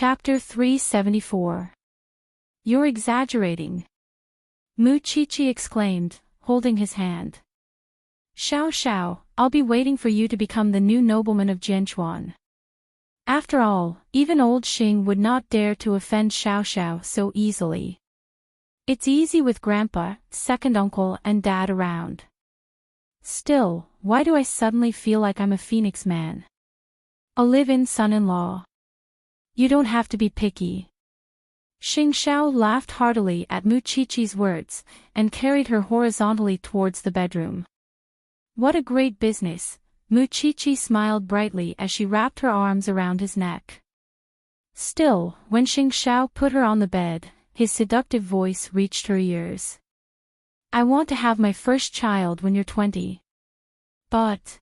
Chapter 374. You're exaggerating. Mu Chichi exclaimed, holding his hand. Xiao Xiao, I'll be waiting for you to become the new nobleman of Jianchuan. After all, even old Xing would not dare to offend Xiao Xiao so easily. It's easy with Grandpa, second uncle and Dad around. Still, why do I suddenly feel like I'm a Phoenix man? A live-in son-in-law. You don't have to be picky. Xing Xiao laughed heartily at Mu Chichi's words, and carried her horizontally towards the bedroom. What a great business, Mu Chichi smiled brightly as she wrapped her arms around his neck. Still, when Xing Xiao put her on the bed, his seductive voice reached her ears. I want to have my first child when you're 20. But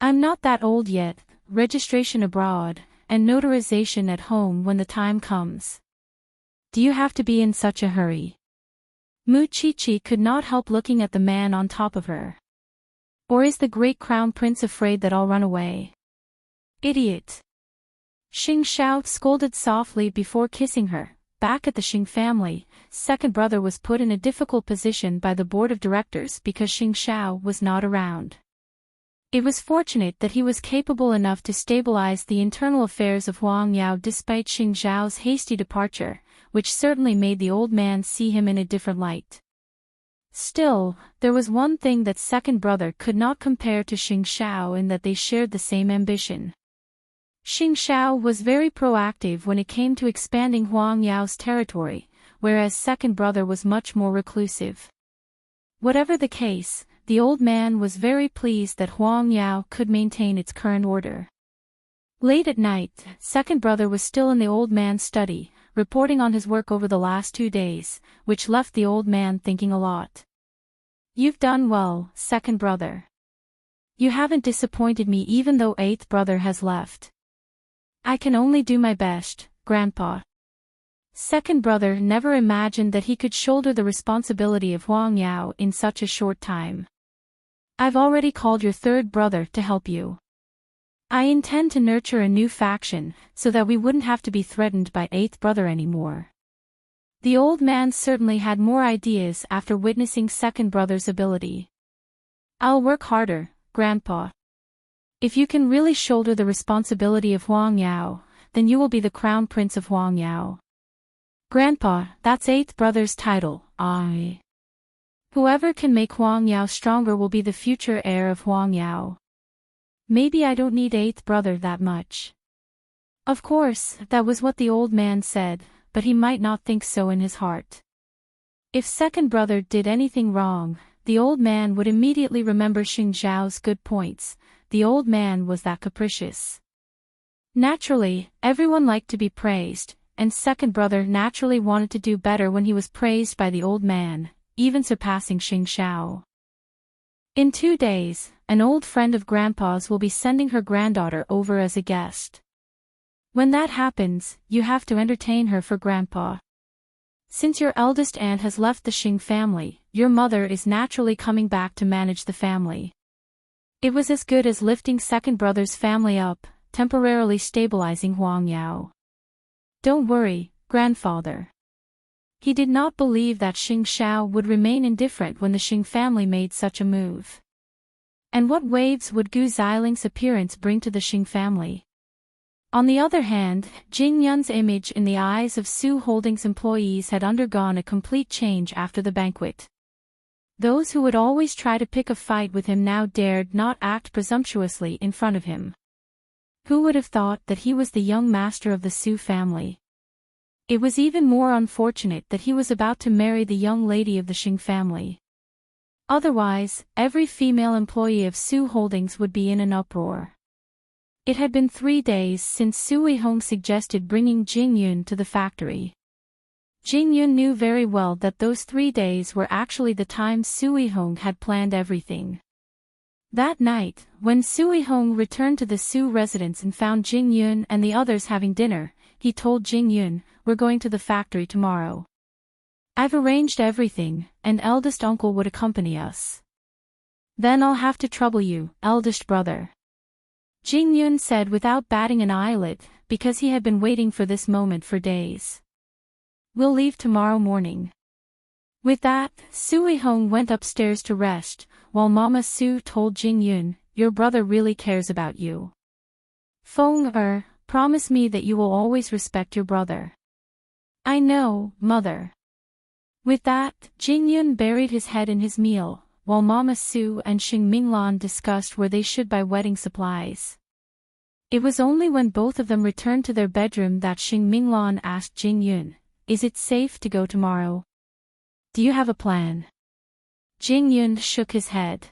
I'm not that old yet, registration abroad, and notarization at home when the time comes. Do you have to be in such a hurry? Mu Chichi could not help looking at the man on top of her. Or is the great crown prince afraid that I'll run away? Idiot! Xing Xiao scolded softly before kissing her. Back at the Xing family, second brother was put in a difficult position by the board of directors because Xing Xiao was not around. It was fortunate that he was capable enough to stabilize the internal affairs of Huang Yao despite Xing Xiao's hasty departure, which certainly made the old man see him in a different light. Still, there was one thing that second brother could not compare to Xing Xiao in that they shared the same ambition. Xing Xiao was very proactive when it came to expanding Huang Yao's territory, whereas second brother was much more reclusive. Whatever the case, the old man was very pleased that Huang Yao could maintain its current order. Late at night, second brother was still in the old man's study, reporting on his work over the last 2 days, which left the old man thinking a lot. You've done well, second brother. You haven't disappointed me even though eighth brother has left. I can only do my best, Grandpa. Second brother never imagined that he could shoulder the responsibility of Huang Yao in such a short time. I've already called your third brother to help you. I intend to nurture a new faction, so that we wouldn't have to be threatened by eighth brother anymore. The old man certainly had more ideas after witnessing second brother's ability. I'll work harder, Grandpa. If you can really shoulder the responsibility of Huang Yao, then you will be the crown prince of Huang Yao. Grandpa, that's eighth brother's title, Whoever can make Huang Yao stronger will be the future heir of Huang Yao. Maybe I don't need eighth brother that much. Of course, that was what the old man said, but he might not think so in his heart. If second brother did anything wrong, the old man would immediately remember Xing Xiao's good points. The old man was that capricious. Naturally, everyone liked to be praised, and second brother naturally wanted to do better when he was praised by the old man, even surpassing Xing Xiao. In 2 days, an old friend of Grandpa's will be sending her granddaughter over as a guest. When that happens, you have to entertain her for Grandpa. Since your eldest aunt has left the Xing family, your mother is naturally coming back to manage the family. It was as good as lifting second brother's family up, temporarily stabilizing Huang Yao. Don't worry, Grandfather. He did not believe that Xing Xiao would remain indifferent when the Xing family made such a move. And what waves would Gu Ziling's appearance bring to the Xing family? On the other hand, Jing Yun's image in the eyes of Su Holdings employees had undergone a complete change after the banquet. Those who would always try to pick a fight with him now dared not act presumptuously in front of him. Who would have thought that he was the young master of the Su family? It was even more unfortunate that he was about to marry the young lady of the Xing family. Otherwise, every female employee of Su Holdings would be in an uproar. It had been 3 days since Su Weihong suggested bringing Jing Yun to the factory. Jing Yun knew very well that those 3 days were actually the time Su Weihong had planned everything. That night, when Su Weihong returned to the Su residence and found Jing Yun and the others having dinner, he told Jing Yun, "We're going to the factory tomorrow. I've arranged everything, and eldest uncle would accompany us." "Then I'll have to trouble you, eldest brother." Jing Yun said without batting an eyelid, because he had been waiting for this moment for days. We'll leave tomorrow morning. With that, Sui-hong went upstairs to rest, while Mama Su told Jing-yun, your brother really cares about you. Fong, promise me that you will always respect your brother. I know, Mother. With that, Jing-yun buried his head in his meal, while Mama Su and Xing Minglan discussed where they should buy wedding supplies. It was only when both of them returned to their bedroom that Xing Minglan asked Jing-yun, is it safe to go tomorrow? Do you have a plan? Jing-yun shook his head.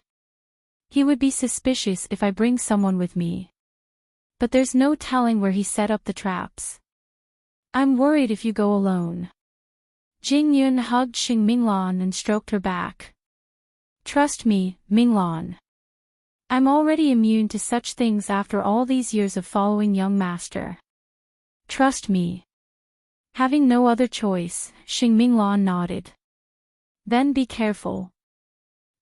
He would be suspicious if I bring someone with me. But there's no telling where he set up the traps. I'm worried if you go alone. Jing-yun hugged Xing Minglan and stroked her back. Trust me, Minglan. I'm already immune to such things after all these years of following young master. Trust me. Having no other choice, Xing Minglan nodded. Then be careful.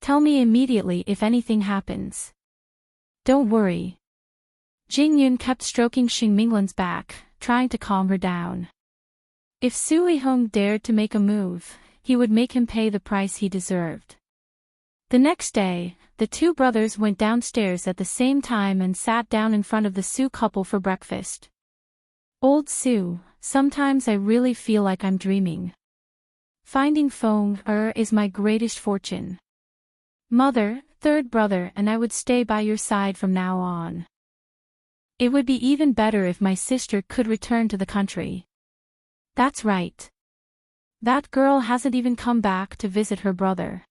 Tell me immediately if anything happens. Don't worry. Jing-yun kept stroking Xing Minglan's back, trying to calm her down. If Sui-hong dared to make a move, he would make him pay the price he deserved. The next day, the two brothers went downstairs at the same time and sat down in front of the Su couple for breakfast. Old Su, sometimes I really feel like I'm dreaming. Finding Fong is my greatest fortune. Mother, third brother, and I would stay by your side from now on. It would be even better if my sister could return to the country. That's right. That girl hasn't even come back to visit her brother.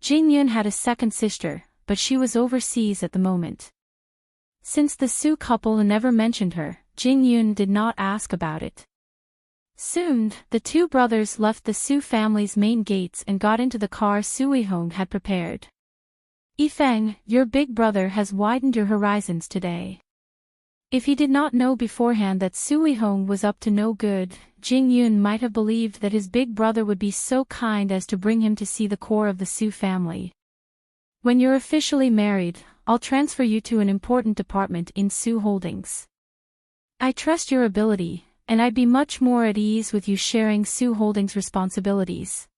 Jing-yun had a second sister, but she was overseas at the moment. Since the Su couple never mentioned her, Jing-yun did not ask about it. Soon, the two brothers left the Su family's main gates and got into the car Sui-hong had prepared. Yifeng, your big brother has widened your horizons today. If he did not know beforehand that Sui-hong was up to no good, Jing-yun might have believed that his big brother would be so kind as to bring him to see the core of the Su family. When you're officially married, I'll transfer you to an important department in Su Holdings. I trust your ability, and I'd be much more at ease with you sharing Su Holdings' responsibilities.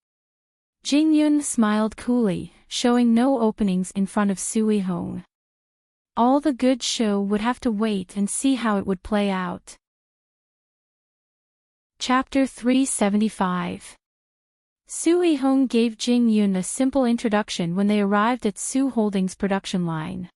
Jing-yun smiled coolly, showing no openings in front of Sui-hong. All the good show would have to wait and see how it would play out. Chapter 375. Sui-hong gave Jing-yun a simple introduction when they arrived at Su Holdings' production line.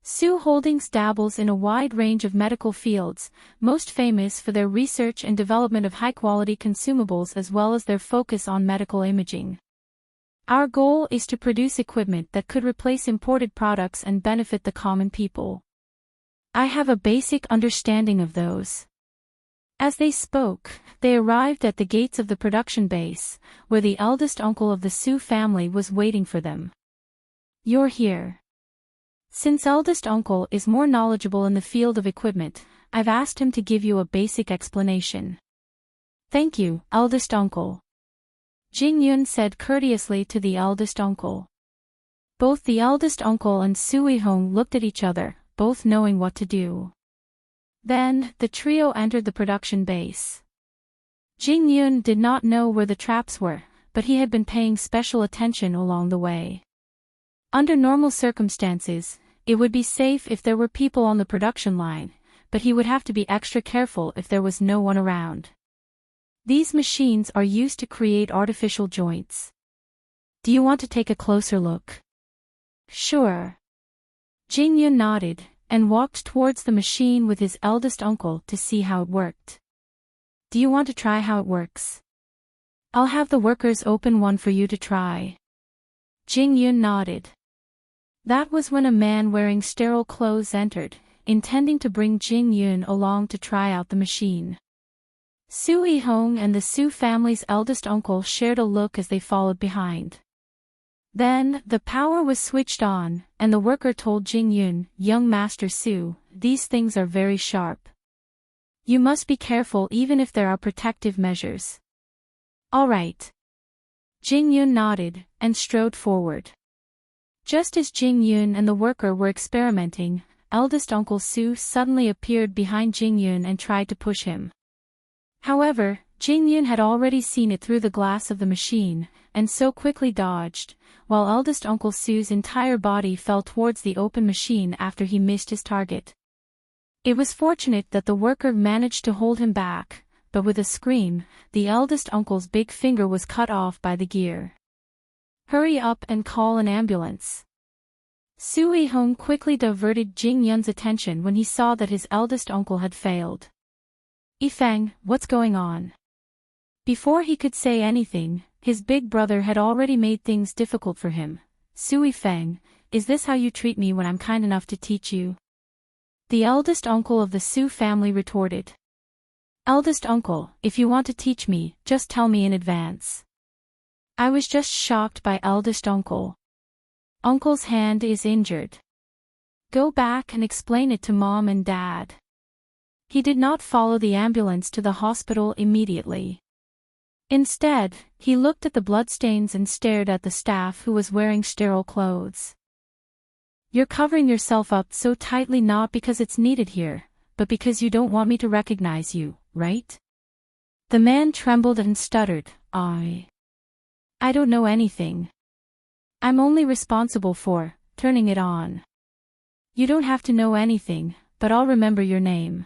Su Holdings dabbles in a wide range of medical fields, most famous for their research and development of high-quality consumables as well as their focus on medical imaging. Our goal is to produce equipment that could replace imported products and benefit the common people. I have a basic understanding of those. As they spoke, they arrived at the gates of the production base, where the eldest uncle of the Su family was waiting for them. You're here. Since eldest uncle is more knowledgeable in the field of equipment, I've asked him to give you a basic explanation. Thank you, eldest uncle. Jing-yun said courteously to the eldest uncle. Both the eldest uncle and Sui-hong looked at each other, both knowing what to do. Then, the trio entered the production base. Jing-yun did not know where the traps were, but he had been paying special attention along the way. Under normal circumstances, it would be safe if there were people on the production line, but he would have to be extra careful if there was no one around. These machines are used to create artificial joints. Do you want to take a closer look? Sure. Jing-yun nodded, and walked towards the machine with his eldest uncle to see how it worked. Do you want to try how it works? I'll have the workers open one for you to try. Jing-yun nodded. That was when a man wearing sterile clothes entered, intending to bring Jing-yun along to try out the machine. Sui-hong and the Su family's eldest uncle shared a look as they followed behind. Then, the power was switched on, and the worker told Jing-yun, young Master Su, these things are very sharp. You must be careful even if there are protective measures. All right. Jing-yun nodded, and strode forward. Just as Jing-yun and the worker were experimenting, eldest Uncle Su suddenly appeared behind Jingyun and tried to push him. However, Jingyun had already seen it through the glass of the machine, and so quickly dodged, while eldest Uncle Su's entire body fell towards the open machine after he missed his target. It was fortunate that the worker managed to hold him back, but with a scream, the eldest uncle's big finger was cut off by the gear. "Hurry up and call an ambulance." Sui Hong quickly diverted Jing Yun's attention when he saw that his eldest uncle had failed. "Yifeng, what's going on?" Before he could say anything, his big brother had already made things difficult for him. "Sui Feng, is this how you treat me when I'm kind enough to teach you?" The eldest uncle of the Su family retorted. "Eldest uncle, if you want to teach me, just tell me in advance." I was just shocked by eldest uncle. Uncle's hand is injured. Go back and explain it to mom and dad. He did not follow the ambulance to the hospital immediately. Instead, he looked at the bloodstains and stared at the staff who was wearing sterile clothes. "You're covering yourself up so tightly not because it's needed here, but because you don't want me to recognize you, right?" The man trembled and stuttered, I don't know anything. I'm only responsible for turning it on." "You don't have to know anything, but I'll remember your name."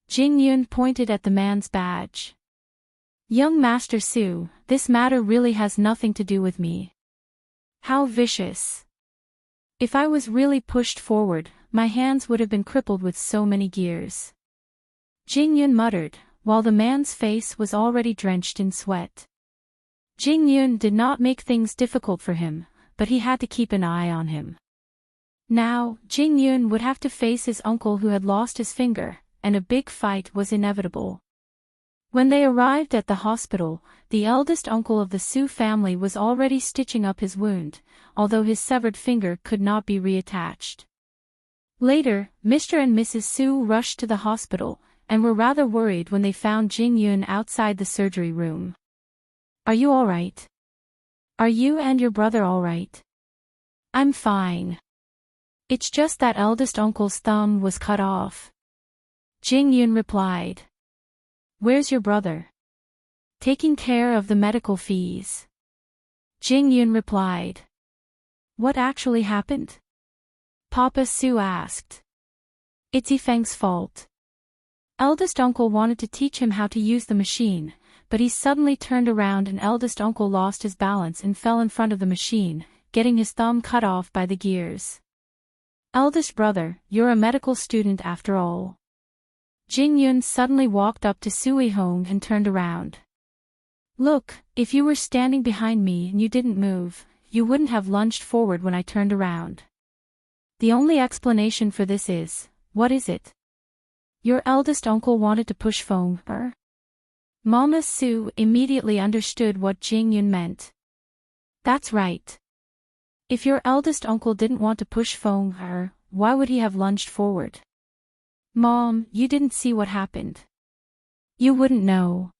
Jing Yun pointed at the man's badge. "Young Master Su, this matter really has nothing to do with me." How vicious. If I was really pushed forward, my hands would have been crippled with so many gears. Jing Yun muttered, while the man's face was already drenched in sweat. Jing Yun did not make things difficult for him, but he had to keep an eye on him. Now, Jing Yun would have to face his uncle who had lost his finger, and a big fight was inevitable. When they arrived at the hospital, the eldest uncle of the Su family was already stitching up his wound, although his severed finger could not be reattached. Later, Mr. and Mrs. Su rushed to the hospital, and were rather worried when they found Jing Yun outside the surgery room. "Are you all right? Are you and your brother all right?" "I'm fine. It's just that eldest uncle's thumb was cut off," Jing Yun replied. "Where's your brother?" "Taking care of the medical fees," Jing Yun replied. "What actually happened?" Papa Su asked. "It's Yifeng's fault. Eldest uncle wanted to teach him how to use the machine, but he suddenly turned around and eldest uncle lost his balance and fell in front of the machine, getting his thumb cut off by the gears. Eldest brother, you're a medical student after all." Jing Yun suddenly walked up to Sui Hong and turned around. "Look, if you were standing behind me and you didn't move, you wouldn't have lunged forward when I turned around. The only explanation for this is, what is it? Your eldest uncle wanted to push Feng Er?" Mama Su immediately understood what Jing Yun meant. "That's right. If your eldest uncle didn't want to push Feng Er, why would he have lunged forward?" "Mom, you didn't see what happened. You wouldn't know.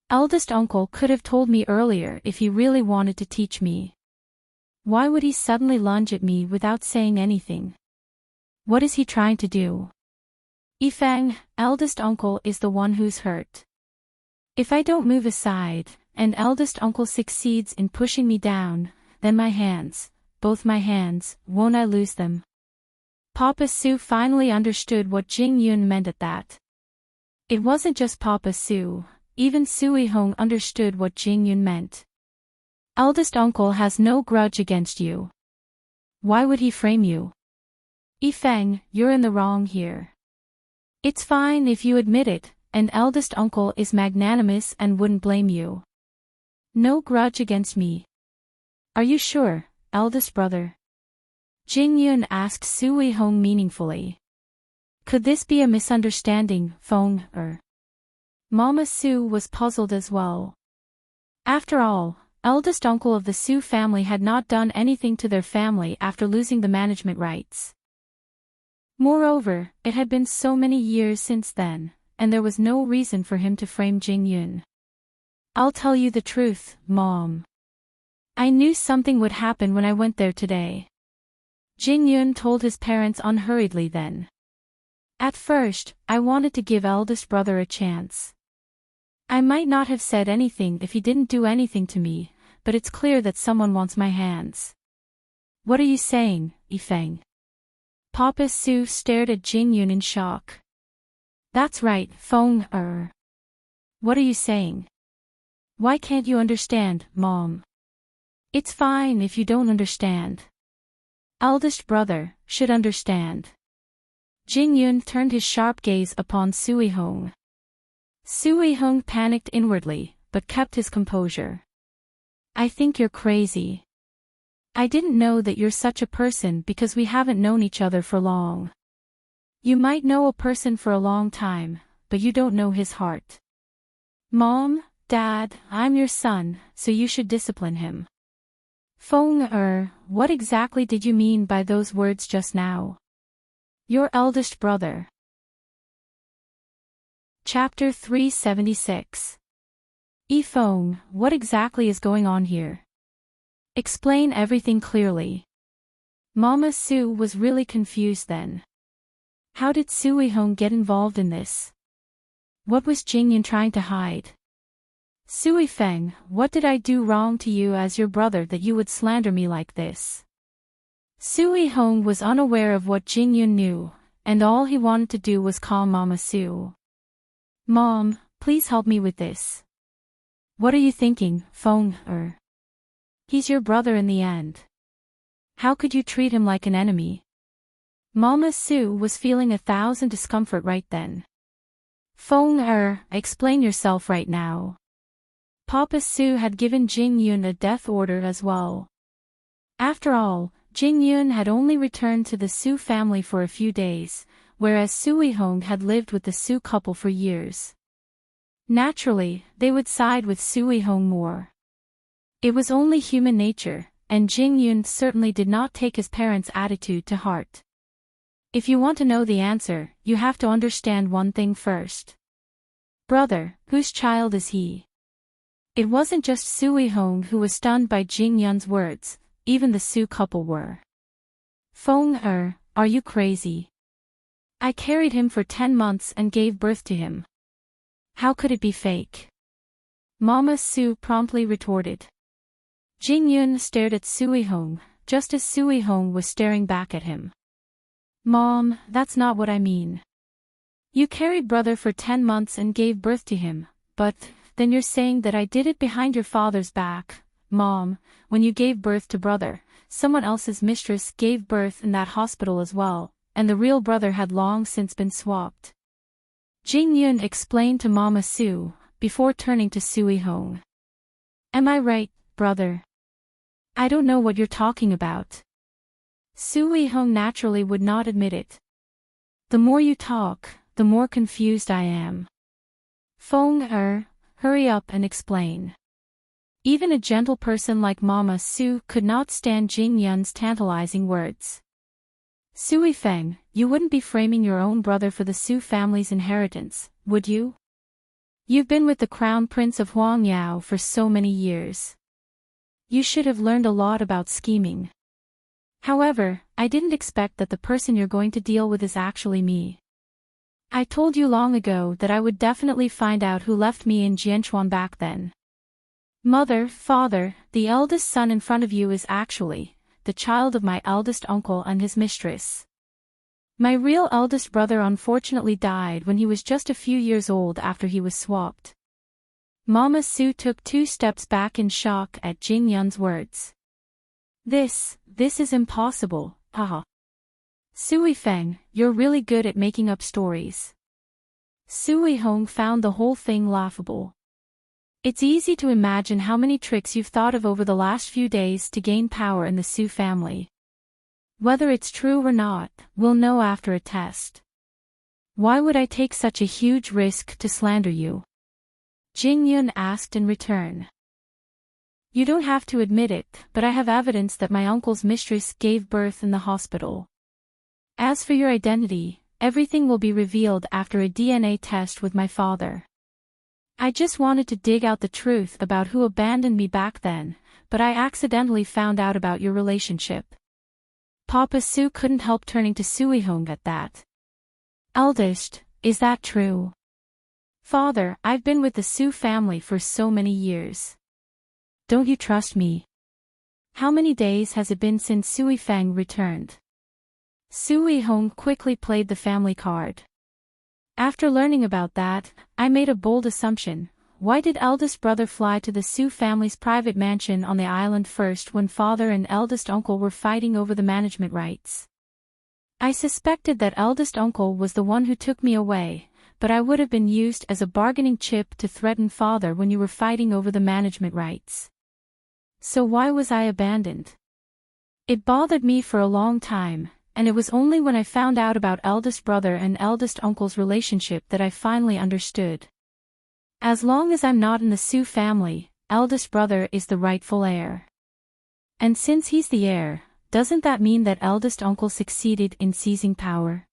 Eldest uncle could have told me earlier if he really wanted to teach me. Why would he suddenly lunge at me without saying anything? What is he trying to do?" "Yifeng, eldest uncle is the one who's hurt. If I don't move aside, and eldest uncle succeeds in pushing me down, then my hands, both my hands, won't I lose them?" Papa Su finally understood what Jing Yun meant at that. It wasn't just Papa Su, even Sui Hong understood what Jing Yun meant. Eldest uncle has no grudge against you. Why would he frame you? Yifeng, you're in the wrong here. It's fine if you admit it, and eldest uncle is magnanimous and wouldn't blame you. No grudge against me. Are you sure, eldest brother? Jing Yun asked Sui Hong meaningfully. Could this be a misunderstanding, Feng Er? Mama Su was puzzled as well. After all, eldest uncle of the Su family had not done anything to their family after losing the management rights. Moreover, it had been so many years since then, and there was no reason for him to frame Jing Yun. "I'll tell you the truth, Mom. I knew something would happen when I went there today." Jingyun told his parents unhurriedly then. At first, I wanted to give eldest brother a chance. I might not have said anything if he didn't do anything to me, but it's clear that someone wants my hands. What are you saying, Yifeng? Papa Su stared at Jingyun in shock. That's right, Feng. What are you saying? Why can't you understand, Mom? It's fine if you don't understand. Eldest brother should understand. Jingyun turned his sharp gaze upon Suihong. Suihong panicked inwardly, but kept his composure. I think you're crazy. I didn't know that you're such a person because we haven't known each other for long. You might know a person for a long time, but you don't know his heart. Mom, Dad, I'm your son, so you should discipline him. Feng, what exactly did you mean by those words just now? Your eldest brother. Chapter 376. Yifeng, what exactly is going on here? Explain everything clearly. Mama Su was really confused then. How did Suihong get involved in this? What was Jingyun trying to hide? Suifeng, what did I do wrong to you as your brother that you would slander me like this? Suihong was unaware of what Jingyun knew, and all he wanted to do was calm Mama Su. Mom, please help me with this. What are you thinking, Feng? He's your brother in the end. How could you treat him like an enemy? Mama Su was feeling 1,000 discomfort right then. Feng, explain yourself right now. Papa Su had given Jingyun a death order as well. After all, Jingyun had only returned to the Su family for a few days, whereas Suihong had lived with the Su couple for years. Naturally, they would side with Suihong more. It was only human nature, and Jingyun certainly did not take his parents' attitude to heart. If you want to know the answer, you have to understand one thing first. Brother, whose child is he? It wasn't just Suihong who was stunned by Jingyun's words, even the Su couple were. Feng, are you crazy? I carried him for 10 months and gave birth to him. How could it be fake? Mama Su promptly retorted. Jingyun stared at Suihong, just as Suihong was staring back at him. Mom, that's not what I mean. You carried brother for 10 months and gave birth to him, but then you're saying that I did it behind your father's back. Mom, when you gave birth to brother, someone else's mistress gave birth in that hospital as well, and the real brother had long since been swapped. Jingyun explained to Mama Su, before turning to Suihong. Am I right, brother? I don't know what you're talking about. Suihong naturally would not admit it. The more you talk, the more confused I am. Feng, hurry up and explain. Even a gentle person like Mama Su could not stand Jingyun's tantalizing words. Suifeng, you wouldn't be framing your own brother for the Su family's inheritance, would you? You've been with the Crown Prince of Huangyao for so many years. You should have learned a lot about scheming. However, I didn't expect that the person you're going to deal with is actually me. I told you long ago that I would definitely find out who left me in Jianchuan back then. Mother, father, the eldest son in front of you is actually the child of my eldest uncle and his mistress. My real eldest brother unfortunately died when he was just a few years old after he was swapped. Mama Su took 2 steps back in shock at Jingyun's words. This is impossible, haha. Suifeng, you're really good at making up stories. Suihong found the whole thing laughable. It's easy to imagine how many tricks you've thought of over the last few days to gain power in the Su family. Whether it's true or not, we'll know after a test. Why would I take such a huge risk to slander you? Jingyun asked in return. You don't have to admit it, but I have evidence that my uncle's mistress gave birth in the hospital. As for your identity, everything will be revealed after a DNA test with my father. I just wanted to dig out the truth about who abandoned me back then, but I accidentally found out about your relationship. Papa Su couldn't help turning to Suihong at that. Eldest, is that true? Father, I've been with the Su family for so many years. Don't you trust me? How many days has it been since Sui Feng returned? Suihong quickly played the family card. After learning about that, I made a bold assumption. Why did eldest brother fly to the Su family's private mansion on the island first when father and eldest uncle were fighting over the management rights? I suspected that eldest uncle was the one who took me away, but I would have been used as a bargaining chip to threaten father when you were fighting over the management rights. So why was I abandoned? It bothered me for a long time, and it was only when I found out about eldest brother and eldest uncle's relationship that I finally understood. As long as I'm not in the Su family, eldest brother is the rightful heir. And since he's the heir, doesn't that mean that eldest uncle succeeded in seizing power?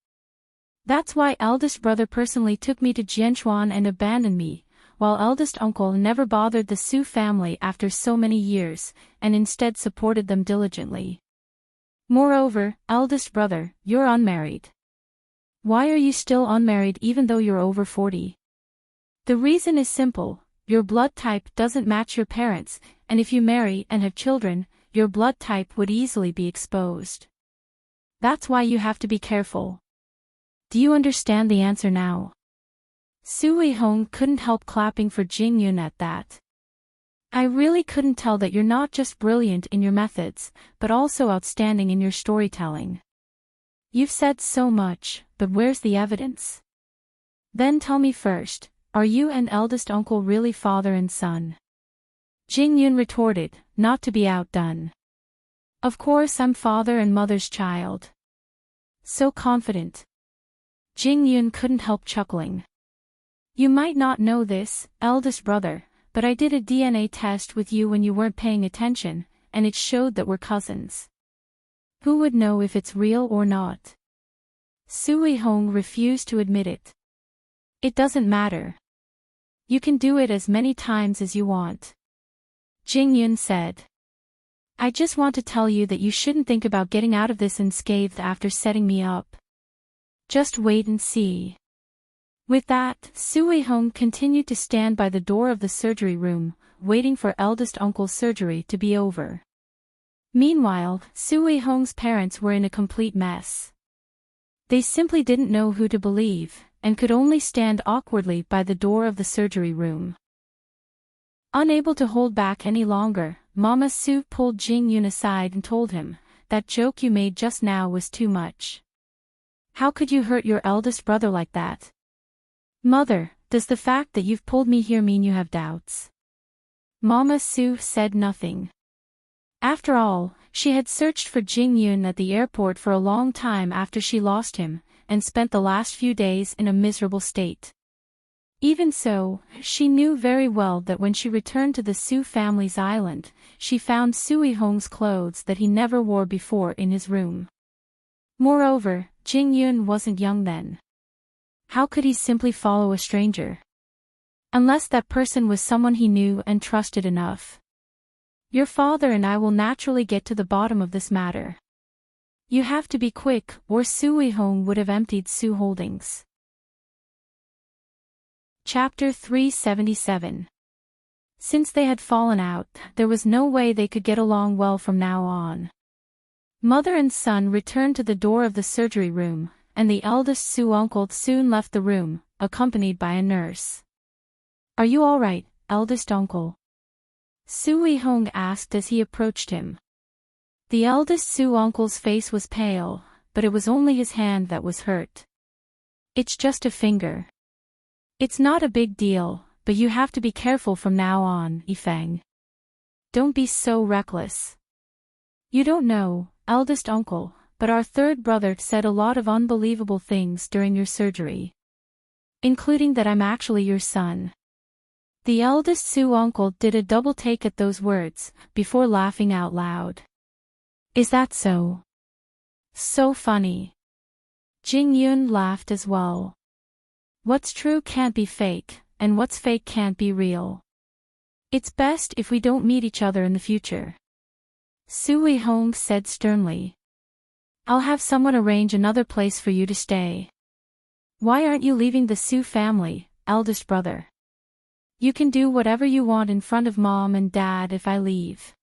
That's why eldest brother personally took me to Jianchuan and abandoned me, while eldest uncle never bothered the Su family after so many years, and instead supported them diligently. Moreover, eldest brother, you're unmarried. Why are you still unmarried even though you're over 40? The reason is simple, your blood type doesn't match your parents', and if you marry and have children, your blood type would easily be exposed. That's why you have to be careful. Do you understand the answer now? Suihong couldn't help clapping for Jingyun at that. I really couldn't tell that you're not just brilliant in your methods, but also outstanding in your storytelling. You've said so much, but where's the evidence? Then tell me first, are you and eldest uncle really father and son? Jingyun retorted, not to be outdone. Of course I'm father and mother's child. So confident. Jingyun couldn't help chuckling. You might not know this, eldest brother, but I did a DNA test with you when you weren't paying attention, and it showed that we're cousins. Who would know if it's real or not? Suihong refused to admit it. It doesn't matter. You can do it as many times as you want. Jingyun said. I just want to tell you that you shouldn't think about getting out of this unscathed after setting me up. Just wait and see. With that, Suihong continued to stand by the door of the surgery room, waiting for eldest uncle's surgery to be over. Meanwhile, Suihong's parents were in a complete mess. They simply didn't know who to believe, and could only stand awkwardly by the door of the surgery room. Unable to hold back any longer, Mama Su pulled Jingyun aside and told him, that joke you made just now was too much. How could you hurt your eldest brother like that? Mother, does the fact that you've pulled me here mean you have doubts? Mama Su said nothing. After all, she had searched for Jingyun at the airport for a long time after she lost him, and spent the last few days in a miserable state. Even so, she knew very well that when she returned to the Su family's island, she found Suihong's clothes that he never wore before in his room. Moreover, Jingyun wasn't young then. How could he simply follow a stranger? Unless that person was someone he knew and trusted enough. Your father and I will naturally get to the bottom of this matter. You have to be quick, or Suihong would have emptied Su Holdings. Chapter 377. Since they had fallen out, there was no way they could get along well from now on. Mother and son returned to the door of the surgery room, and the eldest Su uncle soon left the room, accompanied by a nurse. Are you all right, eldest uncle? Suihong asked as he approached him. The eldest Su uncle's face was pale, but it was only his hand that was hurt. It's just a finger. It's not a big deal, but you have to be careful from now on, Yifeng. Don't be so reckless. You don't know, eldest uncle, but our third brother said a lot of unbelievable things during your surgery. Including that I'm actually your son. The eldest Su uncle did a double take at those words, before laughing out loud. Is that so? So funny. Jingyun laughed as well. What's true can't be fake, and what's fake can't be real. It's best if we don't meet each other in the future. Suihong said sternly. I'll have someone arrange another place for you to stay. Why aren't you leaving the Su family, eldest brother? You can do whatever you want in front of Mom and Dad if I leave.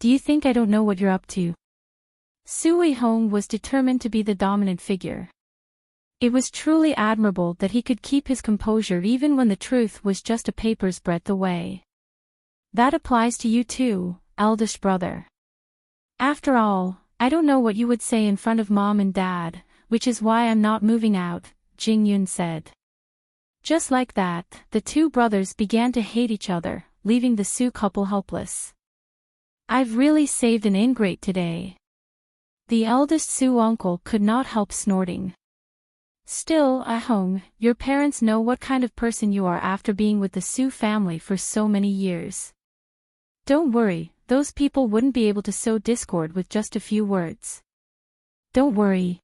Do you think I don't know what you're up to? Sui Hong was determined to be the dominant figure. It was truly admirable that he could keep his composure even when the truth was just a paper's breadth away. That applies to you too, eldest brother. After all, I don't know what you would say in front of Mom and Dad, which is why I'm not moving out, Jing Yun said. Just like that, the two brothers began to hate each other, leaving the Su couple helpless. I've really saved an ingrate today. The eldest Su uncle could not help snorting. Still, Hong, your parents know what kind of person you are after being with the Su family for so many years. Don't worry, those people wouldn't be able to sow discord with just a few words. Don't worry.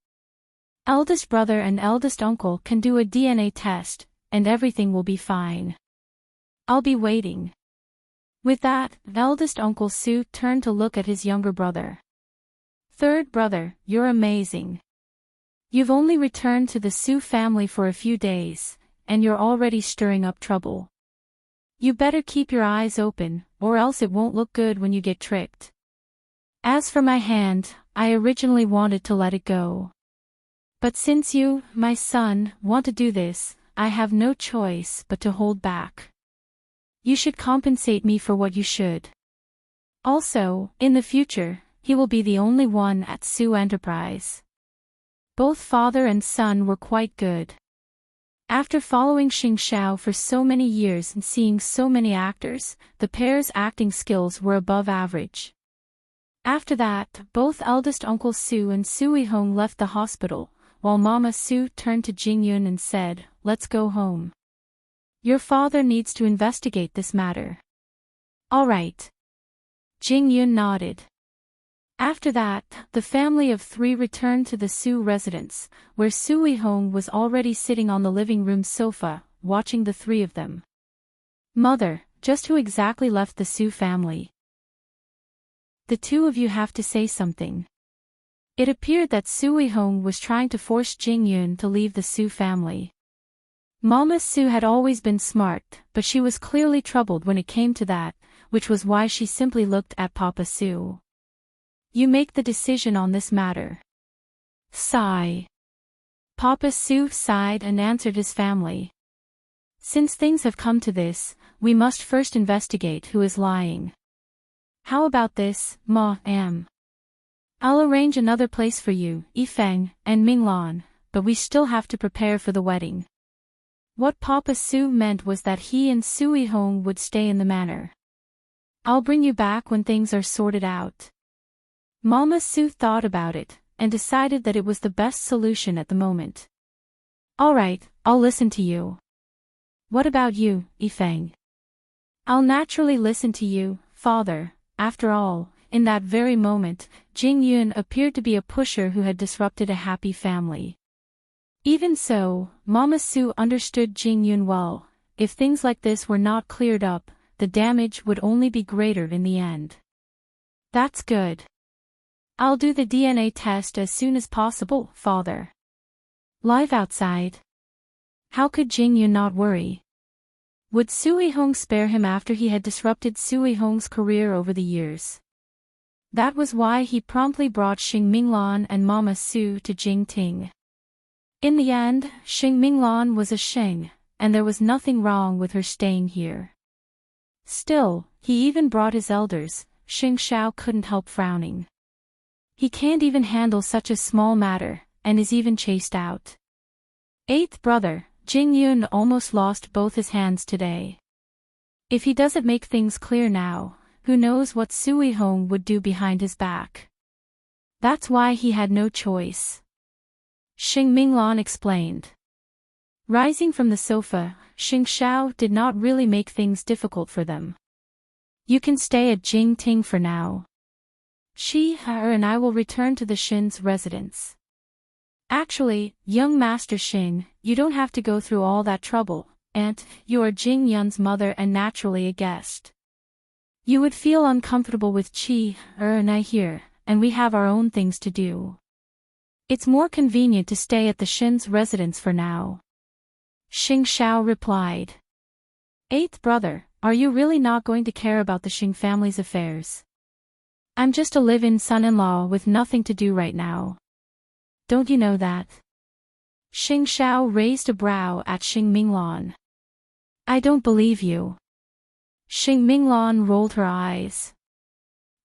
Eldest brother and eldest uncle can do a DNA test, and everything will be fine. I'll be waiting. With that, eldest Uncle Su turned to look at his younger brother. Third brother, you're amazing. You've only returned to the Su family for a few days, and you're already stirring up trouble. You better keep your eyes open, or else it won't look good when you get tricked. As for my hand, I originally wanted to let it go. But since you, my son, want to do this, I have no choice but to hold back. You should compensate me for what you should. Also, in the future, he will be the only one at Su Enterprise. Both father and son were quite good. After following Xing Xiao for so many years and seeing so many actors, the pair's acting skills were above average. After that, both eldest Uncle Su and Sui Hong left the hospital, while Mama Su turned to Jing Yun and said, "Let's go home. Your father needs to investigate this matter." "All right." Jing Yun nodded. After that, the family of three returned to the Su residence, where Sui Hong was already sitting on the living room sofa, watching the three of them. "Mother, just who exactly left the Su family?" "The two of you have to say something." It appeared that Sui Hong was trying to force Jing Yun to leave the Su family. Mama Su had always been smart, but she was clearly troubled when it came to that, which was why she simply looked at Papa Su. "You make the decision on this matter." Sigh. Papa Su sighed and answered his family. "Since things have come to this, we must first investigate who is lying. How about this, Ma-am? I'll arrange another place for you, Yifeng, and Minglan, but we still have to prepare for the wedding." What Papa Su meant was that he and Sui Hong would stay in the manor. "I'll bring you back when things are sorted out." Mama Su thought about it, and decided that it was the best solution at the moment. "All right, I'll listen to you." "What about you, Yifeng?" "I'll naturally listen to you, father." After all, in that very moment, Jing Yun appeared to be a pusher who had disrupted a happy family. Even so, Mama Su understood Jing Yun well. If things like this were not cleared up, the damage would only be greater in the end. "That's good. I'll do the DNA test as soon as possible, father." Live outside. How could Jing Yun not worry? Would Sui Hong spare him after he had disrupted Sui Hong's career over the years? That was why he promptly brought Xing Minglan and Mama Su to Jingting. In the end, Xing Minglan was a Sheng, and there was nothing wrong with her staying here. Still, he even brought his elders. Xing Xiao couldn't help frowning. He can't even handle such a small matter, and is even chased out. Eighth brother, Jing Yun almost lost both his hands today. If he doesn't make things clear now, who knows what Sui Hong would do behind his back. That's why he had no choice. Xing Minglan explained. Rising from the sofa, Xing Xiao did not really make things difficult for them. "You can stay at Jingting for now. Her and I will return to the Shin's residence." "Actually, young Master Xing, you don't have to go through all that trouble, Aunt. You are Jing Yun's mother and naturally a guest. You would feel uncomfortable with and I here, and we have our own things to do." It's more convenient to stay at the Shin's residence for now. Xing Xiao replied. Eighth brother, are you really not going to care about the Xing family's affairs? I'm just a live-in son-in-law with nothing to do right now. Don't you know that? Xing Xiao raised a brow at Xing Minglan. I don't believe you. Xing Minglan rolled her eyes.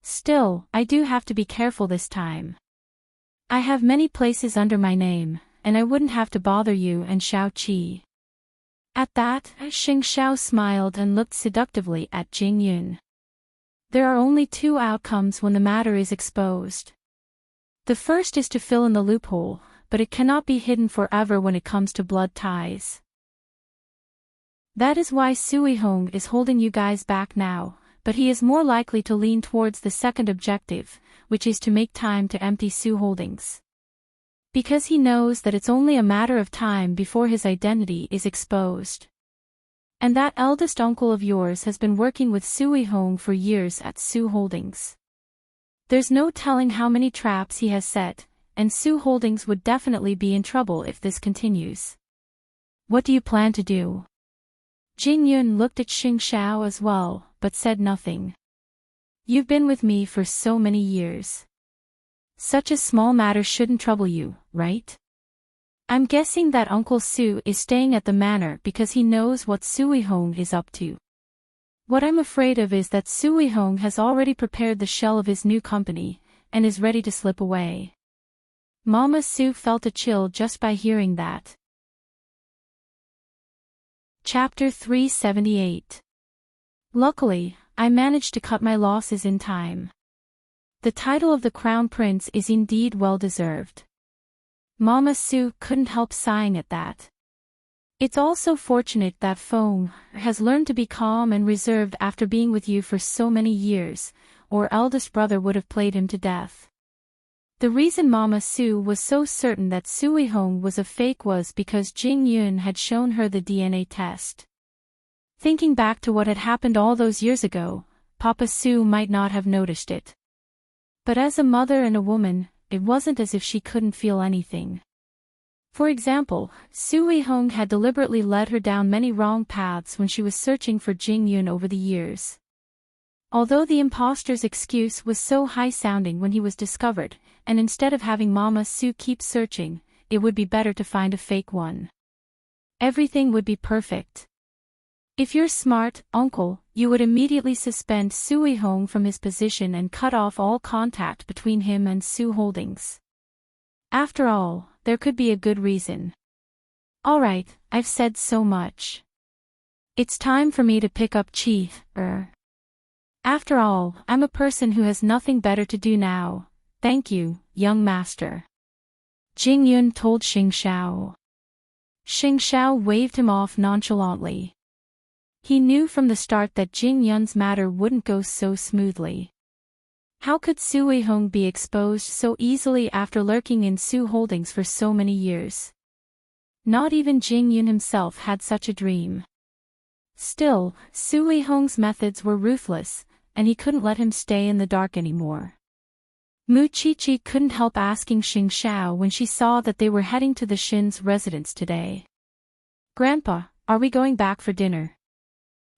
Still, I do have to be careful this time. I have many places under my name, and I wouldn't have to bother you and Xiao Qi. At that, Xing Xiao smiled and looked seductively at Jing Yun. There are only two outcomes when the matter is exposed. The first is to fill in the loophole, but it cannot be hidden forever when it comes to blood ties. That is why Sui Hong is holding you guys back now, but he is more likely to lean towards the second objective, which is to make time to empty Su Holdings. Because he knows that it's only a matter of time before his identity is exposed. And that eldest uncle of yours has been working with Sui Hong for years at Su Holdings. There's no telling how many traps he has set, and Su Holdings would definitely be in trouble if this continues. What do you plan to do? Jing Yun looked at Xing Xiao as well, but said nothing. You've been with me for so many years. Such a small matter shouldn't trouble you, right? I'm guessing that Uncle Su is staying at the manor because he knows what Sui Hong is up to. What I'm afraid of is that Sui Hong has already prepared the shell of his new company, and is ready to slip away. Mama Su felt a chill just by hearing that. Chapter 378. Luckily, I managed to cut my losses in time. The title of the Crown Prince is indeed well-deserved. Mama Su couldn't help sighing at that. It's also fortunate that Feng has learned to be calm and reserved after being with you for so many years, or eldest brother would have played him to death. The reason Mama Su was so certain that Sui Hong was a fake was because Jing Yun had shown her the DNA test. Thinking back to what had happened all those years ago, Papa Su might not have noticed it. But as a mother and a woman, it wasn't as if she couldn't feel anything. For example, Sui Hong had deliberately led her down many wrong paths when she was searching for Jing Yun over the years. Although the imposter's excuse was so high-sounding when he was discovered, and instead of having Mama Su keep searching, it would be better to find a fake one. Everything would be perfect. If you're smart, uncle, you would immediately suspend Sui Hong from his position and cut off all contact between him and Su Holdings. After all, there could be a good reason. Alright, I've said so much. It's time for me to pick up Qi. After all, I'm a person who has nothing better to do now. Thank you, young master. Jing Yun told Xing Xiao. Xing Xiao waved him off nonchalantly. He knew from the start that Jing Yun's matter wouldn't go so smoothly. How could Sui Hong be exposed so easily after lurking in Su Holdings for so many years? Not even Jing Yun himself had such a dream. Still, Sui Hong's methods were ruthless, and he couldn't let him stay in the dark anymore. Mu Qiqi couldn't help asking Xing Xiao when she saw that they were heading to the Shin's residence today. Grandpa, are we going back for dinner?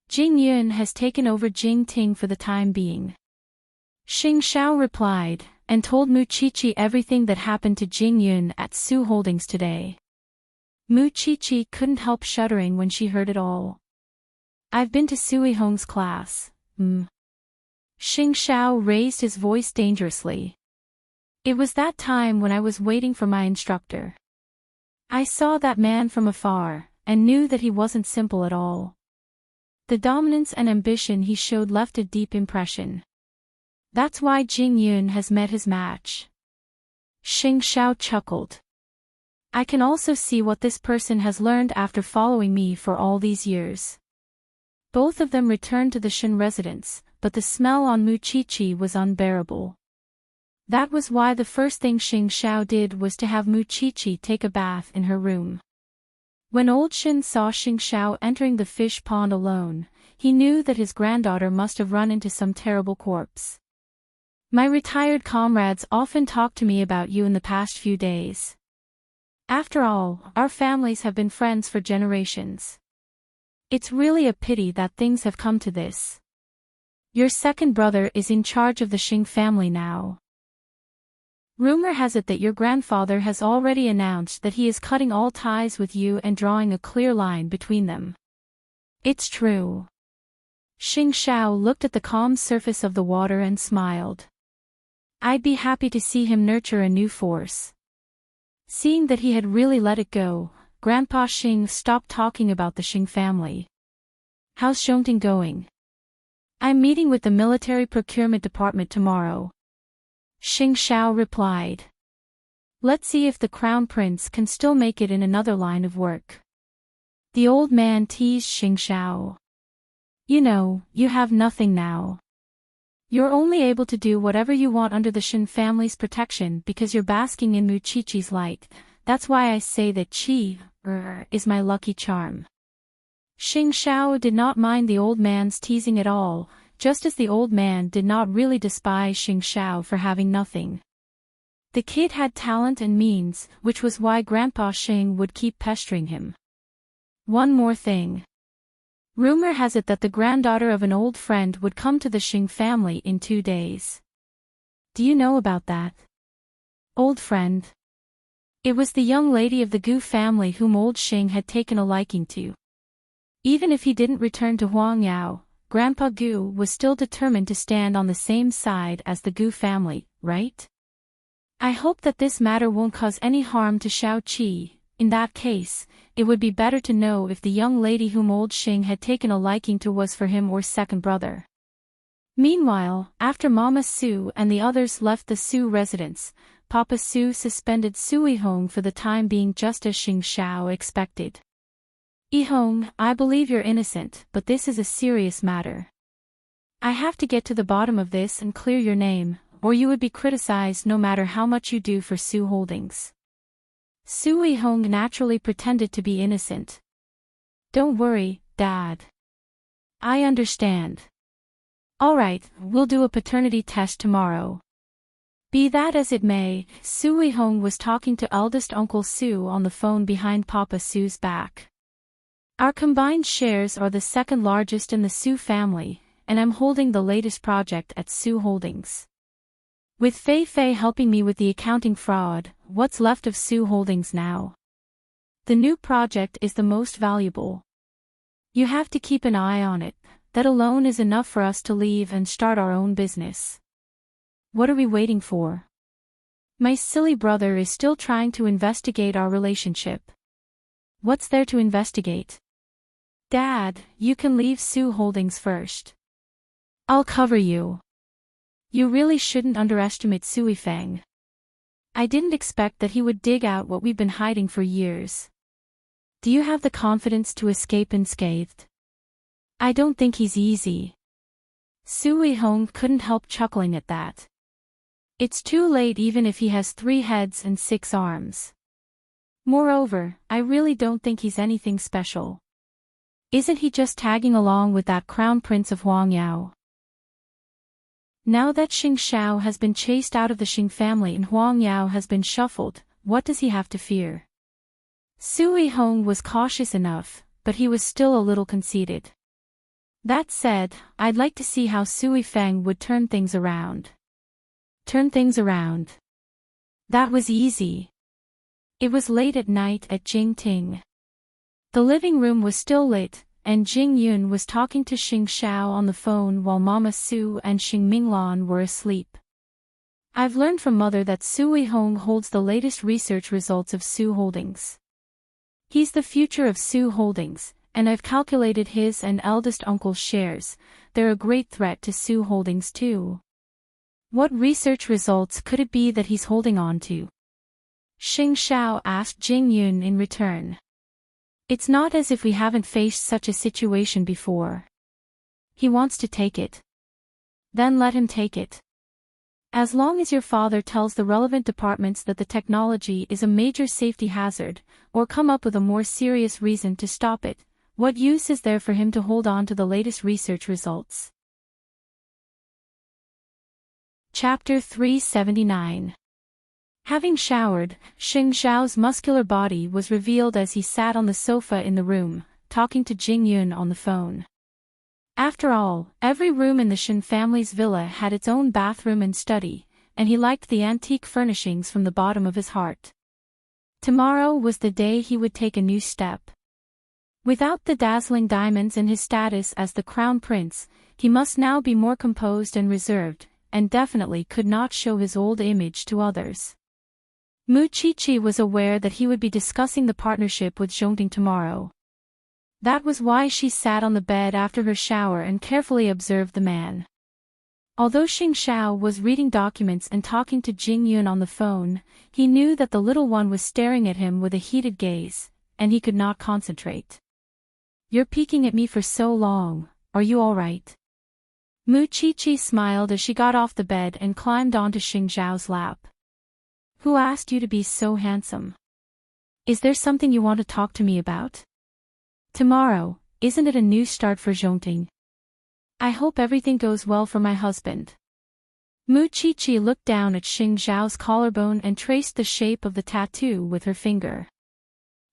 Jing Yun has taken over Jing Ting for the time being. Xing Xiao replied, and told Mu Qiqi everything that happened to Jing Yun at Su Holdings today. Mu Qiqi couldn't help shuddering when she heard it all. I've been to Sui Hong's class. Xing Xiao raised his voice dangerously. It was that time when I was waiting for my instructor. I saw that man from afar, and knew that he wasn't simple at all. The dominance and ambition he showed left a deep impression. That's why Jing Yun has met his match. Xing Xiao chuckled. I can also see what this person has learned after following me for all these years. Both of them returned to the Shin residence, but the smell on Mu Qiqi was unbearable. That was why the first thing Xing Xiao did was to have Mu Qiqi take a bath in her room. When old Shin saw Xing Xiao entering the fish pond alone, he knew that his granddaughter must have run into some terrible corpse. My retired comrades often talk to me about you in the past few days. After all, our families have been friends for generations. It's really a pity that things have come to this. Your second brother is in charge of the Xing family now. Rumor has it that your grandfather has already announced that he is cutting all ties with you and drawing a clear line between them. It's true. Xing Xiao looked at the calm surface of the water and smiled. I'd be happy to see him nurture a new force. Seeing that he had really let it go, Grandpa Xing stopped talking about the Xing family. How's Enchanting going? I'm meeting with the military procurement department tomorrow. Xing Xiao replied. Let's see if the Crown Prince can still make it in another line of work. The old man teased Xing Xiao. You know, you have nothing now. You're only able to do whatever you want under the Xing family's protection because you're basking in Muqiqi's light. That's why I say that Qi is my lucky charm. Xing Xiao did not mind the old man's teasing at all, just as the old man did not really despise Xing Xiao for having nothing. The kid had talent and means, which was why Grandpa Xing would keep pestering him. One more thing. Rumor has it that the granddaughter of an old friend would come to the Xing family in 2 days. Do you know about that? Old friend? It was the young lady of the Gu family whom old Xing had taken a liking to. Even if he didn't return to Huangyao, Grandpa Gu was still determined to stand on the same side as the Gu family, right? I hope that this matter won't cause any harm to Xiao Qi. In that case, it would be better to know if the young lady whom old Xing had taken a liking to was for him or second brother. Meanwhile, after Mama Su and the others left the Su residence, Papa Su suspended Su Yihong for the time being just as Xing Xiao expected. Yihong, I believe you're innocent, but this is a serious matter. I have to get to the bottom of this and clear your name, or you would be criticized no matter how much you do for Su Holdings. Su Yihong naturally pretended to be innocent. Don't worry, Dad. I understand. Alright, we'll do a paternity test tomorrow. Be that as it may, Su Yihong was talking to eldest Uncle Su on the phone behind Papa Su's back. Our combined shares are the second largest in the Su family, and I'm holding the latest project at Su Holdings. With Fei Fei helping me with the accounting fraud, what's left of Su Holdings now? The new project is the most valuable. You have to keep an eye on it. That alone is enough for us to leave and start our own business. What are we waiting for? My silly brother is still trying to investigate our relationship. What's there to investigate? Dad, you can leave Su Holdings first. I'll cover you. You really shouldn't underestimate Sui Feng. I didn't expect that he would dig out what we've been hiding for years. Do you have the confidence to escape unscathed? I don't think he's easy. Su Yihong couldn't help chuckling at that. It's too late even if he has 3 heads and 6 arms. Moreover, I really don't think he's anything special. Isn't he just tagging along with that Crown Prince of Huangyao? Now that Xing Xiao has been chased out of the Xing family and Huangyao has been shuffled, what does he have to fear? Su Yihong was cautious enough, but he was still a little conceited. That said, I'd like to see how Sui Feng would turn things around. Turn things around. That was easy. It was late at night at Jingting. The living room was still lit, and Jing Yun was talking to Xing Xiao on the phone while Mama Su and Xing Minglan were asleep. I've learned from Mother that Su Yihong holds the latest research results of Su Holdings. He's the future of Su Holdings, and I've calculated his and eldest uncle's shares. They're a great threat to Su Holdings too. What research results could it be that he's holding on to? Xing Xiao asked Jing Yun in return. It's not as if we haven't faced such a situation before. He wants to take it. Then let him take it. As long as your father tells the relevant departments that the technology is a major safety hazard, or come up with a more serious reason to stop it, what use is there for him to hold on to the latest research results? Chapter 379. Having showered, Xing Xiao's muscular body was revealed as he sat on the sofa in the room, talking to Jing Yun on the phone. After all, every room in the Shen family's villa had its own bathroom and study, and he liked the antique furnishings from the bottom of his heart. Tomorrow was the day he would take a new step. Without the dazzling diamonds and his status as the crown prince, he must now be more composed and reserved, and definitely could not show his old image to others. Mu Qiqi was aware that he would be discussing the partnership with Zhongting tomorrow. That was why she sat on the bed after her shower and carefully observed the man. Although Xing Xiao was reading documents and talking to Jing Yun on the phone, he knew that the little one was staring at him with a heated gaze, and he could not concentrate. "You're peeking at me for so long, are you all right?" Mu Qiqi smiled as she got off the bed and climbed onto Xing Xiao's lap. "Who asked you to be so handsome? Is there something you want to talk to me about? Tomorrow, isn't it a new start for Zhongting? I hope everything goes well for my husband." Mu Qiqi looked down at Xing Xiao's collarbone and traced the shape of the tattoo with her finger.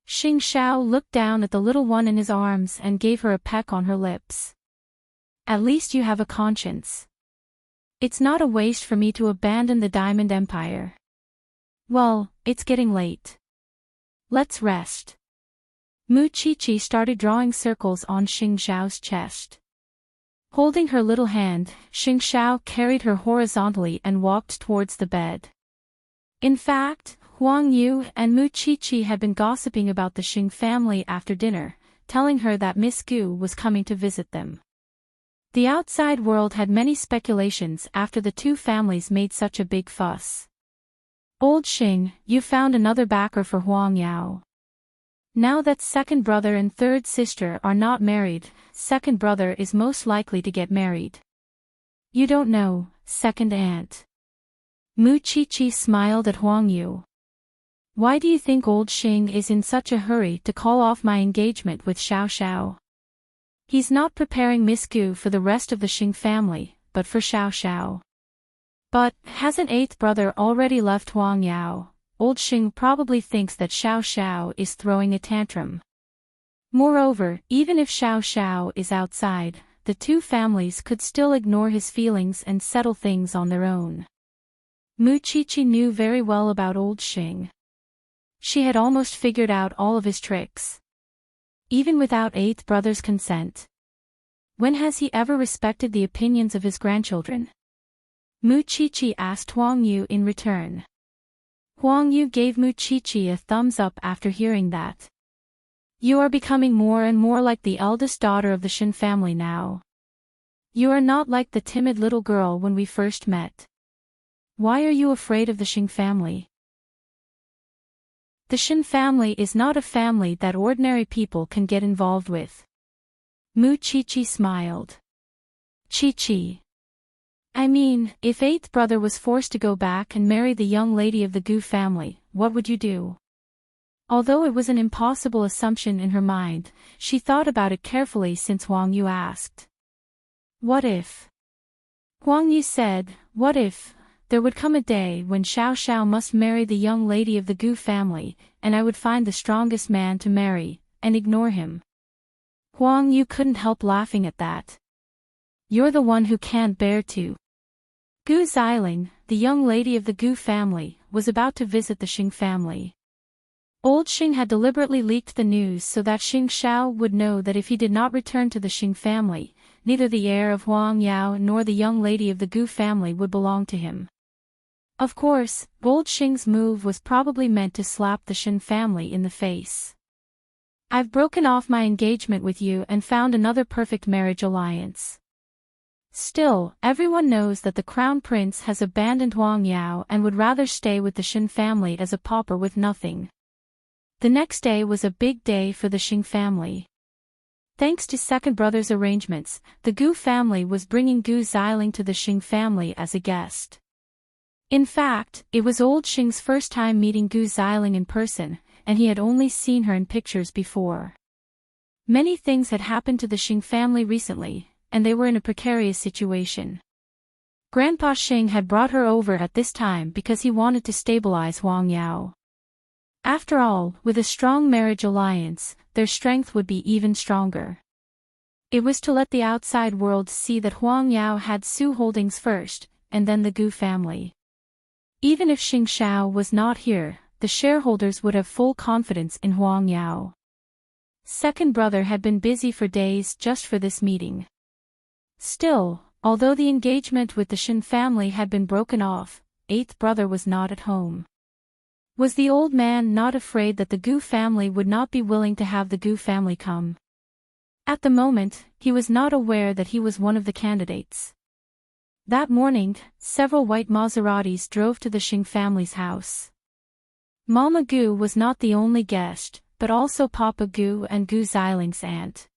Xing Xiao looked down at the little one in his arms and gave her a peck on her lips. "At least you have a conscience. It's not a waste for me to abandon the Diamond Empire. Well, it's getting late. Let's rest." Mu Qiqi started drawing circles on Xing Xiao's chest. Holding her little hand, Xing Xiao carried her horizontally and walked towards the bed. In fact, Huang Yu and Mu Qiqi had been gossiping about the Xing family after dinner, telling her that Miss Gu was coming to visit them. The outside world had many speculations after the two families made such a big fuss. "Old Xing, you found another backer for Huang Yao. Now that second brother and third sister are not married, second brother is most likely to get married. You don't know, second aunt." Mu Qiqi smiled at Huang Yu. "Why do you think old Xing is in such a hurry to call off my engagement with Xiao Xiao? He's not preparing Miss Gu for the rest of the Xing family, but for Xiao Xiao. But, hasn't eighth brother already left Huang Yao? Old Xing probably thinks that Xiao Xiao is throwing a tantrum. Moreover, even if Xiao Xiao is outside, the two families could still ignore his feelings and settle things on their own." Mu Qiqi knew very well about old Xing. She had almost figured out all of his tricks. Even without eighth brother's consent. When has he ever respected the opinions of his grandchildren? Mu Qiqi asked Huang Yu in return. Huang Yu gave Mu Qiqi a thumbs up after hearing that. "You are becoming more and more like the eldest daughter of the Shen family now. You are not like the timid little girl when we first met. Why are you afraid of the Xing family?" "The Shen family is not a family that ordinary people can get involved with." Mu Qiqi smiled. "Qiqi. I mean, if eighth brother was forced to go back and marry the young lady of the Gu family, what would you do?" Although it was an impossible assumption in her mind, she thought about it carefully since Huang Yu asked. "What if?" Huang Yu said, "What if there would come a day when Xiao Xiao must marry the young lady of the Gu family, and I would find the strongest man to marry, and ignore him?" Huang Yu couldn't help laughing at that. "You're the one who can't bear to." Gu Xiling, the young lady of the Gu family, was about to visit the Xing family. Old Xing had deliberately leaked the news so that Xing Xiao would know that if he did not return to the Xing family, neither the heir of Huang Yao nor the young lady of the Gu family would belong to him. Of course, old Xing's move was probably meant to slap the Shen family in the face. "I've broken off my engagement with you and found another perfect marriage alliance. Still, everyone knows that the crown prince has abandoned Huang Yao and would rather stay with the Shen family as a pauper with nothing." The next day was a big day for the Xing family. Thanks to second brother's arrangements, the Gu family was bringing Gu Xiling to the Xing family as a guest. In fact, it was old Xing's first time meeting Gu Xiling in person, and he had only seen her in pictures before. Many things had happened to the Xing family recently, and they were in a precarious situation. Grandpa Xing had brought her over at this time because he wanted to stabilize Huang Yao. After all, with a strong marriage alliance, their strength would be even stronger. It was to let the outside world see that Huang Yao had Su holdings first, and then the Gu family. Even if Xing Xiao was not here, the shareholders would have full confidence in Huang Yao. Second brother had been busy for days just for this meeting. Still, although the engagement with the Shin family had been broken off, eighth brother was not at home. Was the old man not afraid that the Gu family would not be willing to have the Gu family come? At the moment, he was not aware that he was one of the candidates. That morning, several white Maseratis drove to the Xing family's house. Mama Gu was not the only guest, but also Papa Gu and Gu Xiling's aunt.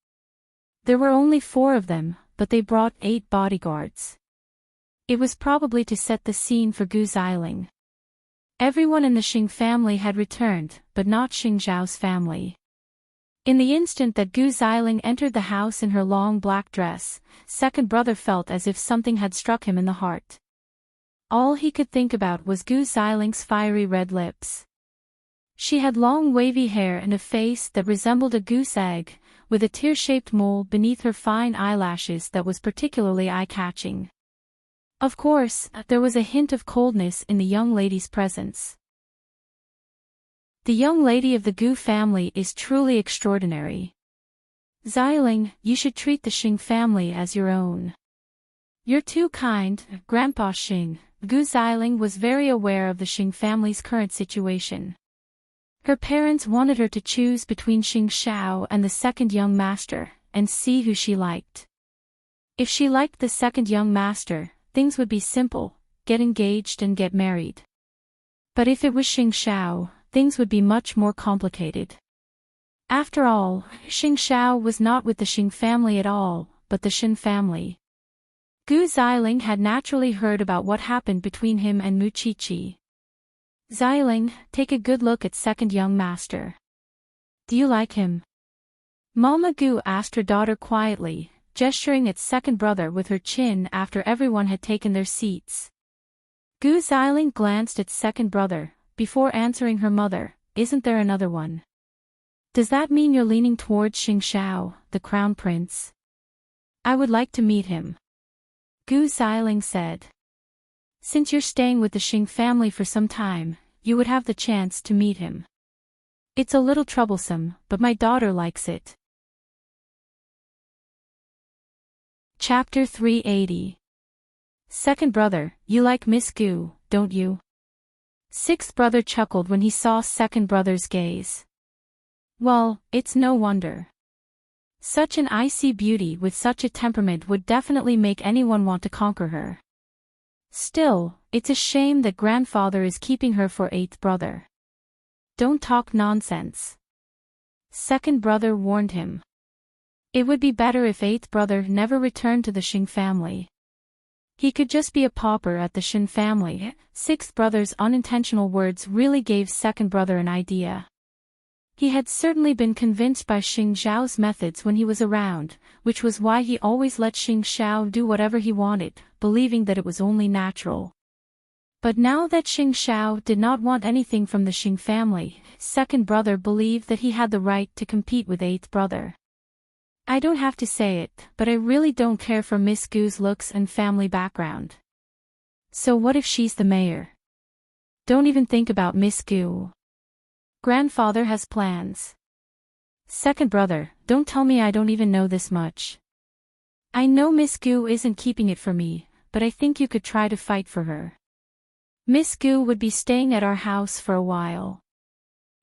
There were only 4 of them, but they brought 8 bodyguards. It was probably to set the scene for Gu Xiling. Everyone in the Xing family had returned, but not Xing Zhao's family. In the instant that Gu Xiling entered the house in her long black dress, second brother felt as if something had struck him in the heart. All he could think about was Gu Xiling's fiery red lips. She had long wavy hair and a face that resembled a goose egg, with a tear-shaped mole beneath her fine eyelashes that was particularly eye-catching. Of course, there was a hint of coldness in the young lady's presence. The young lady of the Gu family is truly extraordinary. Xiling, you should treat the Xing family as your own. You're too kind, Grandpa Xing. Gu Xiling was very aware of the Xing family's current situation. Her parents wanted her to choose between Xing Xiao and the second young master, and see who she liked. If she liked the second young master, things would be simple, get engaged and get married. But if it was Xing Xiao, things would be much more complicated. After all, Xing Xiao was not with the Xing family at all, but the Shin family. Gu Xiling had naturally heard about what happened between him and Mu Qiqi. Xiling, take a good look at second young master. Do you like him? Mama Gu asked her daughter quietly, gesturing at second brother with her chin after everyone had taken their seats. Gu Xiling glanced at second brother, before answering her mother, isn't there another one? Does that mean you're leaning towards Xing Xiao, the crown prince? I would like to meet him. Gu Xiling said. Since you're staying with the Xing family for some time, you would have the chance to meet him. It's a little troublesome, but my daughter likes it. Chapter 380. Second brother, you like Miss Gu, don't you? Sixth brother chuckled when he saw second brother's gaze. Well, it's no wonder. Such an icy beauty with such a temperament would definitely make anyone want to conquer her. Still, it's a shame that grandfather is keeping her for eighth brother. Don't talk nonsense. Second brother warned him. It would be better if eighth brother never returned to the Xing family. He could just be a pauper at the Shin family. Sixth brother's unintentional words really gave second brother an idea. He had certainly been convinced by Xing Zhao's methods when he was around, which was why he always let Xing Xiao do whatever he wanted, believing that it was only natural. But now that Xing Xiao did not want anything from the Xing family, second brother believed that he had the right to compete with eighth brother. I don't have to say it, but I really don't care for Miss Gu's looks and family background. So what if she's the mayor? Don't even think about Miss Gu. Grandfather has plans. Second brother, don't tell me I don't even know this much. I know Miss Gu isn't keeping it for me, but I think you could try to fight for her. Miss Gu would be staying at our house for a while.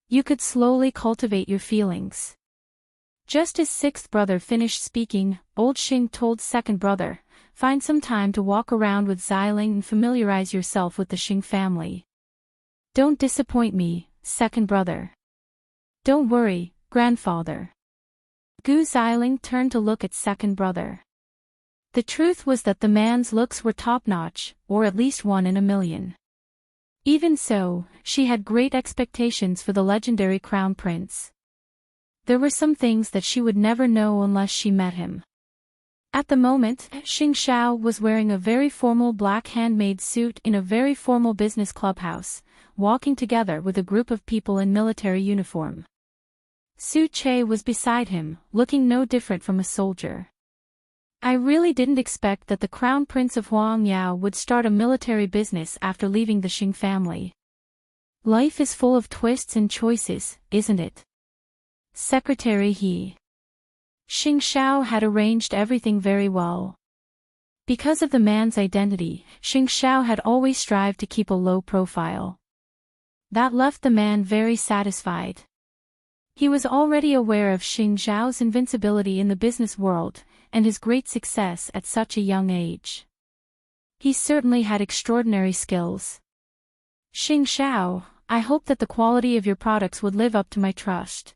You could slowly cultivate your feelings. Just as sixth brother finished speaking, old Xing told second brother, find some time to walk around with Xiling and familiarize yourself with the Xing family. Don't disappoint me, second brother. Don't worry, grandfather. Gu Xiling turned to look at second brother. The truth was that the man's looks were top-notch, or at least 1 in a million. Even so, she had great expectations for the legendary crown prince. There were some things that she would never know unless she met him. At the moment, Xing Xiao was wearing a very formal black handmade suit in a very formal business clubhouse, walking together with a group of people in military uniform. Su Che was beside him, looking no different from a soldier. I really didn't expect that the Crown Prince of Huangyao would start a military business after leaving the Xing family. Life is full of twists and choices, isn't it? Secretary He. Xing Xiao had arranged everything very well. Because of the man's identity, Xing Xiao had always strived to keep a low profile. That left the man very satisfied. He was already aware of Xing Xiao's invincibility in the business world, and his great success at such a young age. He certainly had extraordinary skills. Xing Xiao, I hope that the quality of your products would live up to my trust.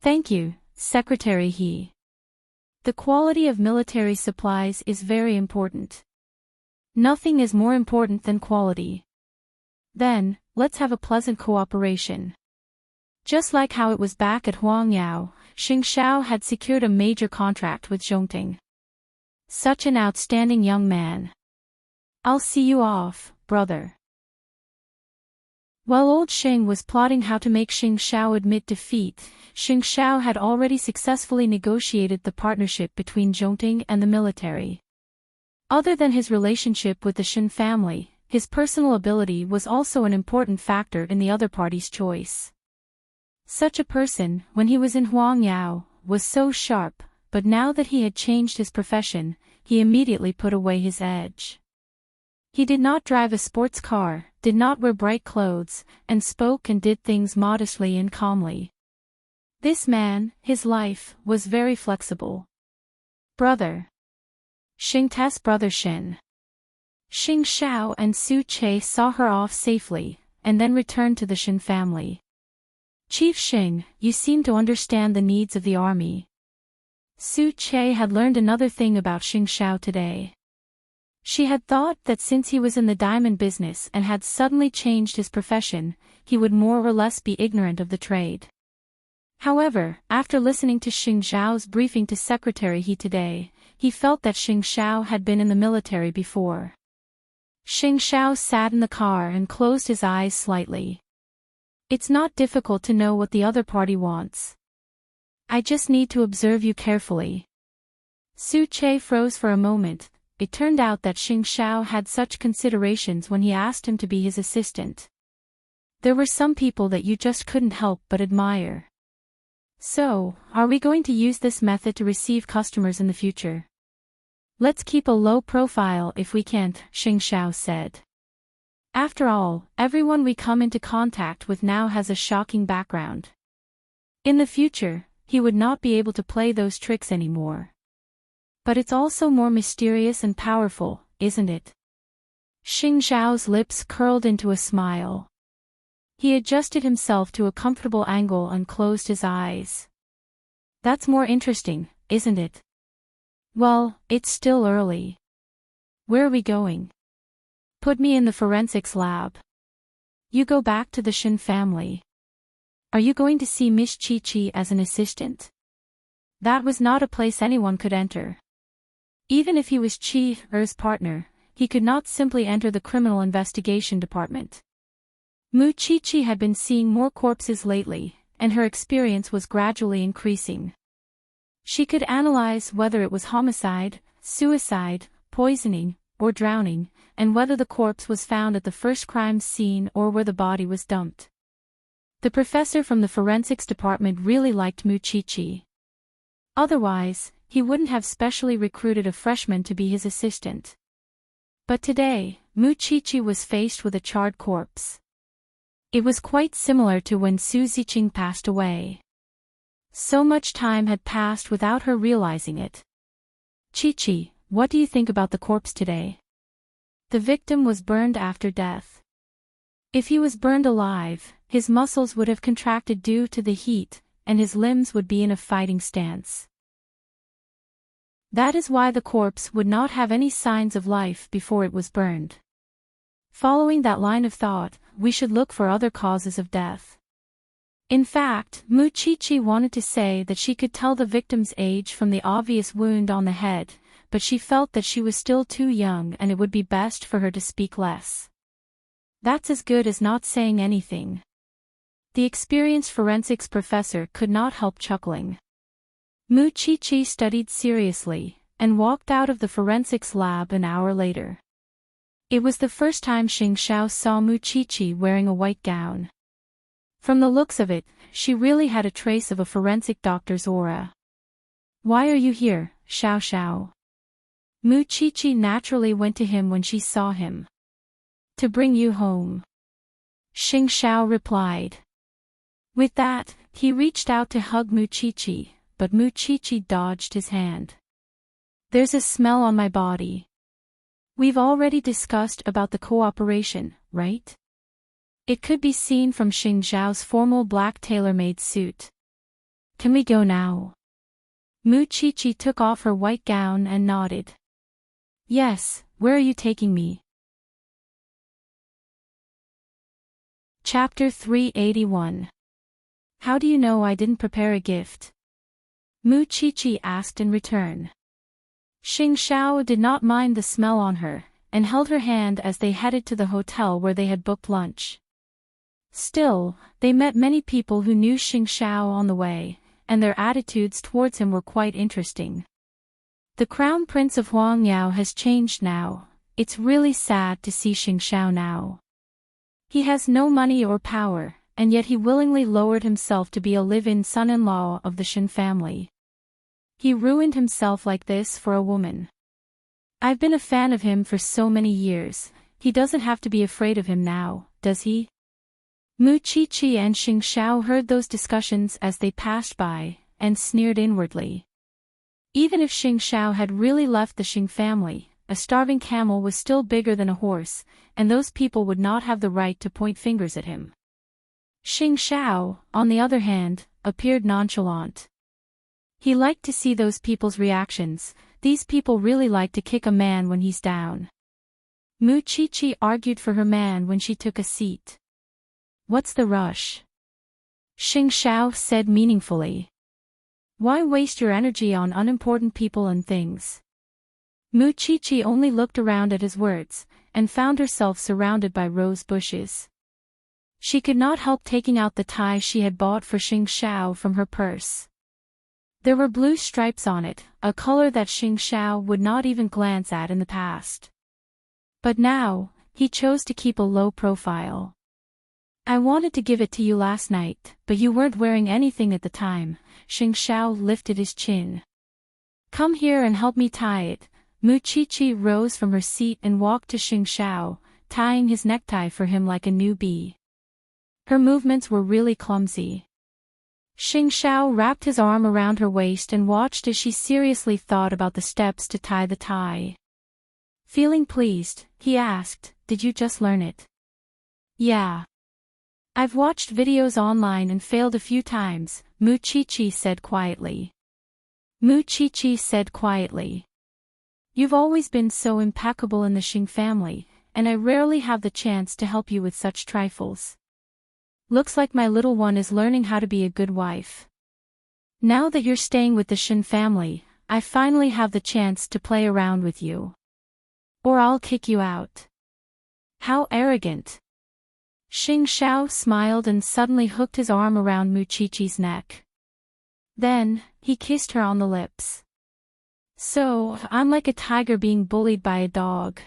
Thank you, Secretary He. The quality of military supplies is very important. Nothing is more important than quality. Then, let's have a pleasant cooperation. Just like how it was back at Huangyao, Xing Xiao had secured a major contract with Zhongting. Such an outstanding young man. I'll see you off, brother. While old Xing was plotting how to make Xing Xiao admit defeat, Xing Xiao had already successfully negotiated the partnership between Zhongting and the military. Other than his relationship with the Shen family, his personal ability was also an important factor in the other party's choice. Such a person, when he was in Huangyao, was so sharp, but now that he had changed his profession, he immediately put away his edge. He did not drive a sports car, did not wear bright clothes, and spoke and did things modestly and calmly. This man, his life, was very flexible. Brother. Xing Te's brother Shen. Xing Xiao and Su Che saw her off safely, and then returned to the Shen family. Chief Xing, you seem to understand the needs of the army. Su Che had learned another thing about Xing Xiao today. She had thought that since he was in the diamond business and had suddenly changed his profession, he would more or less be ignorant of the trade. However, after listening to Xing Xiao's briefing to Secretary He today, he felt that Xing Xiao had been in the military before. Xing Xiao sat in the car and closed his eyes slightly. It's not difficult to know what the other party wants. I just need to observe you carefully. Su Che froze for a moment. It turned out that Xing Xiao had such considerations when he asked him to be his assistant. There were some people that you just couldn't help but admire. So, are we going to use this method to receive customers in the future? Let's keep a low profile if we can't, Xing Xiao said. After all, everyone we come into contact with now has a shocking background. In the future, he would not be able to play those tricks anymore. But it's also more mysterious and powerful, isn't it? Xing Xiao's lips curled into a smile. He adjusted himself to a comfortable angle and closed his eyes. That's more interesting, isn't it? Well, it's still early. Where are we going? Put me in the forensics lab. You go back to the Shen family. Are you going to see Miss Chi-Chi as an assistant? That was not a place anyone could enter. Even if he was Chi-Er's partner, he could not simply enter the criminal investigation department. Mu Chi-Chi had been seeing more corpses lately, and her experience was gradually increasing. She could analyze whether it was homicide, suicide, poisoning, or drowning, and whether the corpse was found at the first crime scene or where the body was dumped. The professor from the forensics department really liked Mu Chi-Chi. Otherwise, he wouldn't have specially recruited a freshman to be his assistant. But today, Mu Chi-Chi was faced with a charred corpse. It was quite similar to when Su Ziqing passed away. So much time had passed without her realizing it. Chi-Chi, what do you think about the corpse today? The victim was burned after death. If he was burned alive, his muscles would have contracted due to the heat, and his limbs would be in a fighting stance. That is why the corpse would not have any signs of life before it was burned. Following that line of thought, we should look for other causes of death. In fact, Muchichi wanted to say that she could tell the victim's age from the obvious wound on the head, but she felt that she was still too young and it would be best for her to speak less. That's as good as not saying anything. The experienced forensics professor could not help chuckling. Muchichi studied seriously, and walked out of the forensics lab an hour later. It was the first time Xing Xiao saw Muchichi wearing a white gown. From the looks of it, she really had a trace of a forensic doctor's aura. "Why are you here, Xiao Xiao?" Muchichi naturally went to him when she saw him. "To bring you home," Xing Xiao replied. With that, he reached out to hug Muchichi, but Muchichi dodged his hand. "There's a smell on my body." "We've already discussed about the cooperation, right?" It could be seen from Xing Xiao's formal black tailor-made suit. "Can we go now?" Muchichi took off her white gown and nodded. "Yes, where are you taking me?" Chapter 381. How do you know I didn't prepare a gift? Muchichi asked in return. Xing Xiao did not mind the smell on her, and held her hand as they headed to the hotel where they had booked lunch. Still, they met many people who knew Xing Xiao on the way, and their attitudes towards him were quite interesting. The Crown Prince of Huangyao has changed now. It's really sad to see Xing Xiao now. He has no money or power, and yet he willingly lowered himself to be a live-in son-in-law of the Shen family. He ruined himself like this for a woman. I've been a fan of him for so many years. He doesn't have to be afraid of him now, does he? Muchichi and Xing Xiao heard those discussions as they passed by, and sneered inwardly. Even if Xing Xiao had really left the Xing family, a starving camel was still bigger than a horse, and those people would not have the right to point fingers at him. Xing Xiao, on the other hand, appeared nonchalant. He liked to see those people's reactions. These people really like to kick a man when he's down. Muchichi argued for her man when she took a seat. "What's the rush?" Xing Xiao said meaningfully. "Why waste your energy on unimportant people and things?" Muchichi only looked around at his words, and found herself surrounded by rose bushes. She could not help taking out the tie she had bought for Xing Xiao from her purse. There were blue stripes on it, a color that Xing Xiao would not even glance at in the past. But now, he chose to keep a low profile. "I wanted to give it to you last night, but you weren't wearing anything at the time." Xing Xiao lifted his chin. "Come here and help me tie it." Muchichi rose from her seat and walked to Xing Xiao, tying his necktie for him like a newbie. Her movements were really clumsy. Xing Xiao wrapped his arm around her waist and watched as she seriously thought about the steps to tie the tie. Feeling pleased, he asked, "Did you just learn it?" "Yeah. I've watched videos online and failed a few times," Muchichi said quietly. Muchichi said quietly. "You've always been so impeccable in the Xing family, and I rarely have the chance to help you with such trifles. Looks like my little one is learning how to be a good wife. Now that you're staying with the Shen family, I finally have the chance to play around with you. Or I'll kick you out." "How arrogant." Xing Xiao smiled and suddenly hooked his arm around Muchichi's neck. Then, he kissed her on the lips. "So, I'm like a tiger being bullied by a dog.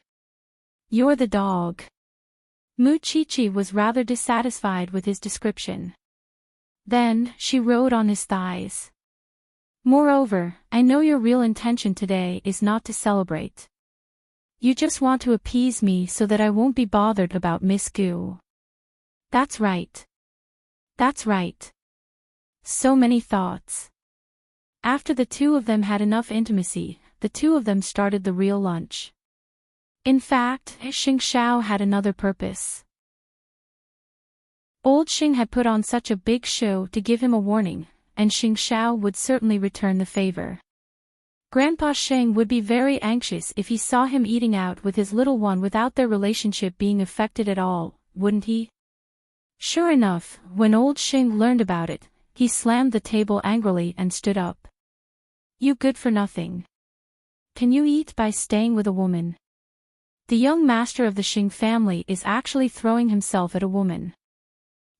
You're the dog." Muchichi was rather dissatisfied with his description. Then, she rode on his thighs. "Moreover, I know your real intention today is not to celebrate. You just want to appease me so that I won't be bothered about Miss Gu." "That's right. That's right." So many thoughts. After the two of them had enough intimacy, the two of them started the real lunch. In fact, Xing Xiao had another purpose. Old Xing had put on such a big show to give him a warning, and Xing Xiao would certainly return the favor. Grandpa Sheng would be very anxious if he saw him eating out with his little one without their relationship being affected at all, wouldn't he? Sure enough, when old Xing learned about it, he slammed the table angrily and stood up. You good for nothing. Can you eat by staying with a woman? The young master of the Xing family is actually throwing himself at a woman.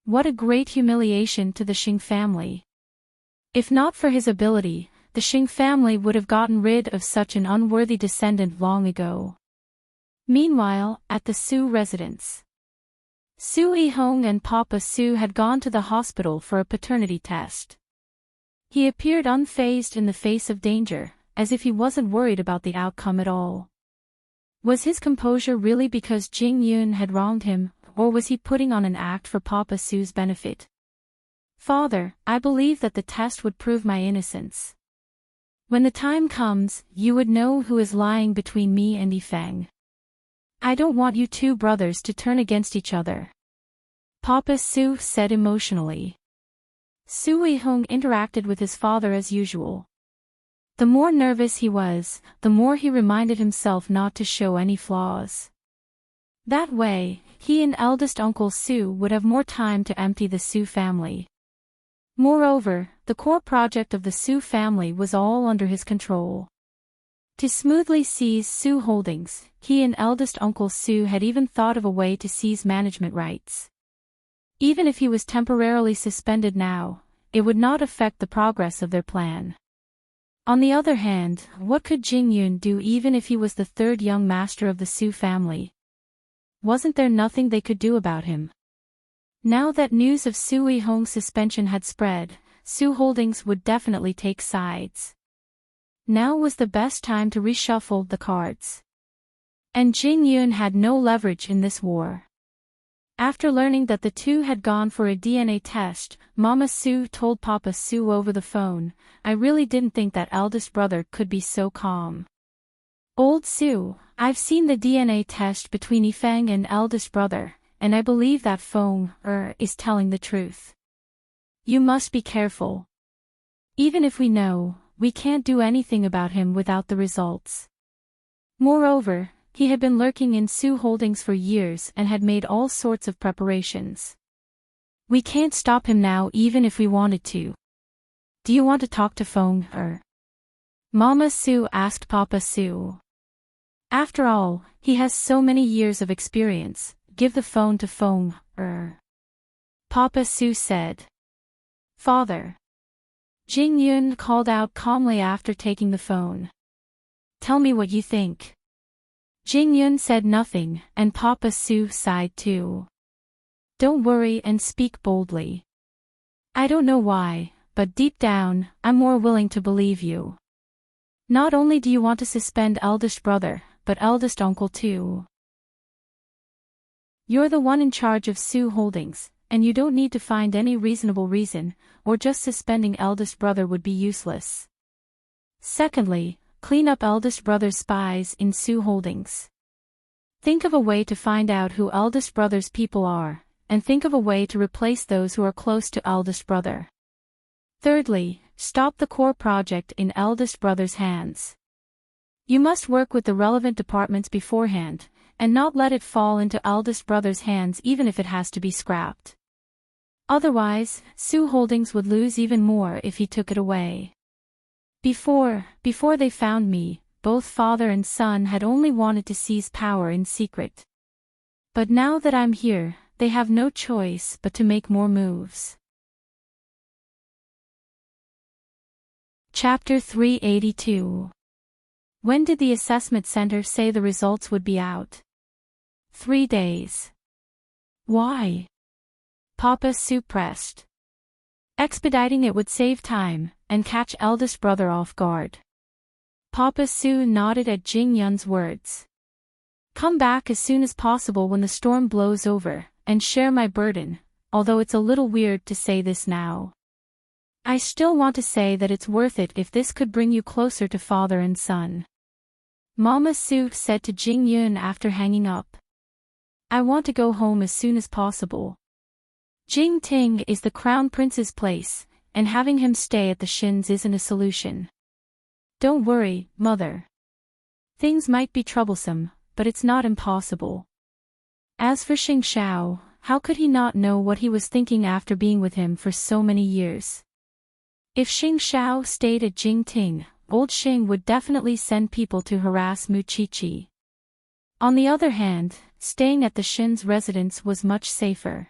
What a great humiliation to the Xing family. If not for his ability, the Xing family would have gotten rid of such an unworthy descendant long ago. Meanwhile, at the Su residence, Su Yihong and Papa Su had gone to the hospital for a paternity test. He appeared unfazed in the face of danger, as if he wasn't worried about the outcome at all. Was his composure really because Jing Yun had wronged him, or was he putting on an act for Papa Su's benefit? Father, I believe that the test would prove my innocence. When the time comes, you would know who is lying between me and Yifeng. I don't want you two brothers to turn against each other, Papa Su said emotionally. Su Yihong interacted with his father as usual. The more nervous he was, the more he reminded himself not to show any flaws. That way, he and eldest Uncle Su would have more time to empty the Su family. Moreover, the core project of the Su family was all under his control. To smoothly seize Su holdings, he and eldest Uncle Su had even thought of a way to seize management rights. Even if he was temporarily suspended now, it would not affect the progress of their plan. On the other hand, what could Jing Yun do even if he was the third young master of the Su family? Wasn't there nothing they could do about him? Now that news of Su Yihong's suspension had spread, Su Holdings would definitely take sides. Now was the best time to reshuffle the cards. And Jing Yun had no leverage in this war. After learning that the two had gone for a DNA test, Mama Su told Papa Su over the phone, I really didn't think that eldest brother could be so calm. Old Su, I've seen the DNA test between Yifeng and eldest brother, and I believe that Feng is telling the truth. You must be careful. Even if we know, we can't do anything about him without the results. Moreover, he had been lurking in Su Holdings for years and had made all sorts of preparations. We can't stop him now even if we wanted to. Do you want to talk to Feng Mama Su asked Papa Su. After all, he has so many years of experience, give the phone to Feng Papa Su said. Father. Jing Yun called out calmly after taking the phone. Tell me what you think. Jing Yun said nothing, and Papa Su sighed too. Don't worry and speak boldly. I don't know why, but deep down, I'm more willing to believe you. Not only do you want to suspend eldest brother, but eldest uncle too. You're the one in charge of Su Holdings, and you don't need to find any reasonable reason, or just suspending eldest brother would be useless. Secondly, clean up eldest brother's spies in Su Holdings. Think of a way to find out who eldest brother's people are, and think of a way to replace those who are close to eldest brother. Thirdly, stop the core project in eldest brother's hands. You must work with the relevant departments beforehand, and not let it fall into eldest brother's hands even if it has to be scrapped. Otherwise, Su Holdings would lose even more if he took it away. Before they found me, both father and son had only wanted to seize power in secret. But now that I'm here, they have no choice but to make more moves. Chapter 382. When did the assessment center say the results would be out? 3 days. Why? Papa Su pressed. Expediting it would save time, and catch eldest brother off guard. Papa Su nodded at Jing Yun's words. Come back as soon as possible when the storm blows over, and share my burden, although it's a little weird to say this now. I still want to say that it's worth it if this could bring you closer to father and son. Mama Su said to Jing Yun after hanging up. I want to go home as soon as possible. Jing Ting is the crown prince's place, and having him stay at the Shins isn't a solution. Don't worry, mother. Things might be troublesome, but it's not impossible. As for Xing Xiao, how could he not know what he was thinking after being with him for so many years? If Xing Xiao stayed at Jingting, old Xing would definitely send people to harass Mu Qiqi. On the other hand, staying at the Xin's residence was much safer.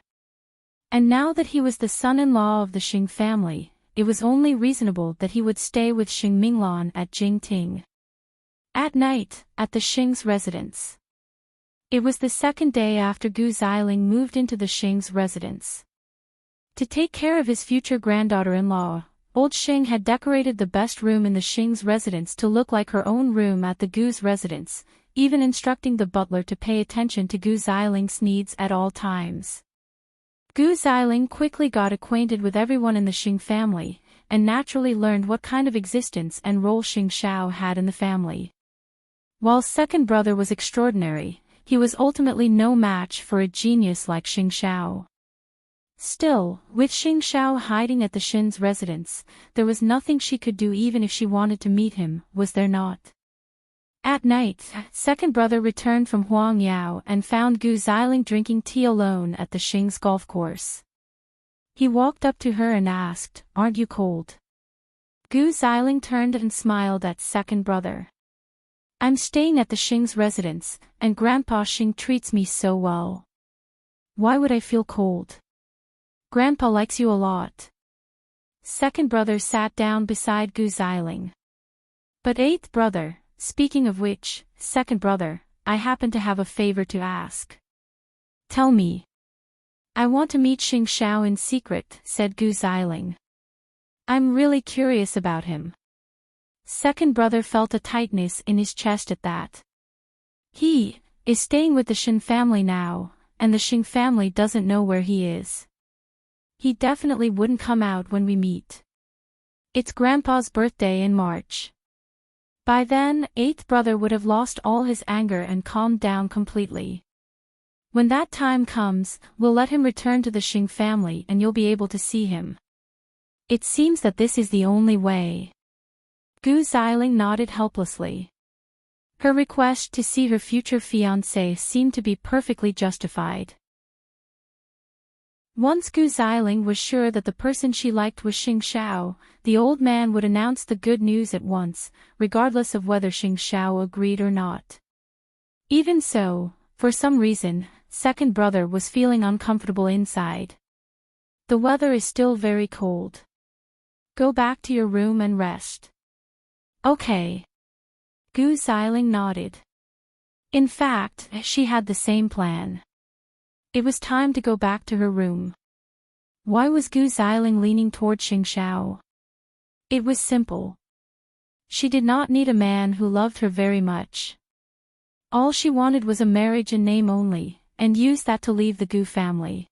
And now that he was the son-in-law of the Xing family, it was only reasonable that he would stay with Xing Minglan at Jingting. At night, at the Xing's residence. It was the second day after Gu Xiling moved into the Xing's residence. To take care of his future granddaughter-in-law, old Xing had decorated the best room in the Xing's residence to look like her own room at the Gu's residence, even instructing the butler to pay attention to Gu Xiling's needs at all times. Gu Xiling quickly got acquainted with everyone in the Xing family, and naturally learned what kind of existence and role Xing Xiao had in the family. While second brother was extraordinary, he was ultimately no match for a genius like Xing Xiao. Still, with Xing Xiao hiding at the Xin's residence, there was nothing she could do even if she wanted to meet him, was there not? At night, second brother returned from Huangyao and found Gu Xiling drinking tea alone at the Xing's golf course. He walked up to her and asked, "Aren't you cold?" Gu Xiling turned and smiled at second brother. "I'm staying at the Xing's residence, and Grandpa Xing treats me so well. Why would I feel cold? Grandpa likes you a lot." Second brother sat down beside Gu Xiling. "But eighth brother, speaking of which, second brother, I happen to have a favor to ask." "Tell me." "I want to meet Xing Xiao in secret," said Gu Xiling. "I'm really curious about him." Second brother felt a tightness in his chest at that. "He is staying with the Xin family now, and the Xing family doesn't know where he is. He definitely wouldn't come out when we meet. It's Grandpa's birthday in March. By then, eighth brother would have lost all his anger and calmed down completely. When that time comes, we'll let him return to the Xing family and you'll be able to see him. It seems that this is the only way." Gu Xiling nodded helplessly. Her request to see her future fiancé seemed to be perfectly justified. Once Gu Xiling was sure that the person she liked was Xing Xiao, the old man would announce the good news at once, regardless of whether Xing Xiao agreed or not. Even so, for some reason, second brother was feeling uncomfortable inside. "The weather is still very cold. Go back to your room and rest." "Okay." Gu Xiling nodded. In fact, she had the same plan. It was time to go back to her room. Why was Gu Xiling leaning toward Xing Xiao? It was simple. She did not need a man who loved her very much. All she wanted was a marriage in name only, and use that to leave the Gu family.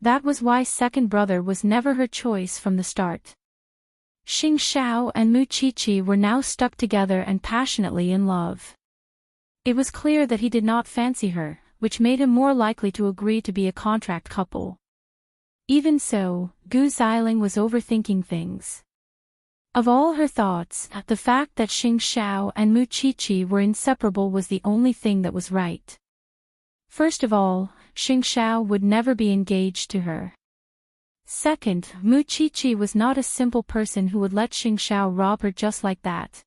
That was why second brother was never her choice from the start. Xing Xiao and Mu Qiqi were now stuck together and passionately in love. It was clear that he did not fancy her, which made him more likely to agree to be a contract couple. Even so, Gu Xiling was overthinking things. Of all her thoughts, the fact that Xing Xiao and Mu Qiqi were inseparable was the only thing that was right. First of all, Xing Xiao would never be engaged to her. Second, Mu Qiqi was not a simple person who would let Xing Xiao rob her just like that.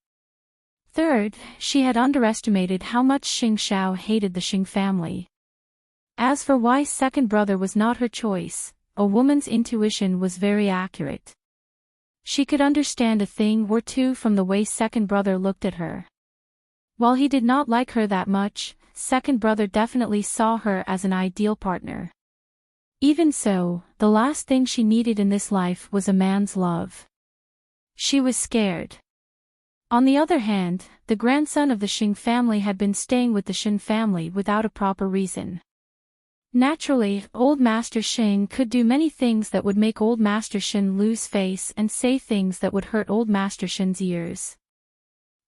Third, she had underestimated how much Xing Xiao hated the Xing family. As for why second brother was not her choice, a woman's intuition was very accurate. She could understand a thing or two from the way second brother looked at her. While he did not like her that much, second brother definitely saw her as an ideal partner. Even so, the last thing she needed in this life was a man's love. She was scared. On the other hand, the grandson of the Xing family had been staying with the Xin family without a proper reason. Naturally, Old Master Xing could do many things that would make Old Master Xin lose face and say things that would hurt Old Master Xin's ears.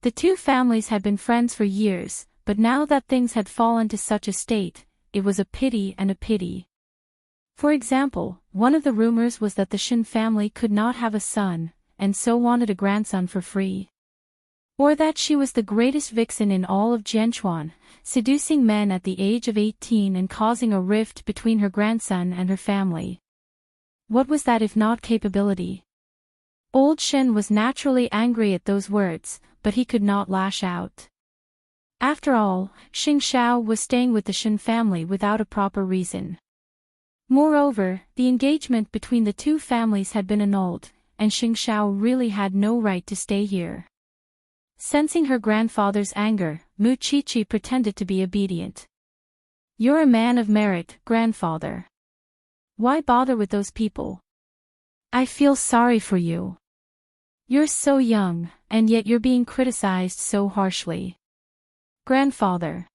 The two families had been friends for years, but now that things had fallen to such a state, it was a pity and a pity. For example, one of the rumors was that the Xin family could not have a son, and so wanted a grandson for free. Or that she was the greatest vixen in all of Jianchuan, seducing men at the age of 18 and causing a rift between her grandson and her family. What was that if not capability? Old Shen was naturally angry at those words, but he could not lash out. After all, Xing Xiao was staying with the Shen family without a proper reason. Moreover, the engagement between the two families had been annulled, and Xing Xiao really had no right to stay here. Sensing her grandfather's anger, Mu Qiqi pretended to be obedient. "You're a man of merit, grandfather. Why bother with those people? I feel sorry for you. You're so young, and yet you're being criticized so harshly. Grandfather."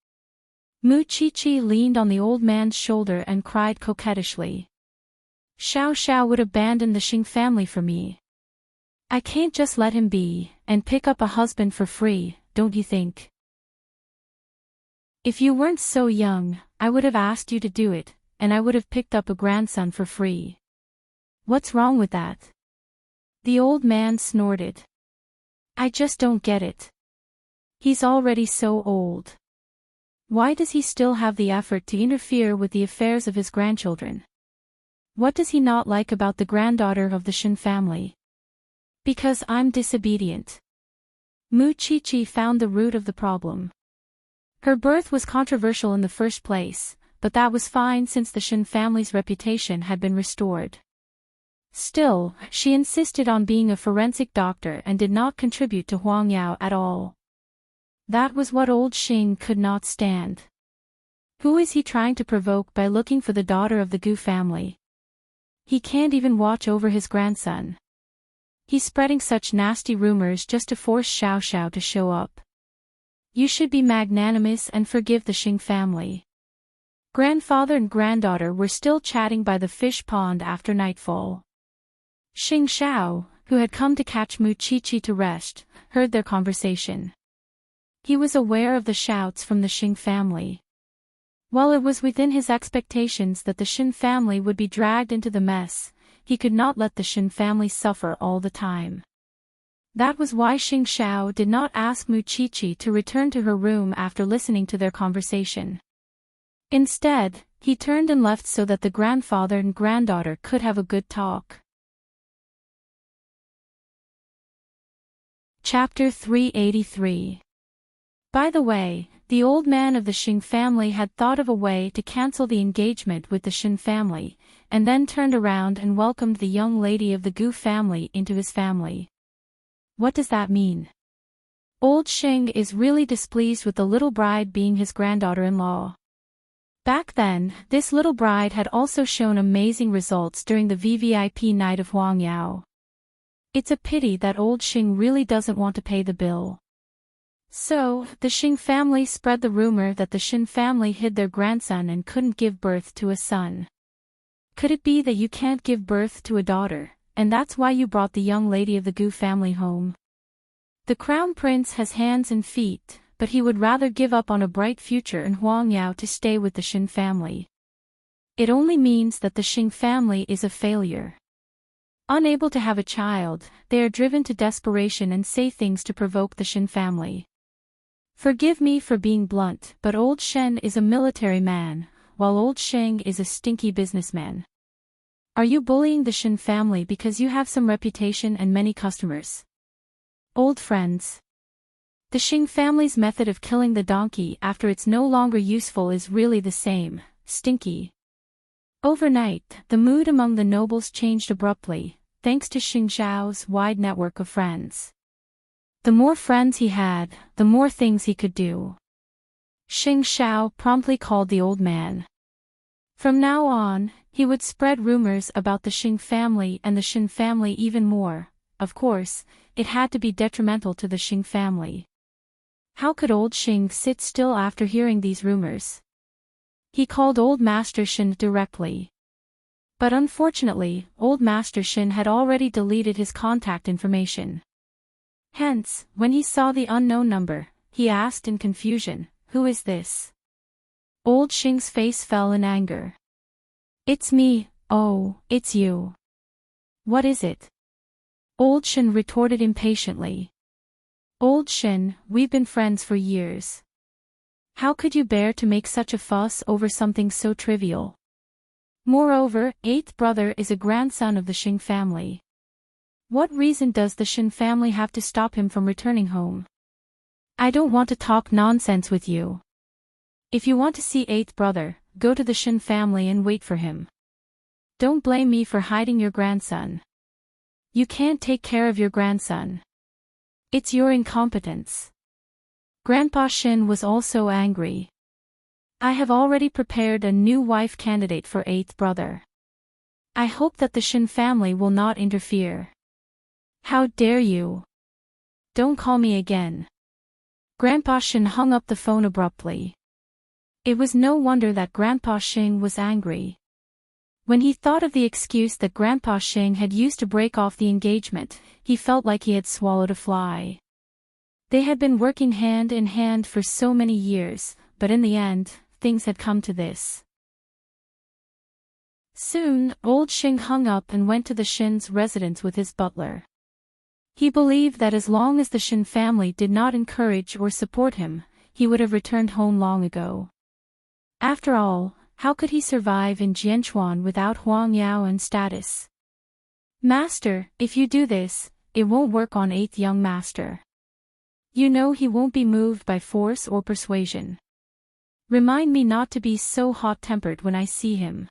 Mu Qiqi leaned on the old man's shoulder and cried coquettishly. "Xiao Xiao would abandon the Xing family for me. I can't just let him be, and pick up a husband for free, don't you think? If you weren't so young, I would have asked you to do it, and I would have picked up a grandson for free. What's wrong with that?" The old man snorted. "I just don't get it. He's already so old. Why does he still have the effort to interfere with the affairs of his grandchildren? What does he not like about the granddaughter of the Shen family?" "Because I'm disobedient." Mu Qiqi found the root of the problem. Her birth was controversial in the first place, but that was fine since the Shen family's reputation had been restored. Still, she insisted on being a forensic doctor and did not contribute to Huang Yao at all. That was what old Xing could not stand. Who is he trying to provoke by looking for the daughter of the Gu family? He can't even watch over his grandson. He's spreading such nasty rumors just to force Xiao Xiao to show up. You should be magnanimous and forgive the Xing family. Grandfather and granddaughter were still chatting by the fish pond after nightfall. Xing Xiao, who had come to catch Mu Qiqi to rest, heard their conversation. He was aware of the shouts from the Xing family. While it was within his expectations that the Shen family would be dragged into the mess, he could not let the Shen family suffer all the time. That was why Xing Xiao did not ask Mu Qiqi to return to her room after listening to their conversation. Instead, he turned and left so that the grandfather and granddaughter could have a good talk. Chapter 383. By the way, the old man of the Xing family had thought of a way to cancel the engagement with the Shen family, and then turned around and welcomed the young lady of the Gu family into his family. What does that mean? Old Xing is really displeased with the little bride being his granddaughter-in-law. Back then, this little bride had also shown amazing results during the VVIP night of Huang Yao. It's a pity that old Xing really doesn't want to pay the bill. So, the Xing family spread the rumor that the Shen family hid their grandson and couldn't give birth to a son. Could it be that you can't give birth to a daughter, and that's why you brought the young lady of the Gu family home? The crown prince has hands and feet, but he would rather give up on a bright future in Huang Yao to stay with the Shen family. It only means that the Xing family is a failure. Unable to have a child, they are driven to desperation and say things to provoke the Shen family. Forgive me for being blunt, but old Shen is a military man, while old Xing is a stinky businessman. Are you bullying the Shen family because you have some reputation and many customers? Old friends. The Xing family's method of killing the donkey after it's no longer useful is really the same, stinky. Overnight, the mood among the nobles changed abruptly, thanks to Xing Xiao's wide network of friends. The more friends he had, the more things he could do. Xing Xiao promptly called the old man. From now on, he would spread rumors about the Xing family and the Shen family even more. Of course, it had to be detrimental to the Xing family. How could old Xing sit still after hearing these rumors? He called old Master Shen directly. But unfortunately, old Master Shen had already deleted his contact information. Hence, when he saw the unknown number, he asked in confusion, "Who is this?" Old Xing's face fell in anger. "It's me, oh, it's you. What is it?" Old Shen retorted impatiently. Old Shin, we've been friends for years. How could you bear to make such a fuss over something so trivial? Moreover, eighth brother is a grandson of the Shin family. What reason does the Shin family have to stop him from returning home? I don't want to talk nonsense with you. If you want to see eighth brother, go to the Shin family and wait for him. Don't blame me for hiding your grandson. You can't take care of your grandson. It's your incompetence. Grandpa Shin was also angry. I have already prepared a new wife candidate for eighth brother. I hope that the Shin family will not interfere. How dare you? Don't call me again. Grandpa Shin hung up the phone abruptly. It was no wonder that Grandpa Shin was angry. When he thought of the excuse that Grandpa Shin had used to break off the engagement, he felt like he had swallowed a fly. They had been working hand in hand for so many years, but in the end, things had come to this. Soon, old Shin hung up and went to the Shin's residence with his butler. He believed that as long as the Shin family did not encourage or support him, he would have returned home long ago. After all, how could he survive in Jianchuan without Huang Yao and status? Master, if you do this, it won't work on eighth young master. You know he won't be moved by force or persuasion. Remind me not to be so hot-tempered when I see him.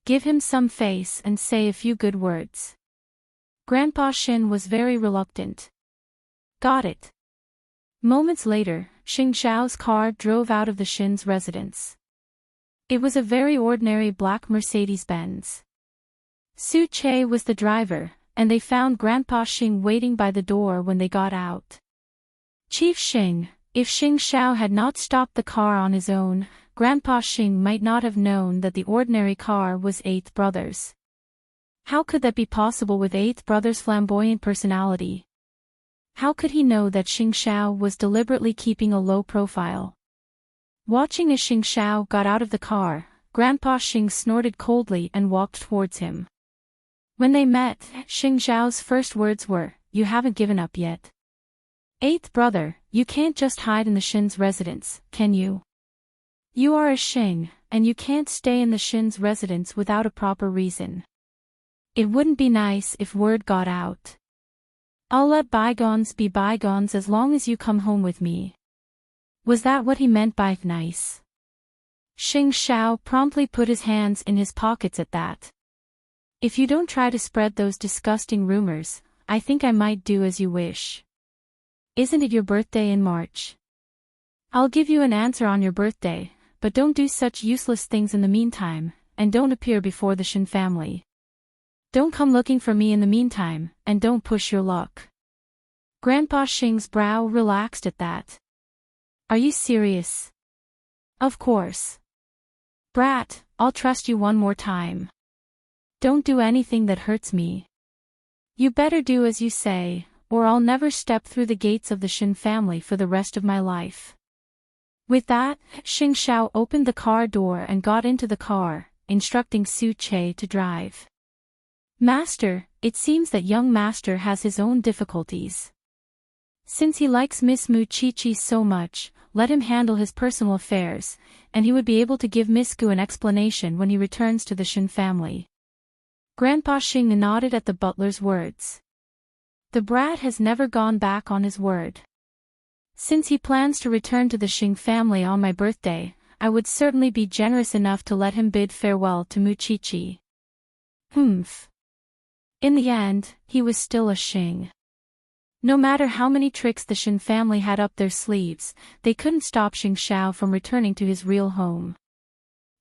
Give him some face and say a few good words. Grandpa Shin was very reluctant. Got it. Moments later, Xing Xiao's car drove out of the Shin's residence. It was a very ordinary black Mercedes-Benz. Su Che was the driver, and they found Grandpa Xing waiting by the door when they got out. Chief Xing, if Xing Xiao had not stopped the car on his own, Grandpa Xing might not have known that the ordinary car was eighth brother's. How could that be possible with eighth brother's flamboyant personality? How could he know that Xing Xiao was deliberately keeping a low profile? Watching as Xing Xiao got out of the car, Grandpa Xing snorted coldly and walked towards him. When they met, Xing Xiao's first words were, "You haven't given up yet. Eighth brother, you can't just hide in the Shin's residence, can you? You are a Xing, and you can't stay in the Shin's residence without a proper reason. It wouldn't be nice if word got out. I'll let bygones be bygones as long as you come home with me." Was that what he meant by nice? Xing Xiao promptly put his hands in his pockets at that. If you don't try to spread those disgusting rumors, I think I might do as you wish. Isn't it your birthday in March? I'll give you an answer on your birthday, but don't do such useless things in the meantime, and don't appear before the Shin family. Don't come looking for me in the meantime, and don't push your luck. Grandpa Xing's brow relaxed at that. Are you serious? Of course. Brat, I'll trust you one more time. Don't do anything that hurts me. You better do as you say, or I'll never step through the gates of the Shin family for the rest of my life. With that, Xing Xiao opened the car door and got into the car, instructing Su Che to drive. Master, it seems that young master has his own difficulties. Since he likes Miss Mu Chi-Chi so much, let him handle his personal affairs, and he would be able to give Miss Gu an explanation when he returns to the Shin family. Grandpa Xing nodded at the butler's words. The brat has never gone back on his word. Since he plans to return to the Xing family on my birthday, I would certainly be generous enough to let him bid farewell to Mu Chi-Chi. Humph. In the end, he was still a Xing. No matter how many tricks the Shin family had up their sleeves, they couldn't stop Xing Xiao from returning to his real home.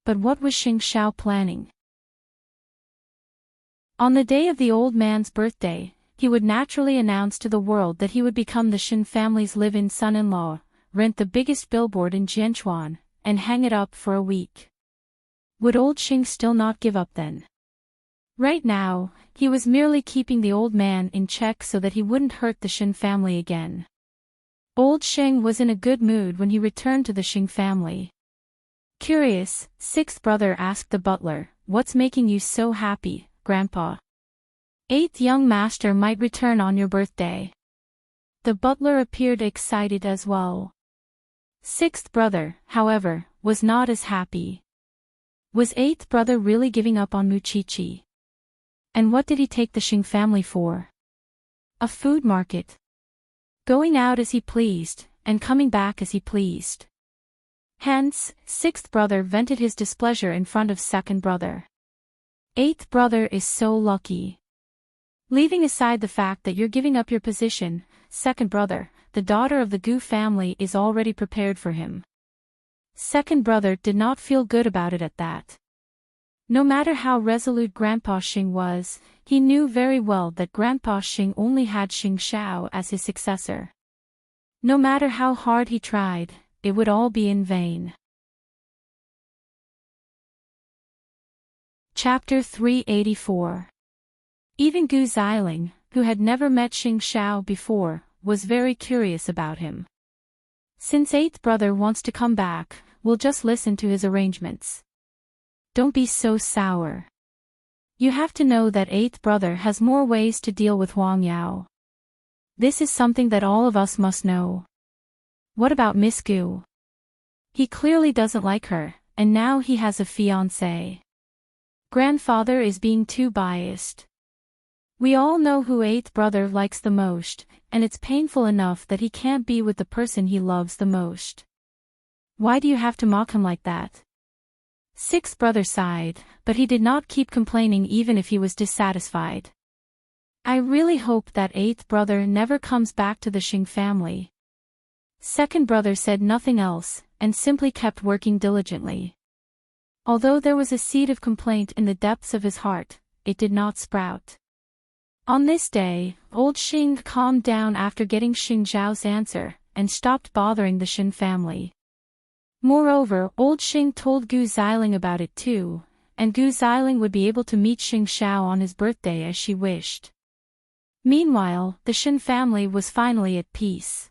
But what was Xing Xiao planning? On the day of the old man's birthday, he would naturally announce to the world that he would become the Shin family's live-in son-in-law, rent the biggest billboard in Jianchuan, and hang it up for a week. Would old Xing still not give up then? Right now, he was merely keeping the old man in check so that he wouldn't hurt the Shin family again. Old Xing was in a good mood when he returned to the Xing family. Curious, sixth brother asked the butler, "What's making you so happy, Grandpa?" Eighth young master might return on your birthday. The butler appeared excited as well. Sixth brother, however, was not as happy. Was eighth brother really giving up on Muchichi? And what did he take the Xing family for? A food market. Going out as he pleased, and coming back as he pleased. Hence, sixth brother vented his displeasure in front of second brother. Eighth brother is so lucky. Leaving aside the fact that you're giving up your position, second brother, the daughter of the Gu family is already prepared for him. Second brother did not feel good about it at that. No matter how resolute Grandpa Xing was, he knew very well that Grandpa Xing only had Xing Xiao as his successor. No matter how hard he tried, it would all be in vain. Chapter 384. Even Gu Xiling, who had never met Xing Xiao before, was very curious about him. Since eighth brother wants to come back, we'll just listen to his arrangements. Don't be so sour. You have to know that eighth brother has more ways to deal with Huang Yao. This is something that all of us must know. What about Miss Gu? He clearly doesn't like her, and now he has a fiancé. Grandfather is being too biased. We all know who eighth brother likes the most, and it's painful enough that he can't be with the person he loves the most. Why do you have to mock him like that? Sixth brother sighed, but he did not keep complaining even if he was dissatisfied. I really hope that eighth brother never comes back to the Xing family. Second brother said nothing else, and simply kept working diligently. Although there was a seed of complaint in the depths of his heart, it did not sprout. On this day, old Xing calmed down after getting Xing Zhao's answer, and stopped bothering the Xin family. Moreover, old Xing told Gu Xiling about it too, and Gu Xiling would be able to meet Xing Xiao on his birthday as she wished. Meanwhile, the Xin family was finally at peace.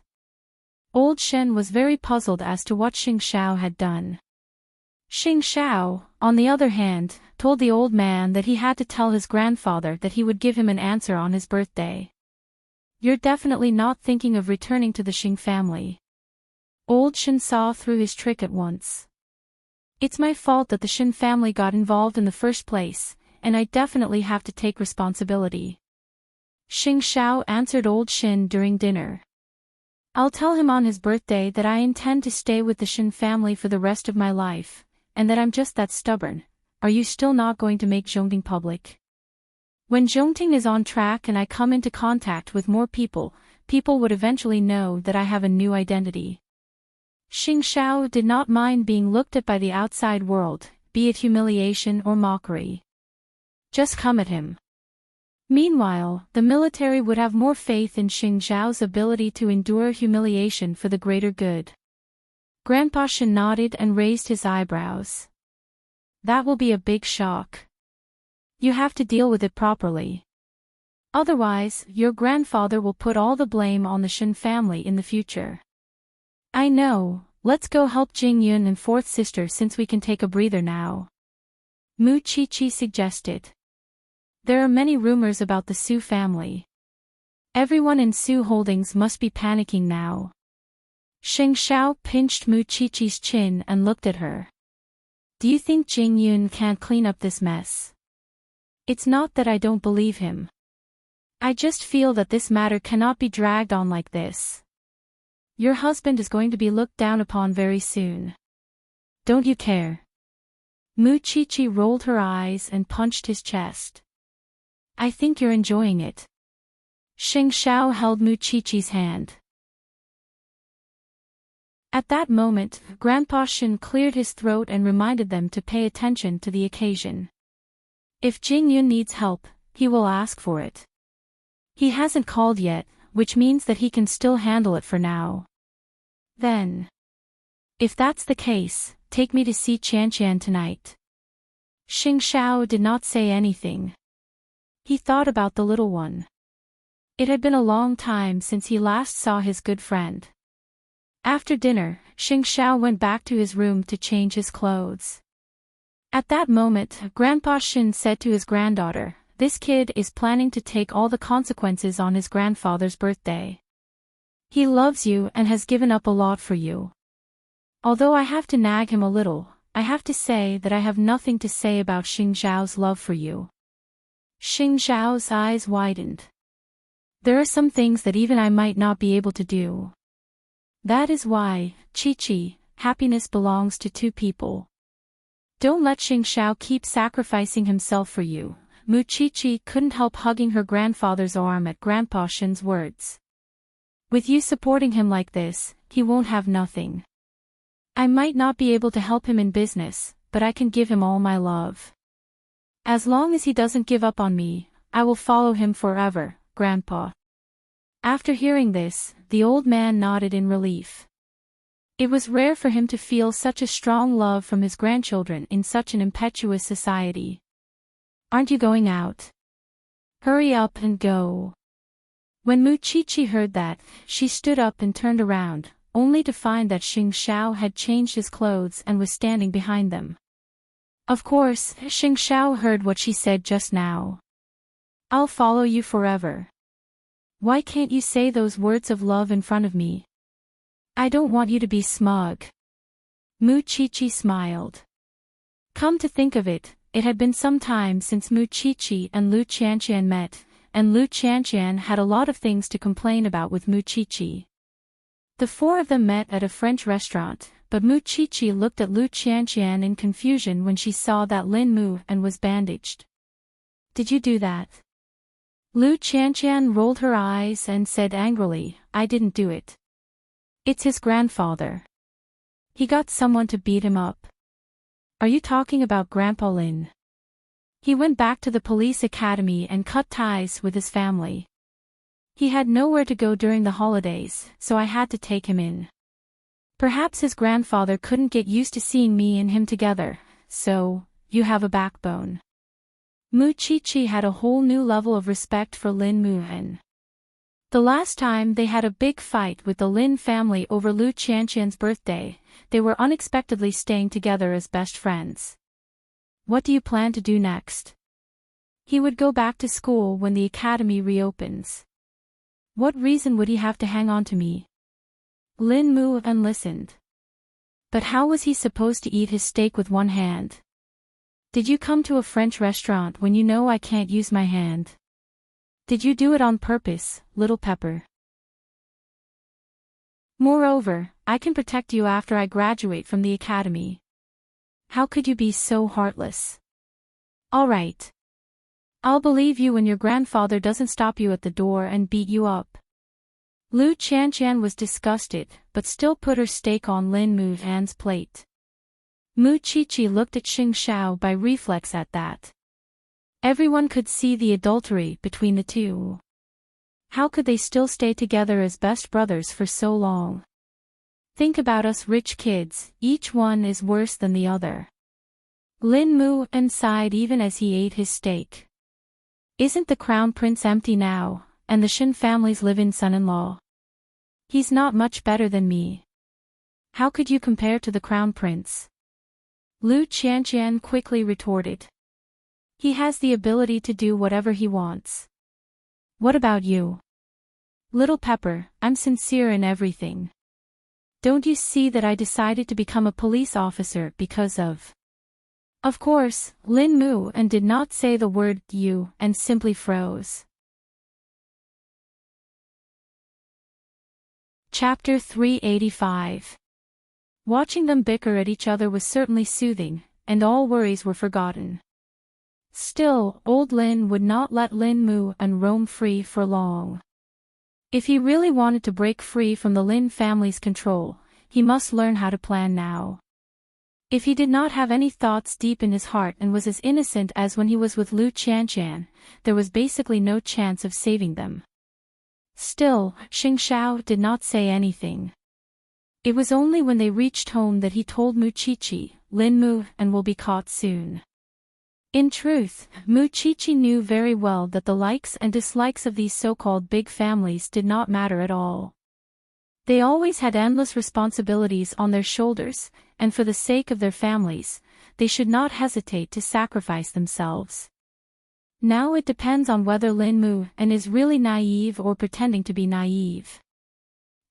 Old Shen was very puzzled as to what Xing Xiao had done. Xing Xiao, on the other hand, told the old man that he had to tell his grandfather that he would give him an answer on his birthday. You're definitely not thinking of returning to the Xing family. Old Shen saw through his trick at once. It's my fault that the Xin family got involved in the first place, and I definitely have to take responsibility. Xing Xiao answered old Shen during dinner. I'll tell him on his birthday that I intend to stay with the Xin family for the rest of my life, and that I'm just that stubborn. Are you still not going to make Zhongting public? When Zhongting is on track and I come into contact with more people, people would eventually know that I have a new identity. Xing Xiao did not mind being looked at by the outside world, be it humiliation or mockery. Just come at him. Meanwhile, the military would have more faith in Xing Zhao's ability to endure humiliation for the greater good. Grandpa Shen nodded and raised his eyebrows. That will be a big shock. You have to deal with it properly. Otherwise, your grandfather will put all the blame on the Shen family in the future. I know, let's go help Jing Yun and fourth sister since we can take a breather now. Mu Chi-Chi suggested. There are many rumors about the Su family. Everyone in Su Holdings must be panicking now. Xing Xiao pinched Mu Chi-Chi's chin and looked at her. Do you think Jing Yun can't clean up this mess? It's not that I don't believe him. I just feel that this matter cannot be dragged on like this. Your husband is going to be looked down upon very soon. Don't you care? Mu Chi-Chi rolled her eyes and punched his chest. I think you're enjoying it. Xing Xiao held Mu Chi-Chi's hand. At that moment, Grandpa Shen cleared his throat and reminded them to pay attention to the occasion. If Jing Yun needs help, he will ask for it. He hasn't called yet, which means that he can still handle it for now. Then, if that's the case, take me to see Qianqian tonight. Xing Xiao did not say anything. He thought about the little one. It had been a long time since he last saw his good friend. After dinner, Xing Xiao went back to his room to change his clothes. At that moment, Grandpa Shen said to his granddaughter, "This kid is planning to take all the consequences on his grandfather's birthday. He loves you and has given up a lot for you. Although I have to nag him a little, I have to say that I have nothing to say about Xing Zhao's love for you. Xing Zhao's eyes widened. There are some things that even I might not be able to do. That is why, Chi-Chi, happiness belongs to two people. Don't let Xing Zhao keep sacrificing himself for you. Mu Chi-Chi couldn't help hugging her grandfather's arm at Grandpa Shin's words. With you supporting him like this, he won't have nothing. I might not be able to help him in business, but I can give him all my love. As long as he doesn't give up on me, I will follow him forever, Grandpa. After hearing this, the old man nodded in relief. It was rare for him to feel such a strong love from his grandchildren in such an impetuous society. Aren't you going out? Hurry up and go. When Mu Chi-Chi heard that, she stood up and turned around, only to find that Xing Zhao had changed his clothes and was standing behind them. Of course, Xing Zhao heard what she said just now. I'll follow you forever. Why can't you say those words of love in front of me? I don't want you to be smug. Mu Chi-Chi smiled. Come to think of it, it had been some time since Mu Chi-Chi and Lu Qianqian met, and Lu Qianqian had a lot of things to complain about with Mu Chi-Chi. The four of them met at a French restaurant, but Mu Chi-Chi looked at Lu Qianqian in confusion when she saw that Lin Mu and was bandaged. Did you do that? Lu Qianqian rolled her eyes and said angrily, I didn't do it. It's his grandfather. He got someone to beat him up. Are you talking about Grandpa Lin? He went back to the police academy and cut ties with his family. He had nowhere to go during the holidays, so I had to take him in. Perhaps his grandfather couldn't get used to seeing me and him together, so, you have a backbone. Mu Chi-Chi had a whole new level of respect for Lin Muhan. The last time they had a big fight with the Lin family over Lu Qianqian's birthday, they were unexpectedly staying together as best friends. What do you plan to do next? He would go back to school when the academy reopens. What reason would he have to hang on to me? Lin Muhan listened. But how was he supposed to eat his steak with one hand? Did you come to a French restaurant when you know I can't use my hand? Did you do it on purpose, little pepper? Moreover, I can protect you after I graduate from the academy. How could you be so heartless? All right. I'll believe you when your grandfather doesn't stop you at the door and beat you up. Lu Qianqian was disgusted, but still put her steak on Lin Muhan's plate. Mu Chi-Chi looked at Xing Zhao by reflex at that. Everyone could see the adultery between the two. How could they still stay together as best brothers for so long? Think about us rich kids, each one is worse than the other. Lin Muhan sighed even as he ate his steak. Isn't the crown prince empty now, and the Shin family's live-in son-in-law? He's not much better than me. How could you compare to the crown prince? Lu Qianqian quickly retorted. He has the ability to do whatever he wants. What about you? Little Pepper, I'm sincere in everything. Don't you see that I decided to become a police officer because of... Of course, Lin Muhan did not say the word you and simply froze. Chapter 385. Watching them bicker at each other was certainly soothing, and all worries were forgotten. Still, old Lin would not let Lin Muhan roam free for long. If he really wanted to break free from the Lin family's control, he must learn how to plan now. If he did not have any thoughts deep in his heart and was as innocent as when he was with Lu Qianqian, there was basically no chance of saving them. Still, Xing Zhao did not say anything. It was only when they reached home that he told Mu Chi-Chi, Lin Muhan will be caught soon. In truth, Mu Chi-Chi knew very well that the likes and dislikes of these so-called big families did not matter at all. They always had endless responsibilities on their shoulders, and for the sake of their families, they should not hesitate to sacrifice themselves. Now it depends on whether Lin Muhan is really naive or pretending to be naive.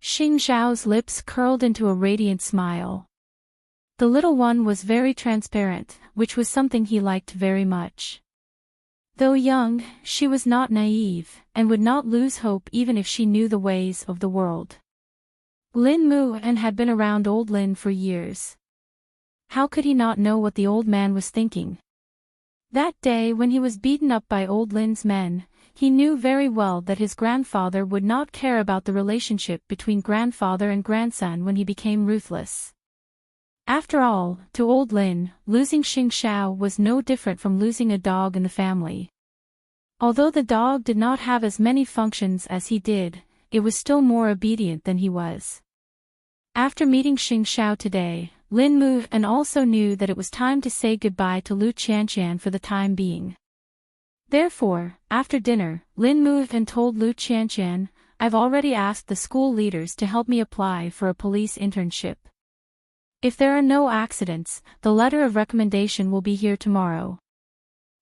Xing Zhao's lips curled into a radiant smile. The little one was very transparent, which was something he liked very much. Though young, she was not naive, and would not lose hope even if she knew the ways of the world. Lin Muan had been around old Lin for years. How could he not know what the old man was thinking? That day when he was beaten up by old Lin's men, he knew very well that his grandfather would not care about the relationship between grandfather and grandson when he became ruthless. After all, to old Lin, losing Xing Zhao was no different from losing a dog in the family. Although the dog did not have as many functions as he did, it was still more obedient than he was. After meeting Xing Zhao today, Lin Muan also knew that it was time to say goodbye to Lu Qianqian for the time being. Therefore, after dinner, Lin Muan told Lu Qianqian, "I've already asked the school leaders to help me apply for a police internship. If there are no accidents, the letter of recommendation will be here tomorrow."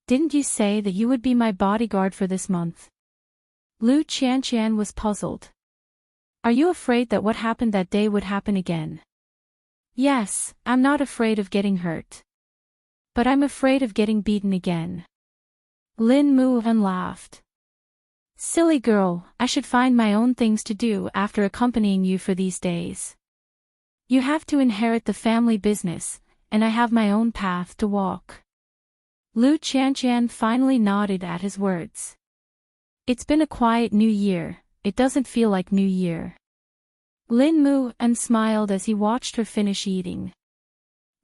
"Didn't you say that you would be my bodyguard for this month?" Lu Qianqian was puzzled. "Are you afraid that what happened that day would happen again?" "Yes, I'm not afraid of getting hurt. But I'm afraid of getting beaten again." Lin Muan laughed. "Silly girl, I should find my own things to do after accompanying you for these days. You have to inherit the family business, and I have my own path to walk." Lu Qianqian finally nodded at his words. "It's been a quiet new year, it doesn't feel like New Year." Lin Muan smiled as he watched her finish eating.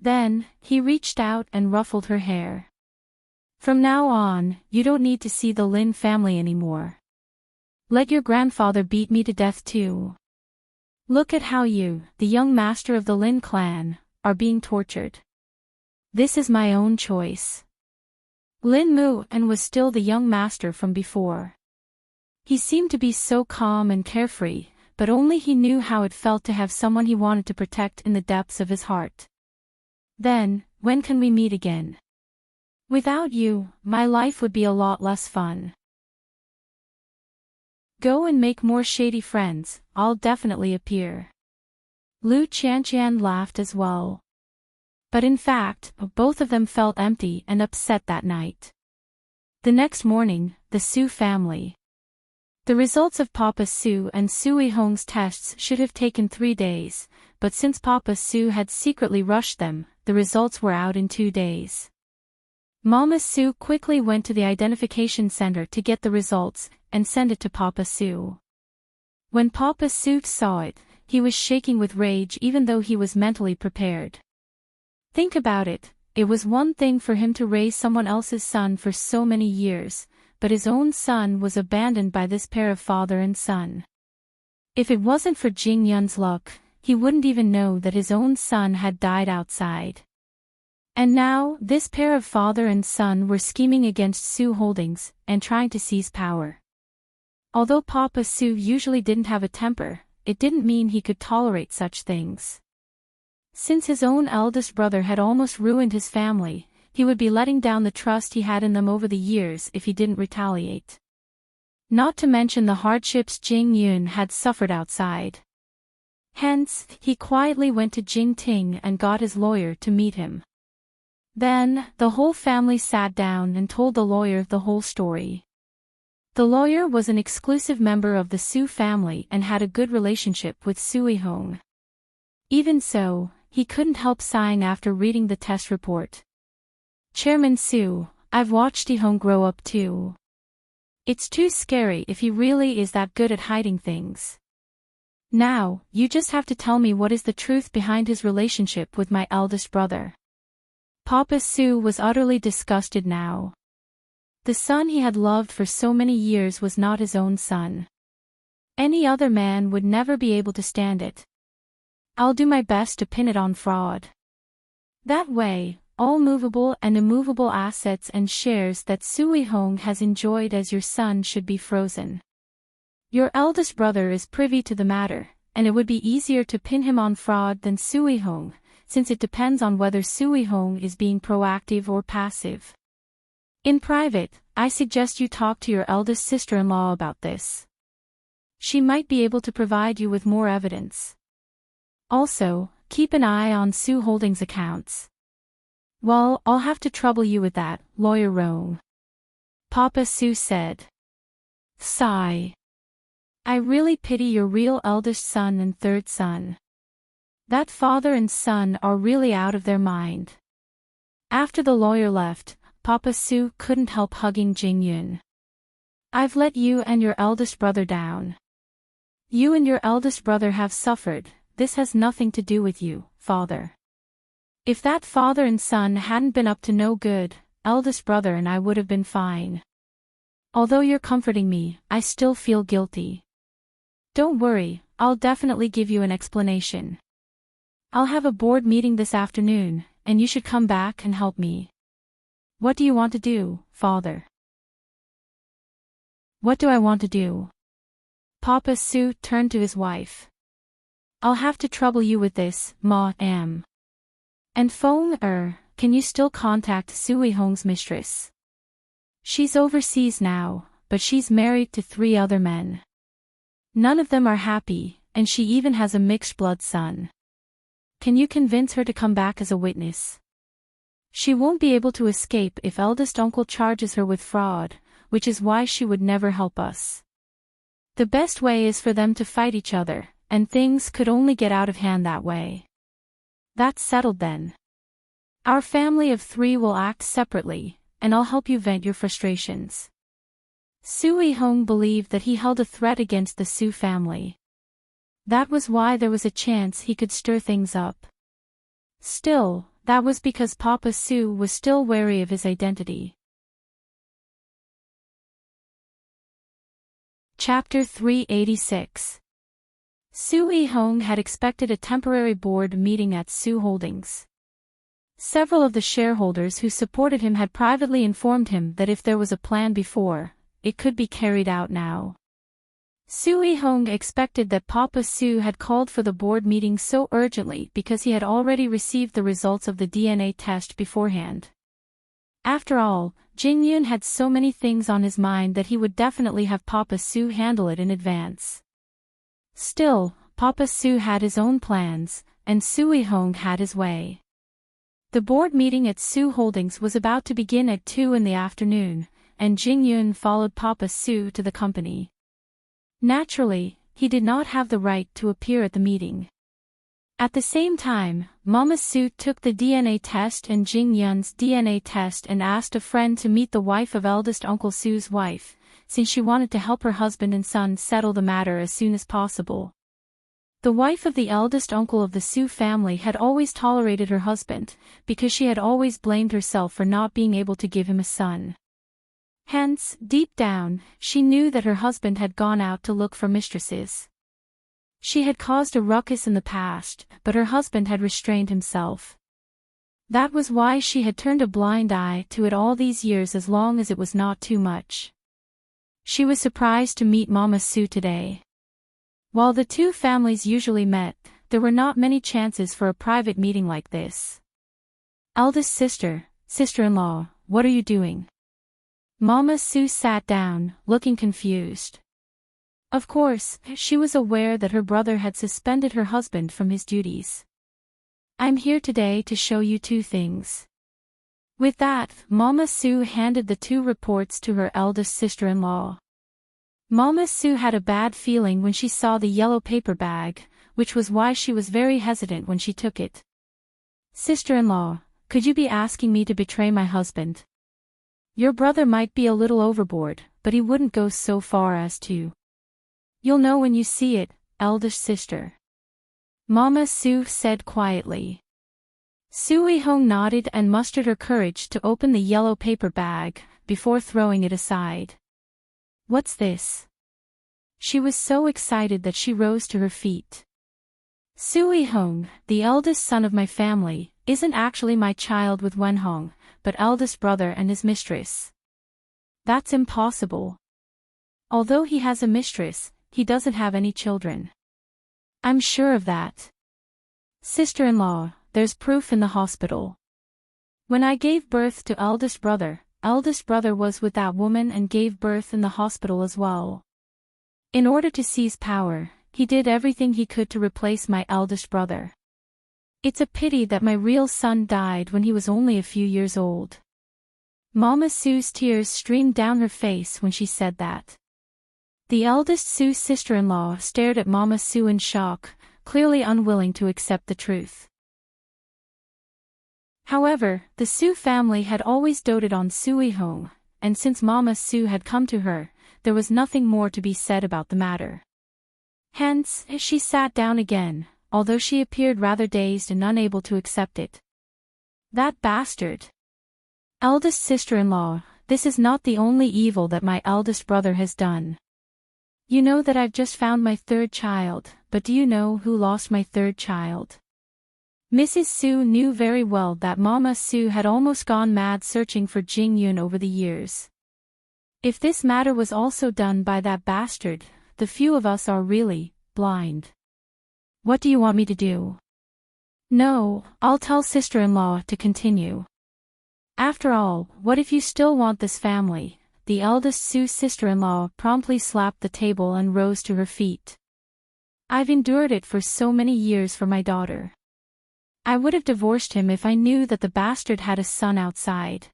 Then, he reached out and ruffled her hair. "From now on, you don't need to see the Lin family anymore. Let your grandfather beat me to death too. Look at how you, the young master of the Lin clan, are being tortured. This is my own choice." Lin Muan was still the young master from before. He seemed to be so calm and carefree, but only he knew how it felt to have someone he wanted to protect in the depths of his heart. "Then, when can we meet again? Without you, my life would be a lot less fun. Go and make more shady friends, I'll definitely appear." Lu Qianqian laughed as well. But in fact, both of them felt empty and upset that night. The next morning, the Su family. The results of Papa Su and Sui Hong's tests should have taken 3 days, but since Papa Su had secretly rushed them, the results were out in 2 days. Mama Su quickly went to the identification center to get the results, and send it to Papa Su. When Papa Su saw it, he was shaking with rage even though he was mentally prepared. Think about it, it was one thing for him to raise someone else's son for so many years, but his own son was abandoned by this pair of father and son. If it wasn't for Jing Yun's luck, he wouldn't even know that his own son had died outside. And now, this pair of father and son were scheming against Su Holdings, and trying to seize power. Although Papa Su usually didn't have a temper, it didn't mean he could tolerate such things. Since his own eldest brother had almost ruined his family, he would be letting down the trust he had in them over the years if he didn't retaliate. Not to mention the hardships Jing Yun had suffered outside. Hence, he quietly went to Jing Ting and got his lawyer to meet him. Then, the whole family sat down and told the lawyer the whole story. The lawyer was an exclusive member of the Su family and had a good relationship with Sui Hong. Even so, he couldn't help sighing after reading the test report. "Chairman Su, I've watched Hong grow up too. It's too scary if he really is that good at hiding things. Now, you just have to tell me what is the truth behind his relationship with my eldest brother." Papa Su was utterly disgusted now. The son he had loved for so many years was not his own son. Any other man would never be able to stand it. "I'll do my best to pin it on fraud. That way, all movable and immovable assets and shares that Sui Hong has enjoyed as your son should be frozen. Your eldest brother is privy to the matter, and it would be easier to pin him on fraud than Sui Hong, since it depends on whether Sui Hong is being proactive or passive. In private, I suggest you talk to your eldest sister-in-law about this. She might be able to provide you with more evidence. Also, keep an eye on Sue Holdings' accounts. Well, I'll have to trouble you with that, Lawyer Roan. Papa Sue said. Sigh. I really pity your real eldest son and third son. That father and son are really out of their mind. After the lawyer left, Papa Sue couldn't help hugging Jingyun. I've let you and your eldest brother down. You and your eldest brother have suffered, this has nothing to do with you, father. If that father and son hadn't been up to no good, eldest brother and I would have been fine. Although you're comforting me, I still feel guilty. Don't worry, I'll definitely give you an explanation. I'll have a board meeting this afternoon, and you should come back and help me. What do you want to do, father? What do I want to do? Papa Sue turned to his wife. I'll have to trouble you with this, Ma am. And phone can you still contact Sui Hong's mistress? She's overseas now, but she's married to 3 other men. None of them are happy, and she even has a mixed-blood son. Can you convince her to come back as a witness? She won't be able to escape if eldest uncle charges her with fraud, which is why she would never help us. The best way is for them to fight each other, and things could only get out of hand that way. That's settled then. Our family of 3 will act separately, and I'll help you vent your frustrations. Sui Hong believed that he held a threat against the Sue family. That was why there was a chance he could stir things up. Still, that was because Papa Sue was still wary of his identity. Chapter 386. Sui Hong had expected a temporary board meeting at Sue Holdings. Several of the shareholders who supported him had privately informed him that if there was a plan before, it could be carried out now. Sui Hong expected that Papa Sue had called for the board meeting so urgently because he had already received the results of the DNA test beforehand. After all, Jingyun had so many things on his mind that he would definitely have Papa Sue handle it in advance. Still, Papa Sue had his own plans, and Sui Hong had his way. The board meeting at Sue Holdings was about to begin at 2 in the afternoon, and Jingyun followed Papa Sue to the company. Naturally, he did not have the right to appear at the meeting. At the same time, Mama Sue took the DNA test and Jingyun's DNA test and asked a friend to meet the wife of eldest Uncle Sue's wife, since she wanted to help her husband and son settle the matter as soon as possible. The wife of the eldest uncle of the Sue family had always tolerated her husband, because she had always blamed herself for not being able to give him a son. Hence, deep down, she knew that her husband had gone out to look for mistresses. She had caused a ruckus in the past, but her husband had restrained himself. That was why she had turned a blind eye to it all these years as long as it was not too much. She was surprised to meet Mama Sue today. While the 2 families usually met, there were not many chances for a private meeting like this. Eldest sister, sister-in-law, what are you doing? Mama Sue sat down, looking confused. Of course, she was aware that her brother had suspended her husband from his duties. I'm here today to show you 2 things. With that, Mama Sue handed the 2 reports to her eldest sister-in-law. Mama Sue had a bad feeling when she saw the yellow paper bag, which was why she was very hesitant when she took it. Sister-in-law, could you be asking me to betray my husband? Your brother might be a little overboard, but he wouldn't go so far as to. You'll know when you see it, eldest sister. Mama Sue said quietly. Sui Hong nodded and mustered her courage to open the yellow paper bag, before throwing it aside. What's this? She was so excited that she rose to her feet. Sui Hong, the eldest son of my family, isn't actually my child with Wen Hong, but eldest brother and his mistress. That's impossible. Although he has a mistress, he doesn't have any children. I'm sure of that. Sister-in-law, there's proof in the hospital. When I gave birth to eldest brother was with that woman and gave birth in the hospital as well. In order to seize power, he did everything he could to replace my eldest brother. It's a pity that my real son died when he was only a few years old. Mama Sue's tears streamed down her face when she said that. The eldest Sue's sister-in-law stared at Mama Sue in shock, clearly unwilling to accept the truth. However, the Sue family had always doted on Sue-Hong, and since Mama Sue had come to her, there was nothing more to be said about the matter. Hence, she sat down again, although she appeared rather dazed and unable to accept it. That bastard! Eldest sister-in-law, this is not the only evil that my eldest brother has done. You know that I've just found my third child, but do you know who lost my third child? Mrs. Sue knew very well that Mama Sue had almost gone mad searching for Jing Yun over the years. If this matter was also done by that bastard, the few of us are really blind. What do you want me to do? No, I'll tell sister-in-law to continue. After all, what if you still want this family? The eldest Sue's sister-in-law promptly slapped the table and rose to her feet. I've endured it for so many years for my daughter. I would have divorced him if I knew that the bastard had a son outside.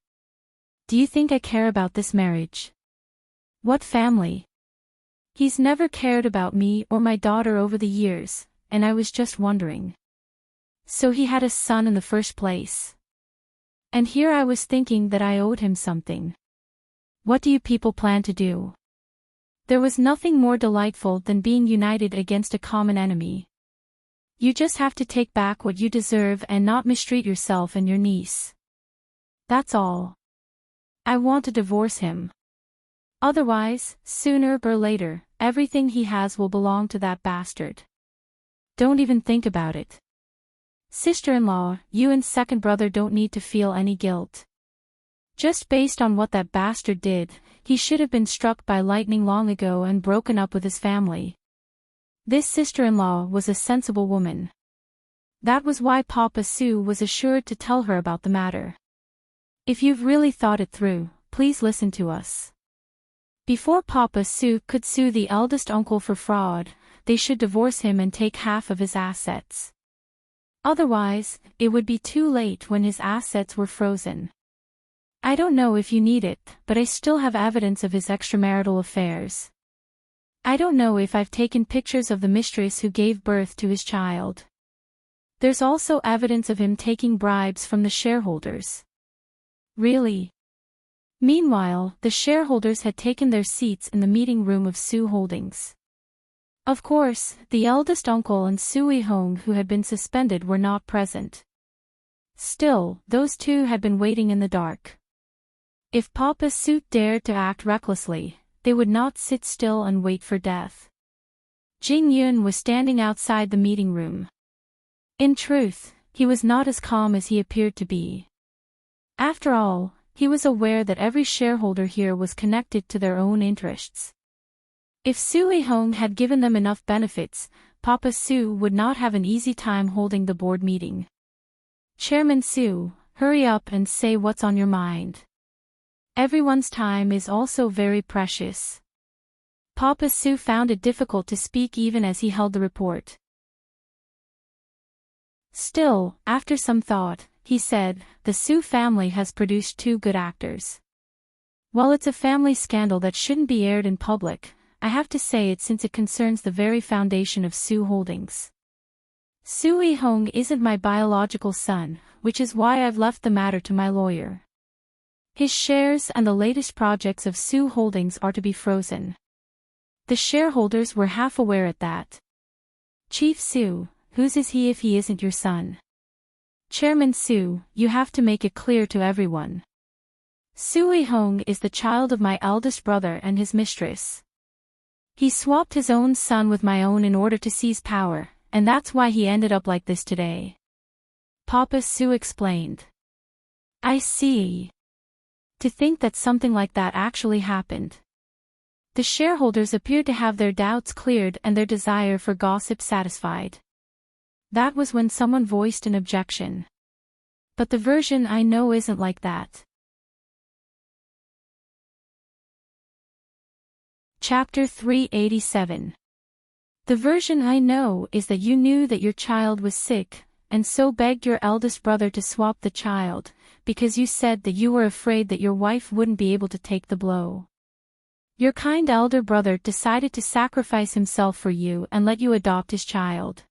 Do you think I care about this marriage? What family? He's never cared about me or my daughter over the years, and I was just wondering. So he had a son in the first place. And here I was thinking that I owed him something. What do you people plan to do? There was nothing more delightful than being united against a common enemy. You just have to take back what you deserve and not mistreat yourself and your niece. That's all. I want to divorce him. Otherwise, sooner or later, everything he has will belong to that bastard. Don't even think about it. Sister-in-law, you and second brother don't need to feel any guilt. Just based on what that bastard did, he should have been struck by lightning long ago and broken up with his family. This sister-in-law was a sensible woman. That was why Papa Sue was assured to tell her about the matter. If you've really thought it through, please listen to us. Before Papa Sue could sue the eldest uncle for fraud, they should divorce him and take half of his assets. Otherwise, it would be too late when his assets were frozen. I don't know if you need it, but I still have evidence of his extramarital affairs. I don't know if I've taken pictures of the mistress who gave birth to his child. There's also evidence of him taking bribes from the shareholders. Really? Meanwhile, the shareholders had taken their seats in the meeting room of Sue Holdings. Of course, the eldest uncle and Sue-Hong who had been suspended were not present. Still, those two had been waiting in the dark. If Papa Sue dared to act recklessly, they would not sit still and wait for death. Jing Yun was standing outside the meeting room. In truth, he was not as calm as he appeared to be. After all, he was aware that every shareholder here was connected to their own interests. If Sue-Hong had given them enough benefits, Papa Sue would not have an easy time holding the board meeting. Chairman Sue, hurry up and say what's on your mind. Everyone's time is also very precious. Papa Sue found it difficult to speak even as he held the report. Still, after some thought, he said, the Sue family has produced two good actors. While it's a family scandal that shouldn't be aired in public, I have to say it since it concerns the very foundation of Sue Holdings. Sue-Hong isn't my biological son, which is why I've left the matter to my lawyer. His shares and the latest projects of Sue Holdings are to be frozen. The shareholders were half aware at that. Chief Sue, whose is he if he isn't your son? Chairman Sue, you have to make it clear to everyone. Sue-Hong is the child of my eldest brother and his mistress. He swapped his own son with my own in order to seize power, and that's why he ended up like this today. Papa Sue explained. I see. To think that something like that actually happened. The shareholders appeared to have their doubts cleared and their desire for gossip satisfied. That was when someone voiced an objection. But the version I know isn't like that. Chapter 387. The version I know is that you knew that your child was sick, and so begged your eldest brother to swap the child, because you said that you were afraid that your wife wouldn't be able to take the blow. Your kind elder brother decided to sacrifice himself for you and let you adopt his child.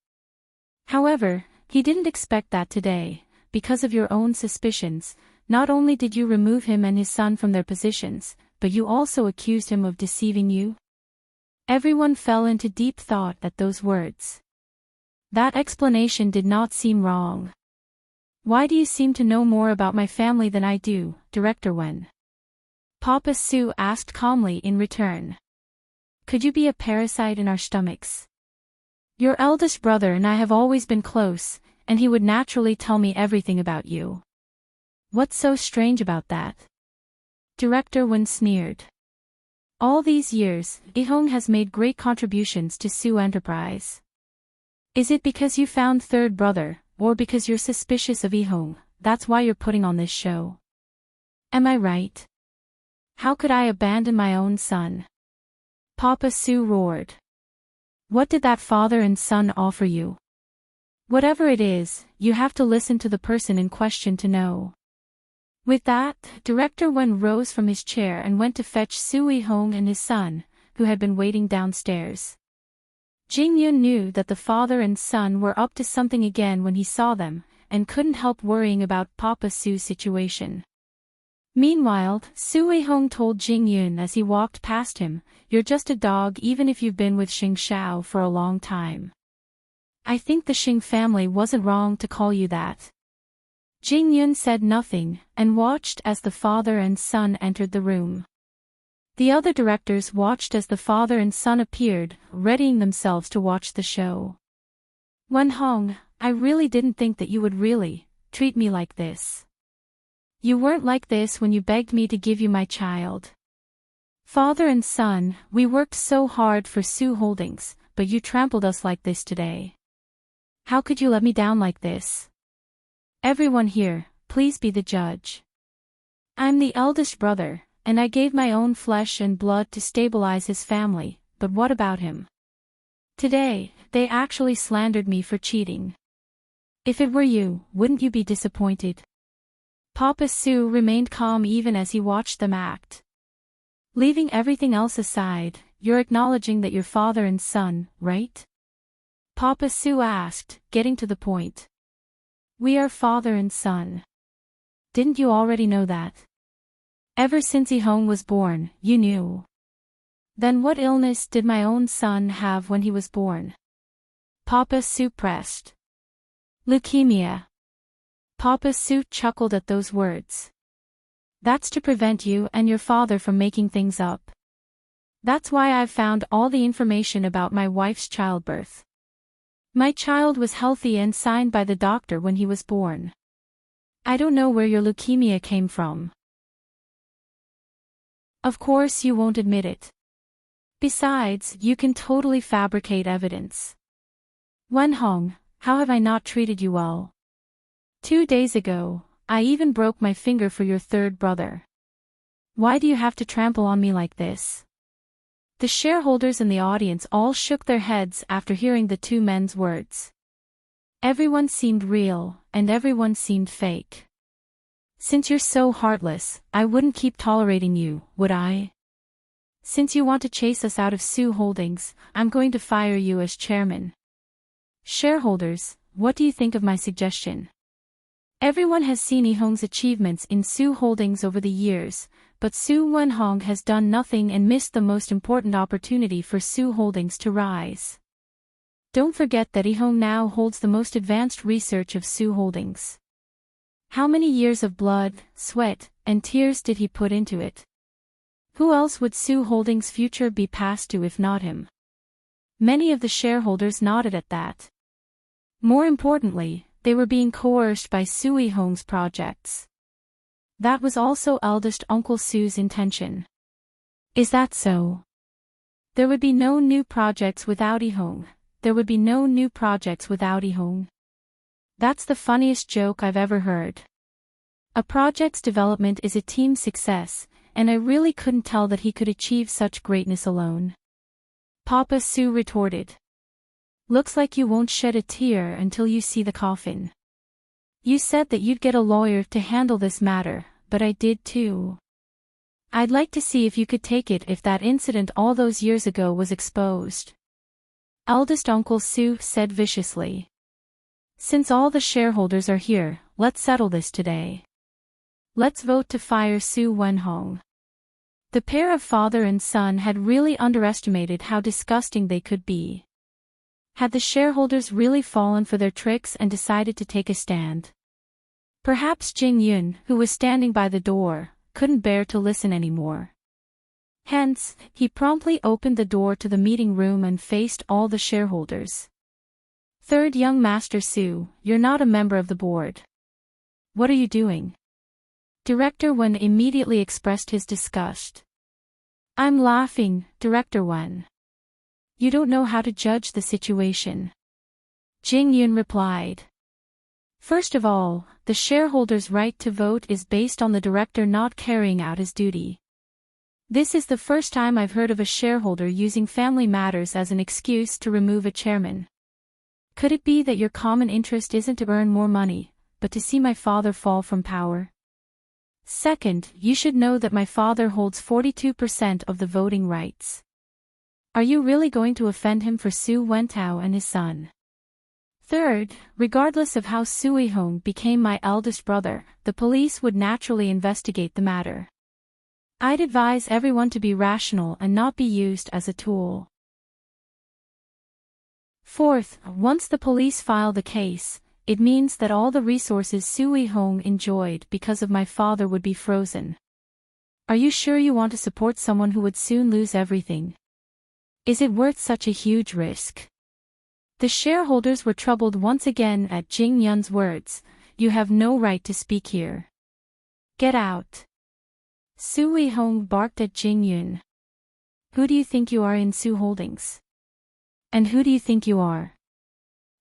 However, he didn't expect that today. Because of your own suspicions, not only did you remove him and his son from their positions, but you also accused him of deceiving you. Everyone fell into deep thought at those words. That explanation did not seem wrong. Why do you seem to know more about my family than I do, Director Wen? Papa Sue asked calmly in return. Could you be a parasite in our stomachs? Your eldest brother and I have always been close, and he would naturally tell me everything about you. What's so strange about that? Director Wen sneered. All these years, Ihong has made great contributions to Sue Enterprise. Is it because you found third brother, or because you're suspicious of Ihong, that's why you're putting on this show? Am I right? How could I abandon my own son? Papa Sue roared. What did that father and son offer you? Whatever it is, you have to listen to the person in question to know. With that, Director Wen rose from his chair and went to fetch Su Ihong and his son, who had been waiting downstairs. Jing Yun knew that the father and son were up to something again when he saw them, and couldn't help worrying about Papa Su's situation. Meanwhile, Su Ihong told Jing Yun as he walked past him, "You're just a dog even if you've been with Xing Xiao for a long time. I think the Xing family wasn't wrong to call you that." Jing Yun said nothing, and watched as the father and son entered the room. The other directors watched as the father and son appeared, readying themselves to watch the show. Wen Hong, I really didn't think that you would really treat me like this. You weren't like this when you begged me to give you my child. Father and son, we worked so hard for Sue Holdings, but you trampled us like this today. How could you let me down like this? Everyone here, please be the judge. I'm the eldest brother, and I gave my own flesh and blood to stabilize his family, but what about him? Today, they actually slandered me for cheating. If it were you, wouldn't you be disappointed? Papa Sue remained calm even as he watched them act. Leaving everything else aside, you're acknowledging that you're father and son, right? Papa Sue asked, getting to the point. We are father and son. Didn't you already know that? Ever since Ihong was born, you knew. Then what illness did my own son have when he was born? Papa Sue pressed. Leukemia. Papa Sue chuckled at those words. That's to prevent you and your father from making things up. That's why I've found all the information about my wife's childbirth. My child was healthy and signed by the doctor when he was born. I don't know where your leukemia came from. Of course you won't admit it. Besides, you can totally fabricate evidence. Wen Hong, how have I not treated you well? 2 days ago, I even broke my finger for your third brother. Why do you have to trample on me like this? The shareholders in the audience all shook their heads after hearing the two men's words. Everyone seemed real, and everyone seemed fake. Since you're so heartless, I wouldn't keep tolerating you, would I? Since you want to chase us out of Sue Holdings, I'm going to fire you as chairman. Shareholders, what do you think of my suggestion? Everyone has seen Ihong's achievements in Sue Holdings over the years, but Su Wen Hong has done nothing and missed the most important opportunity for Sue Holdings to rise. Don't forget that Ihong now holds the most advanced research of Sue Holdings. How many years of blood, sweat, and tears did he put into it? Who else would Sue Holdings' future be passed to if not him? Many of the shareholders nodded at that. More importantly, they were being coerced by Su Ihong's projects. That was also eldest Uncle Sue's intention. Is that so? There would be no new projects without Ihong. There would be no new projects without Ihong. That's the funniest joke I've ever heard. A project's development is a team success, and I really couldn't tell that he could achieve such greatness alone. Papa Sue retorted. Looks like you won't shed a tear until you see the coffin. You said that you'd get a lawyer to handle this matter, but I did too. I'd like to see if you could take it if that incident all those years ago was exposed. Eldest Uncle Sue said viciously. Since all the shareholders are here, let's settle this today. Let's vote to fire Sue Wenhong. The pair of father and son had really underestimated how disgusting they could be. Had the shareholders really fallen for their tricks and decided to take a stand? Perhaps Jing Yun, who was standing by the door, couldn't bear to listen anymore. Hence, he promptly opened the door to the meeting room and faced all the shareholders. Third young Master Sue, you're not a member of the board. What are you doing? Director Wen immediately expressed his disgust. I'm laughing, Director Wen. You don't know how to judge the situation. Jing Yun replied. First of all, the shareholders' right to vote is based on the director not carrying out his duty. This is the first time I've heard of a shareholder using family matters as an excuse to remove a chairman. Could it be that your common interest isn't to earn more money, but to see my father fall from power? Second, you should know that my father holds 42% of the voting rights. Are you really going to offend him for Su Wentao and his son? Third, regardless of how Sui Hong became my eldest brother, the police would naturally investigate the matter. I'd advise everyone to be rational and not be used as a tool. Fourth, once the police file the case, it means that all the resources Sui Hong enjoyed because of my father would be frozen. Are you sure you want to support someone who would soon lose everything? Is it worth such a huge risk? The shareholders were troubled once again at Jing Yun's words. You have no right to speak here. Get out. Sui Hong barked at Jing Yun. Who do you think you are in Su Holdings? And who do you think you are?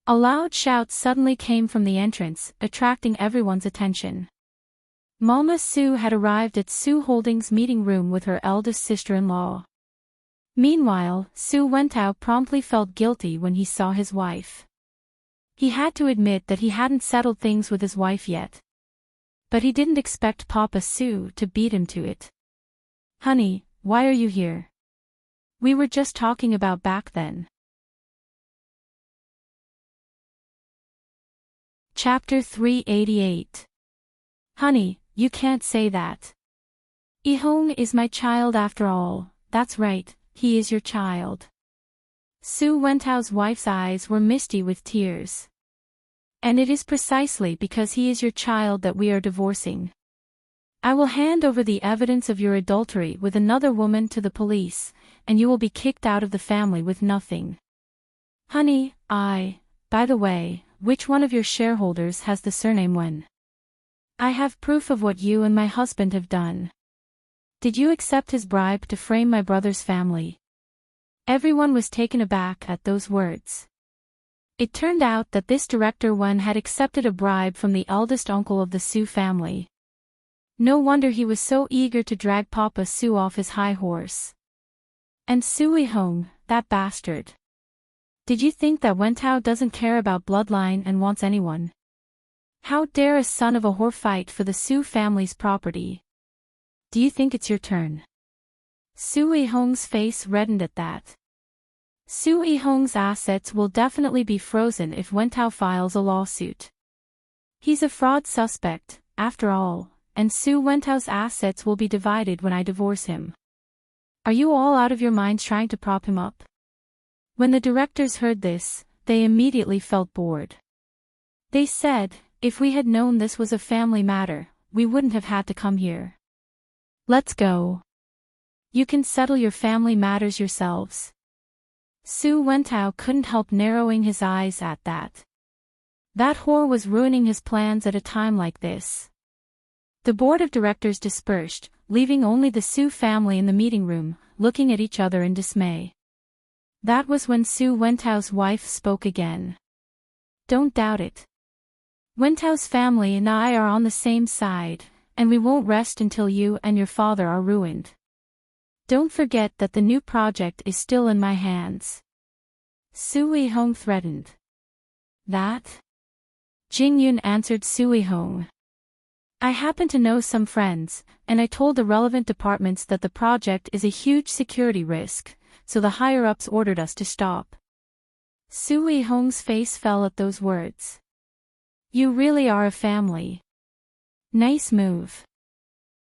A loud shout suddenly came from the entrance, attracting everyone's attention. Mama Su had arrived at Su Holdings' meeting room with her eldest sister-in-law. Meanwhile, Su Wentao promptly felt guilty when he saw his wife. He had to admit that he hadn't settled things with his wife yet. But he didn't expect Papa Su to beat him to it. Honey, why are you here? We were just talking about back then. Chapter 388. Honey, you can't say that. Ihong is my child after all, that's right. He is your child. Su Wentao's wife's eyes were misty with tears. And it is precisely because he is your child that we are divorcing. I will hand over the evidence of your adultery with another woman to the police, and you will be kicked out of the family with nothing. Honey, by the way, which one of your shareholders has the surname Wen? I have proof of what you and my husband have done. Did you accept his bribe to frame my brother's family? Everyone was taken aback at those words. It turned out that this director Wen had accepted a bribe from the eldest uncle of the Su family. No wonder he was so eager to drag Papa Su off his high horse. And Sui Hong, that bastard. Did you think that Wentao doesn't care about bloodline and wants anyone? How dare a son of a whore fight for the Su family's property? Do you think it's your turn? Sui Hong's face reddened at that. Sui Hong's assets will definitely be frozen if Wentao files a lawsuit. He's a fraud suspect, after all, and Su Wentao's assets will be divided when I divorce him. Are you all out of your minds trying to prop him up? When the directors heard this, they immediately felt bored. They said, if we had known this was a family matter, we wouldn't have had to come here. Let's go. You can settle your family matters yourselves. Su Wentao couldn't help narrowing his eyes at that. That whore was ruining his plans at a time like this. The board of directors dispersed, leaving only the Su family in the meeting room, looking at each other in dismay. That was when Su Wentao's wife spoke again. Don't doubt it. Wentao's family and I are on the same side, and we won't rest until you and your father are ruined. Don't forget that the new project is still in my hands. Sui Hong threatened. That? Jing Yun answered Sui Hong. I happen to know some friends, and I told the relevant departments that the project is a huge security risk, so the higher-ups ordered us to stop. Sui Hong's face fell at those words. You really are a family. Nice move.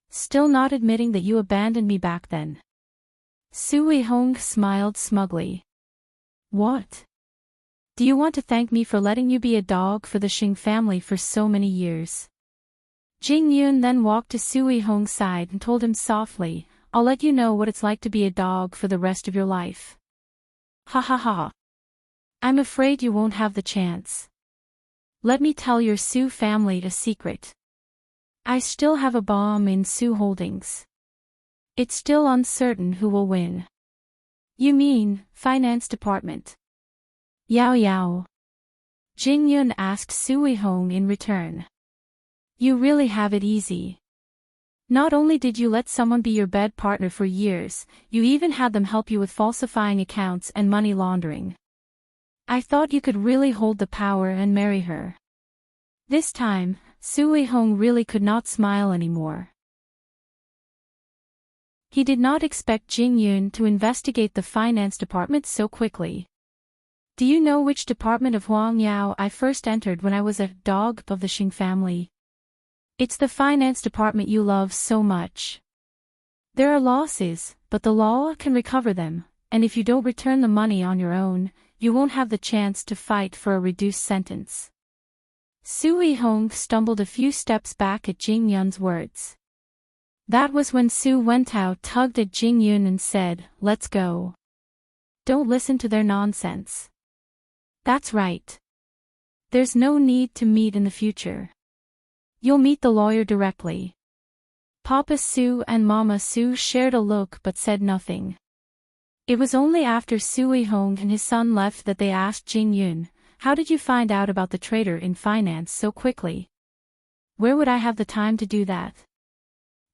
Still not admitting that you abandoned me back then. Sui Hong smiled smugly. What? Do you want to thank me for letting you be a dog for the Xing family for so many years? Jing Yun then walked to Sui Hong's side and told him softly, I'll let you know what it's like to be a dog for the rest of your life. Ha ha ha. I'm afraid you won't have the chance. Let me tell your Su family a secret. I still have a bomb in Su Holdings. It's still uncertain who will win. You mean, finance department? Yao Yao. Jing Yun asked Sui Hong in return. You really have it easy. Not only did you let someone be your bed partner for years, you even had them help you with falsifying accounts and money laundering. I thought you could really hold the power and marry her. This time, Sui Hong really could not smile anymore. He did not expect Jing Yun to investigate the finance department so quickly. Do you know which department of Huang Yao I first entered when I was a dog of the Xing family? It's the finance department you love so much. There are losses, but the law can recover them, and if you don't return the money on your own, you won't have the chance to fight for a reduced sentence. Sui Hong stumbled a few steps back at Jing Yun's words. That was when Su Wentao tugged at Jing Yun and said, Let's go. Don't listen to their nonsense. That's right. There's no need to meet in the future. You'll meet the lawyer directly. Papa Su and Mama Su shared a look but said nothing. It was only after Sui Hong and his son left that they asked Jing Yun, How did you find out about the trader in finance so quickly? Where would I have the time to do that?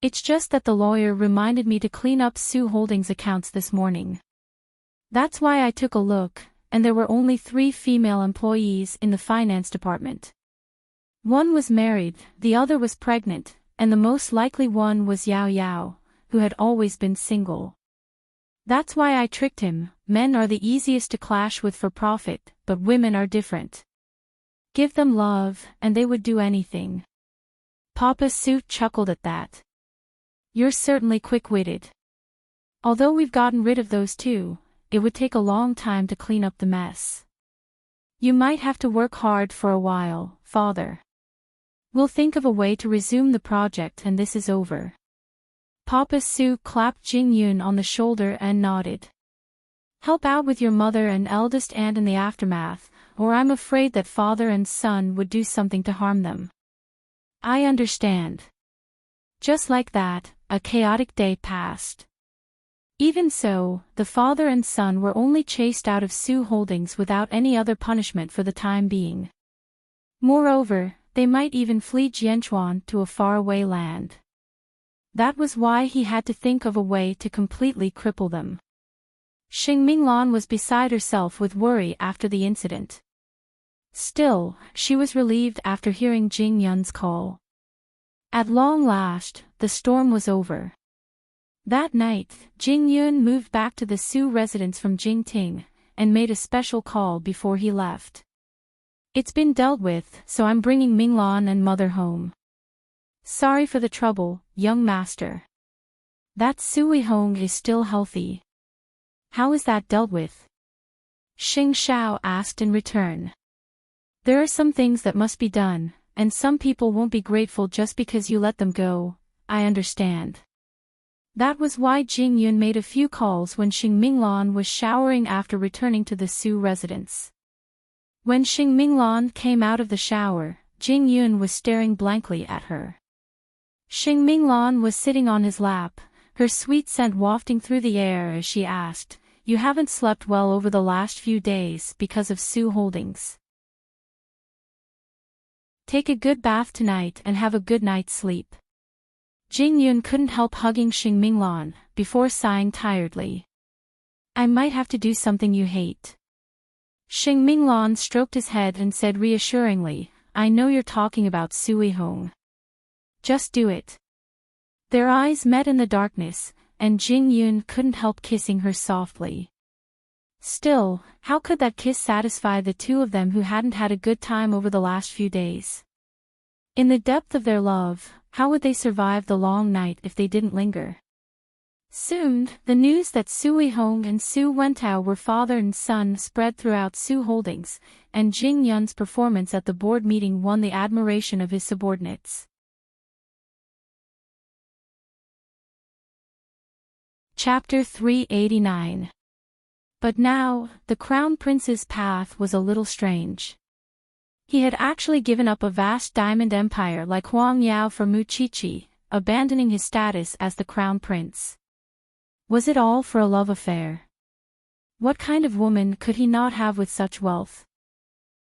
It's just that the lawyer reminded me to clean up Su Holdings' accounts this morning. That's why I took a look, and there were only 3 female employees in the finance department. One was married, the other was pregnant, and the most likely one was Yao Yao, who had always been single. That's why I tricked him. Men are the easiest to clash with for profit, but women are different. Give them love, and they would do anything. Papa Su chuckled at that. You're certainly quick-witted. Although we've gotten rid of those 2, it would take a long time to clean up the mess. You might have to work hard for a while, father. We'll think of a way to resume the project and this is over. Papa Su clapped Jing Yun on the shoulder and nodded. Help out with your mother and eldest aunt in the aftermath, or I'm afraid that father and son would do something to harm them. I understand. Just like that, a chaotic day passed. Even so, the father and son were only chased out of Su Holdings without any other punishment for the time being. Moreover, they might even flee Jianchuan to a faraway land. That was why he had to think of a way to completely cripple them. Xing Minglan was beside herself with worry after the incident. Still, she was relieved after hearing Jing Yun's call. At long last, the storm was over. That night, Jing Yun moved back to the Su residence from Jingting, and made a special call before he left. It's been dealt with, so I'm bringing Minglan and mother home. Sorry for the trouble, young master. That Sui Hong is still healthy. How is that dealt with? Xing Xiao asked in return. There are some things that must be done, and some people won't be grateful just because you let them go, I understand. That was why Jing Yun made a few calls when Xing Minglan was showering after returning to the Su residence. When Xing Minglan came out of the shower, Jing Yun was staring blankly at her. Xing Minglan was sitting on his lap, her sweet scent wafting through the air as she asked, You haven't slept well over the last few days because of Su Holdings. Take a good bath tonight and have a good night's sleep. Jing Yun couldn't help hugging Xing Minglan, before sighing tiredly. I might have to do something you hate. Xing Minglan stroked his head and said reassuringly, I know you're talking about Sui Hong. Just do it. Their eyes met in the darkness, and Jing Yun couldn't help kissing her softly. Still, how could that kiss satisfy the two of them who hadn't had a good time over the last few days? In the depth of their love, how would they survive the long night if they didn't linger? Soon, the news that Sui Hong and Su Wentao were father and son spread throughout Su Holdings, and Jing Yun's performance at the board meeting won the admiration of his subordinates. Chapter 389. But now, the Crown Prince's path was a little strange. He had actually given up a vast diamond empire like Huang Yao for Mu Qiqi, abandoning his status as the Crown Prince. Was it all for a love affair? What kind of woman could he not have with such wealth?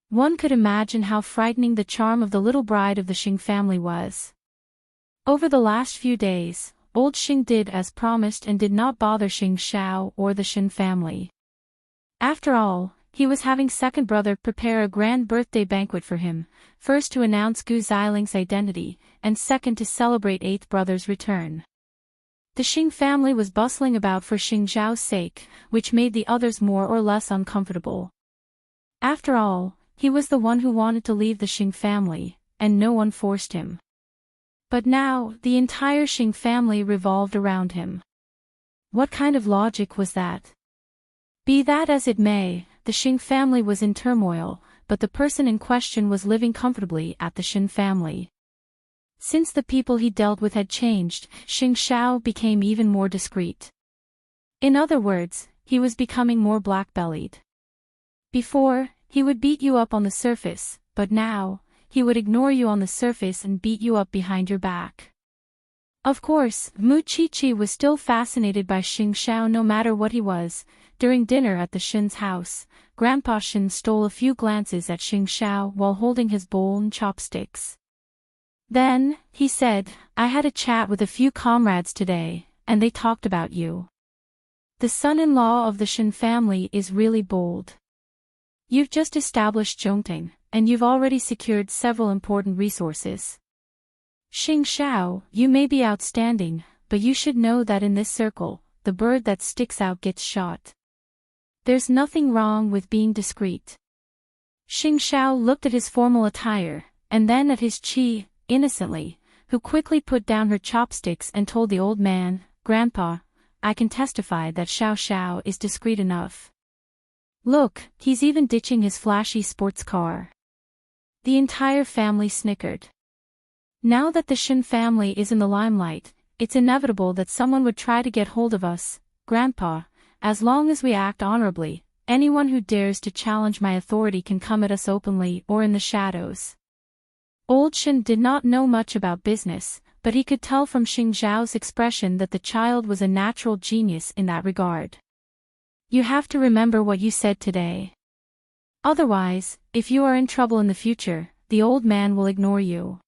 One could imagine how frightening the charm of the little bride of the Xing family was. Over the last few days, old Xing did as promised and did not bother Xing Xiao or the Shen family. After all, he was having second brother prepare a grand birthday banquet for him, first to announce Gu Ziling's identity, and second to celebrate eighth brother's return. The Xing family was bustling about for Xing Zhao's sake, which made the others more or less uncomfortable. After all, he was the one who wanted to leave the Xing family, and no one forced him. But now, the entire Xing family revolved around him. What kind of logic was that? Be that as it may, the Xing family was in turmoil, but the person in question was living comfortably at the Shen family. Since the people he dealt with had changed, Xing Xiao became even more discreet. In other words, he was becoming more black-bellied. Before, he would beat you up on the surface, but now, he would ignore you on the surface and beat you up behind your back. Of course, Mu Qiqi was still fascinated by Xing Xiao no matter what he was. During dinner at the Shen's house, Grandpa Shen stole a few glances at Xing Xiao while holding his bowl and chopsticks. Then, he said, I had a chat with a few comrades today, and they talked about you. The son-in-law of the Shen family is really bold. You've just established Zhongting, and you've already secured several important resources. Xing Xiao, you may be outstanding, but you should know that in this circle, the bird that sticks out gets shot. There's nothing wrong with being discreet. Xing Xiao looked at his formal attire, and then at his Qi, innocently, who quickly put down her chopsticks and told the old man, Grandpa, I can testify that Xiao Xiao is discreet enough. Look, he's even ditching his flashy sports car. The entire family snickered. Now that the Shen family is in the limelight, it's inevitable that someone would try to get hold of us, Grandpa. As long as we act honorably, anyone who dares to challenge my authority can come at us openly or in the shadows. Old Shen did not know much about business, but he could tell from Xing Zhao's expression that the child was a natural genius in that regard. You have to remember what you said today. Otherwise, if you are in trouble in the future, the old man will ignore you.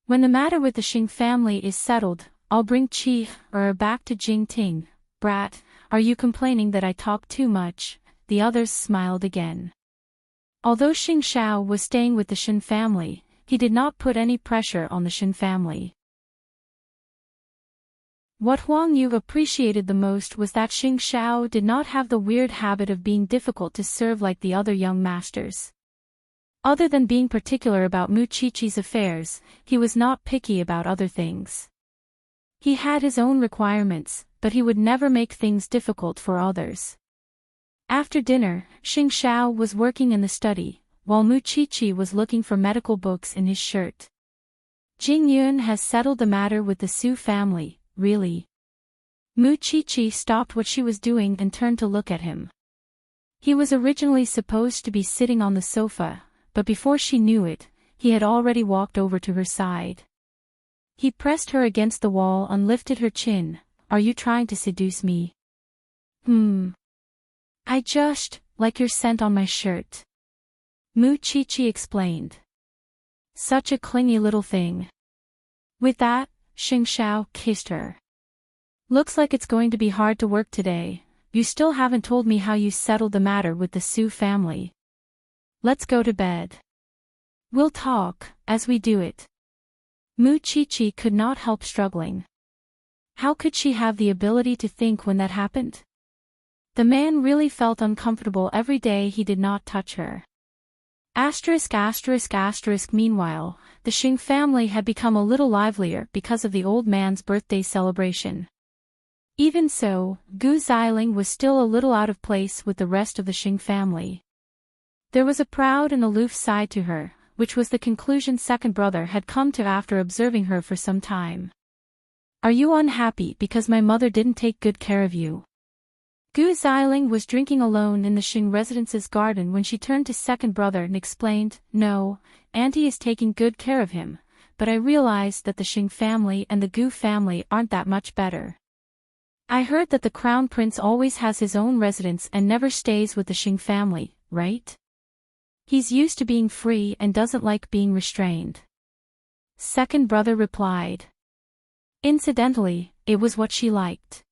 When the matter with the Xing family is settled, I'll bring Qi back to Jingting. Brat, are you complaining that I talk too much? The others smiled again. Although Xing Xiao was staying with the Shen family, he did not put any pressure on the Shen family. What Huang Yu appreciated the most was that Xing Xiao did not have the weird habit of being difficult to serve like the other young masters. Other than being particular about Mu Qiqi's affairs, he was not picky about other things. He had his own requirements, but he would never make things difficult for others. After dinner, Xing Xiao was working in the study, while Mu Qiqi was looking for medical books in his shirt. Jing Yun has settled the matter with the Su family, really? Mu Qiqi stopped what she was doing and turned to look at him. He was originally supposed to be sitting on the sofa, but before she knew it, he had already walked over to her side. He pressed her against the wall and lifted her chin. Are you trying to seduce me? I just like your scent on my shirt. Mu Qiqi explained. Such a clingy little thing. With that, Xing Xiao kissed her. Looks like it's going to be hard to work today. You still haven't told me how you settled the matter with the Su family. Let's go to bed. We'll talk, as we do it. Mu Chi could not help struggling. How could she have the ability to think when that happened? The man really felt uncomfortable every day he did not touch her. Meanwhile, the Xing family had become a little livelier because of the old man's birthday celebration. Even so, Gu Xiling was still a little out of place with the rest of the Xing family. There was a proud and aloof side to her, which was the conclusion second brother had come to after observing her for some time. Are you unhappy because my mother didn't take good care of you? Gu Xiling was drinking alone in the Xing residence's garden when she turned to second brother and explained, No, Auntie is taking good care of him, but I realized that the Xing family and the Gu family aren't that much better. I heard that the crown prince always has his own residence and never stays with the Xing family, right? He's used to being free and doesn't like being restrained. Second brother replied. Incidentally, it was what she liked.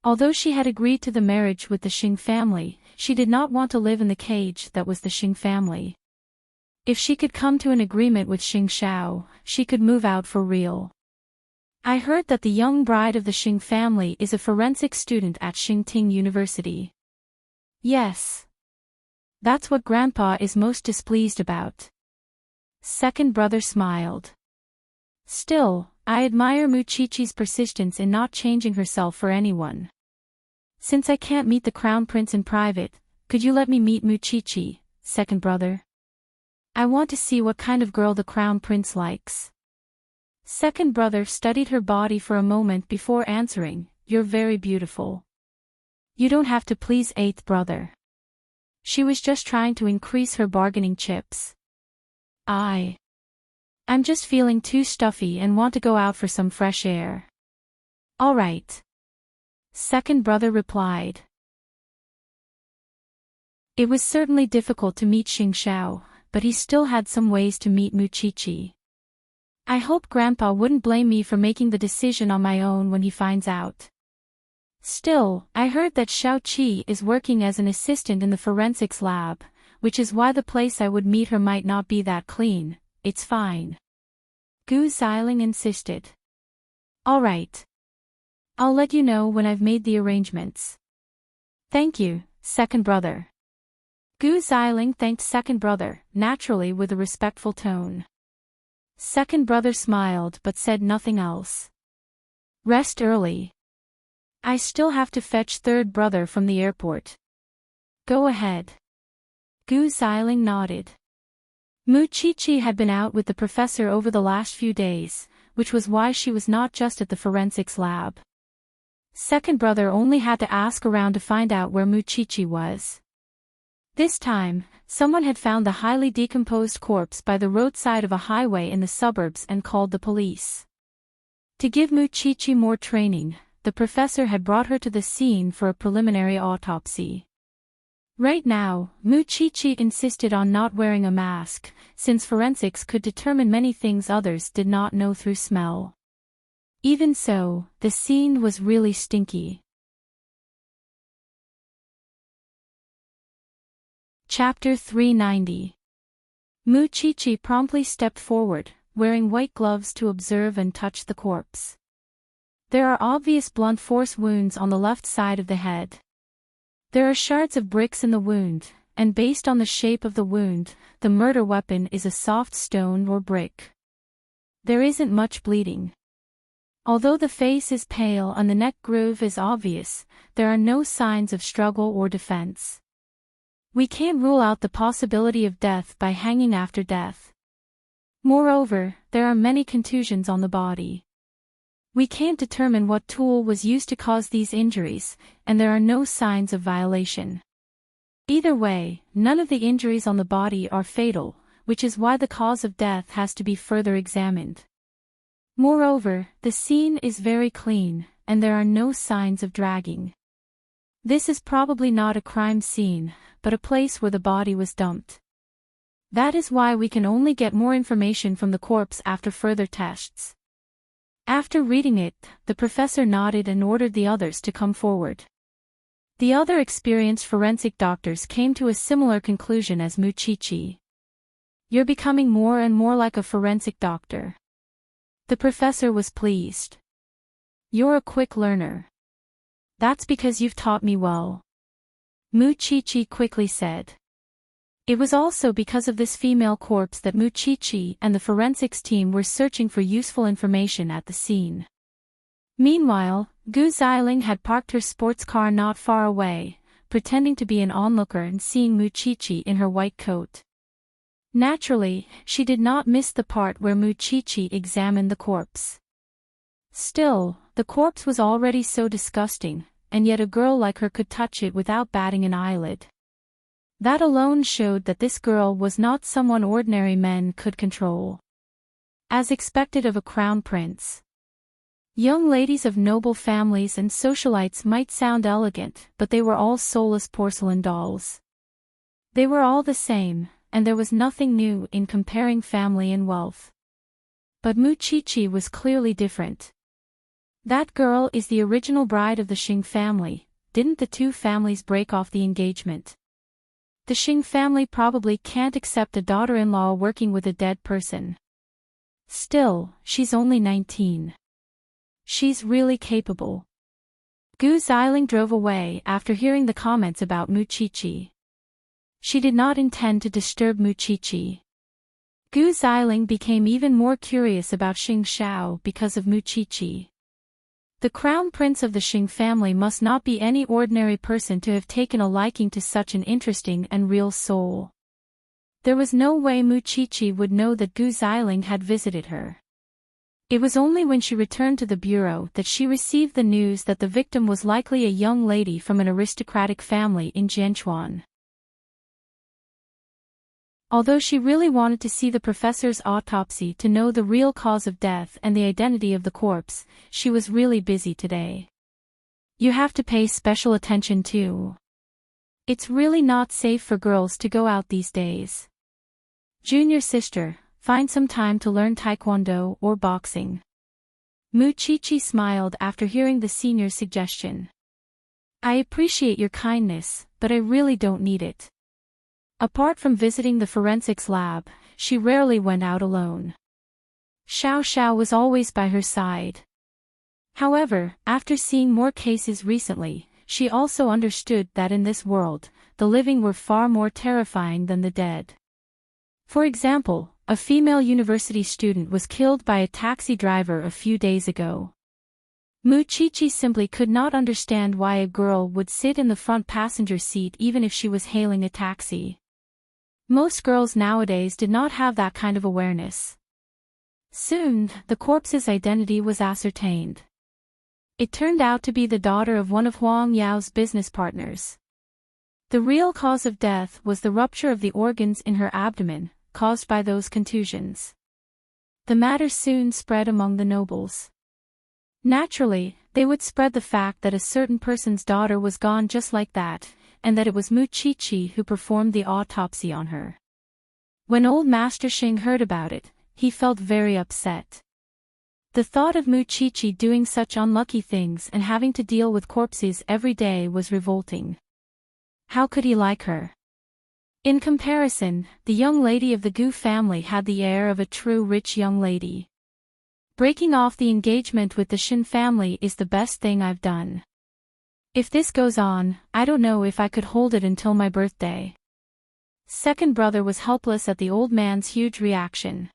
Although she had agreed to the marriage with the Xing family, she did not want to live in the cage that was the Xing family. If she could come to an agreement with Xing Xiao, she could move out for real. I heard that the young bride of the Xing family is a forensic student at Xingting University. Yes. That's what Grandpa is most displeased about. Second brother smiled. Still, I admire Mu Chi-Chi's persistence in not changing herself for anyone. Since I can't meet the crown prince in private, could you let me meet Mu Chi-Chi, second brother? I want to see what kind of girl the crown prince likes. Second brother studied her body for a moment before answering, You're very beautiful. You don't have to please eighth brother. She was just trying to increase her bargaining chips. I'm just feeling too stuffy and want to go out for some fresh air. All right. Second brother replied. It was certainly difficult to meet Xing Xiao, but he still had some ways to meet Mu Chi-Chi. I hope Grandpa wouldn't blame me for making the decision on my own when he finds out. Still, I heard that Xiao Qi is working as an assistant in the forensics lab, which is why the place I would meet her might not be that clean. It's fine. Gu Xiling insisted. All right. I'll let you know when I've made the arrangements. Thank you, second brother. Gu Xiling thanked second brother, naturally with a respectful tone. Second brother smiled but said nothing else. Rest early. I still have to fetch third brother from the airport. Go ahead. Gu Xiling nodded. Mu Chi-Chi had been out with the professor over the last few days, which was why she was not just at the forensics lab. Second brother only had to ask around to find out where Mu Chi-Chi was. This time, someone had found the highly decomposed corpse by the roadside of a highway in the suburbs and called the police. To give Mu Chi-Chi more training, the professor had brought her to the scene for a preliminary autopsy. Right now, Mu Chi-Chi insisted on not wearing a mask, since forensics could determine many things others did not know through smell. Even so, the scene was really stinky. Chapter 390. Mu Chi-Chi promptly stepped forward, wearing white gloves to observe and touch the corpse. There are obvious blunt force wounds on the left side of the head. There are shards of bricks in the wound, and based on the shape of the wound, the murder weapon is a soft stone or brick. There isn't much bleeding. Although the face is pale and the neck groove is obvious, there are no signs of struggle or defense. We can't rule out the possibility of death by hanging after death. Moreover, there are many contusions on the body. We can't determine what tool was used to cause these injuries, and there are no signs of violation. Either way, none of the injuries on the body are fatal, which is why the cause of death has to be further examined. Moreover, the scene is very clean, and there are no signs of dragging. This is probably not a crime scene, but a place where the body was dumped. That is why we can only get more information from the corpse after further tests. After reading it, the professor nodded and ordered the others to come forward. The other experienced forensic doctors came to a similar conclusion as Muchichi. You're becoming more and more like a forensic doctor. The professor was pleased. You're a quick learner. That's because you've taught me well. Muchichi quickly said. It was also because of this female corpse that Muchichi and the forensics team were searching for useful information at the scene. Meanwhile, Gu Xiling had parked her sports car not far away, pretending to be an onlooker and seeing Muchichi in her white coat. Naturally, she did not miss the part where Muchichi examined the corpse. Still, the corpse was already so disgusting, and yet a girl like her could touch it without batting an eyelid. That alone showed that this girl was not someone ordinary men could control. As expected of a crown prince. Young ladies of noble families and socialites might sound elegant, but they were all soulless porcelain dolls. They were all the same, and there was nothing new in comparing family and wealth. But Muchichi was clearly different. That girl is the original bride of the Xing family. Didn't the two families break off the engagement? The Xing family probably can't accept a daughter-in-law working with a dead person. Still, she's only 19. She's really capable. Gu Xiling drove away after hearing the comments about Muchichi. She did not intend to disturb Muchichi. Gu Xiling became even more curious about Xing Xiao because of Muchichi. The crown prince of the Xing family must not be any ordinary person to have taken a liking to such an interesting and real soul. There was no way Muchichi would know that Gu Xiling had visited her. It was only when she returned to the bureau that she received the news that the victim was likely a young lady from an aristocratic family in Jianchuan. Although she really wanted to see the professor's autopsy to know the real cause of death and the identity of the corpse, she was really busy today. You have to pay special attention too. It's really not safe for girls to go out these days. Junior sister, find some time to learn taekwondo or boxing. Muchichi smiled after hearing the senior's suggestion. I appreciate your kindness, but I really don't need it. Apart from visiting the forensics lab, she rarely went out alone. Xiao Xiao was always by her side. However, after seeing more cases recently, she also understood that in this world, the living were far more terrifying than the dead. For example, a female university student was killed by a taxi driver a few days ago. Muchichi simply could not understand why a girl would sit in the front passenger seat even if she was hailing a taxi. Most girls nowadays did not have that kind of awareness. Soon, the corpse's identity was ascertained. It turned out to be the daughter of one of Huang Yao's business partners. The real cause of death was the rupture of the organs in her abdomen, caused by those contusions. The matter soon spread among the nobles. Naturally, they would spread the fact that a certain person's daughter was gone just like that, and that it was Muchichi who performed the autopsy on her. When old Master Xing heard about it, he felt very upset. The thought of Muchichi doing such unlucky things and having to deal with corpses every day was revolting. How could he like her? In comparison, the young lady of the Gu family had the air of a true rich young lady. Breaking off the engagement with the Shin family is the best thing I've done. If this goes on, I don't know if I could hold it until my birthday. Second brother was helpless at the old man's huge reaction.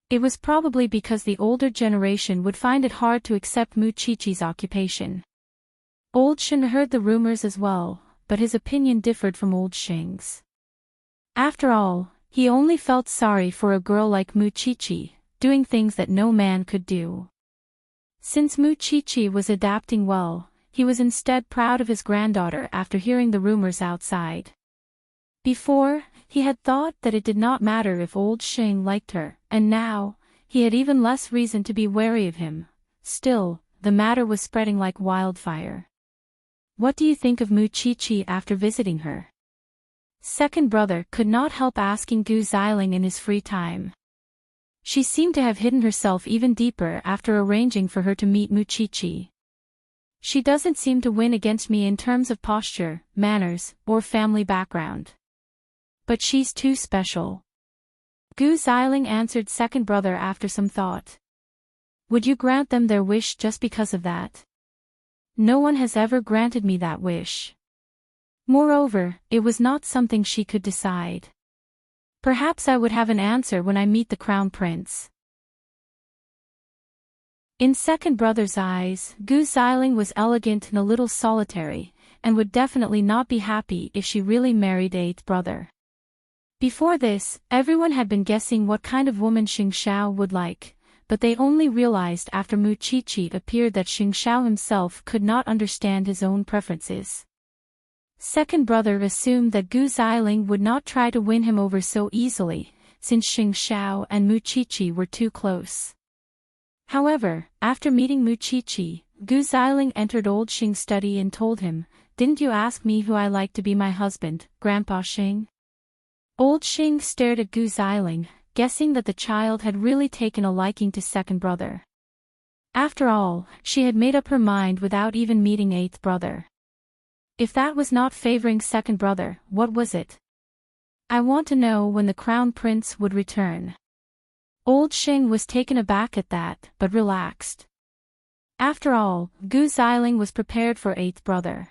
It was probably because the older generation would find it hard to accept Muchichi's occupation. Old Shin heard the rumors as well, but his opinion differed from old Xing's. After all, he only felt sorry for a girl like Muchichi, doing things that no man could do. Since Muchichi was adapting well, he was instead proud of his granddaughter after hearing the rumors outside. Before, he had thought that it did not matter if old Xing liked her, and now, he had even less reason to be wary of him. Still, the matter was spreading like wildfire. What do you think of Muchichi after visiting her? Second brother could not help asking Gu Xiling in his free time. She seemed to have hidden herself even deeper after arranging for her to meet Muchichi. She doesn't seem to win against me in terms of posture, manners, or family background. But she's too special. Gu Xiling answered second brother after some thought. Would you grant them their wish just because of that? No one has ever granted me that wish. Moreover, it was not something she could decide. Perhaps I would have an answer when I meet the crown prince. In second brother's eyes, Gu Xiling was elegant and a little solitary, and would definitely not be happy if she really married eighth brother. Before this, everyone had been guessing what kind of woman Xing Xiao would like, but they only realized after Muchichi appeared that Xing Xiao himself could not understand his own preferences. Second brother assumed that Gu Xiling would not try to win him over so easily, since Xing Xiao and Muchichi were too close. However, after meeting Muchichi, Gu Xiling entered old Xing's study and told him, "Didn't you ask me who I like to be my husband, Grandpa Xing?" Old Xing stared at Gu Xiling, guessing that the child had really taken a liking to second brother. After all, she had made up her mind without even meeting eighth brother. If that was not favoring second brother, what was it? I want to know when the crown prince would return. Old Xing was taken aback at that, but relaxed. After all, Gu Xiling was prepared for eighth brother.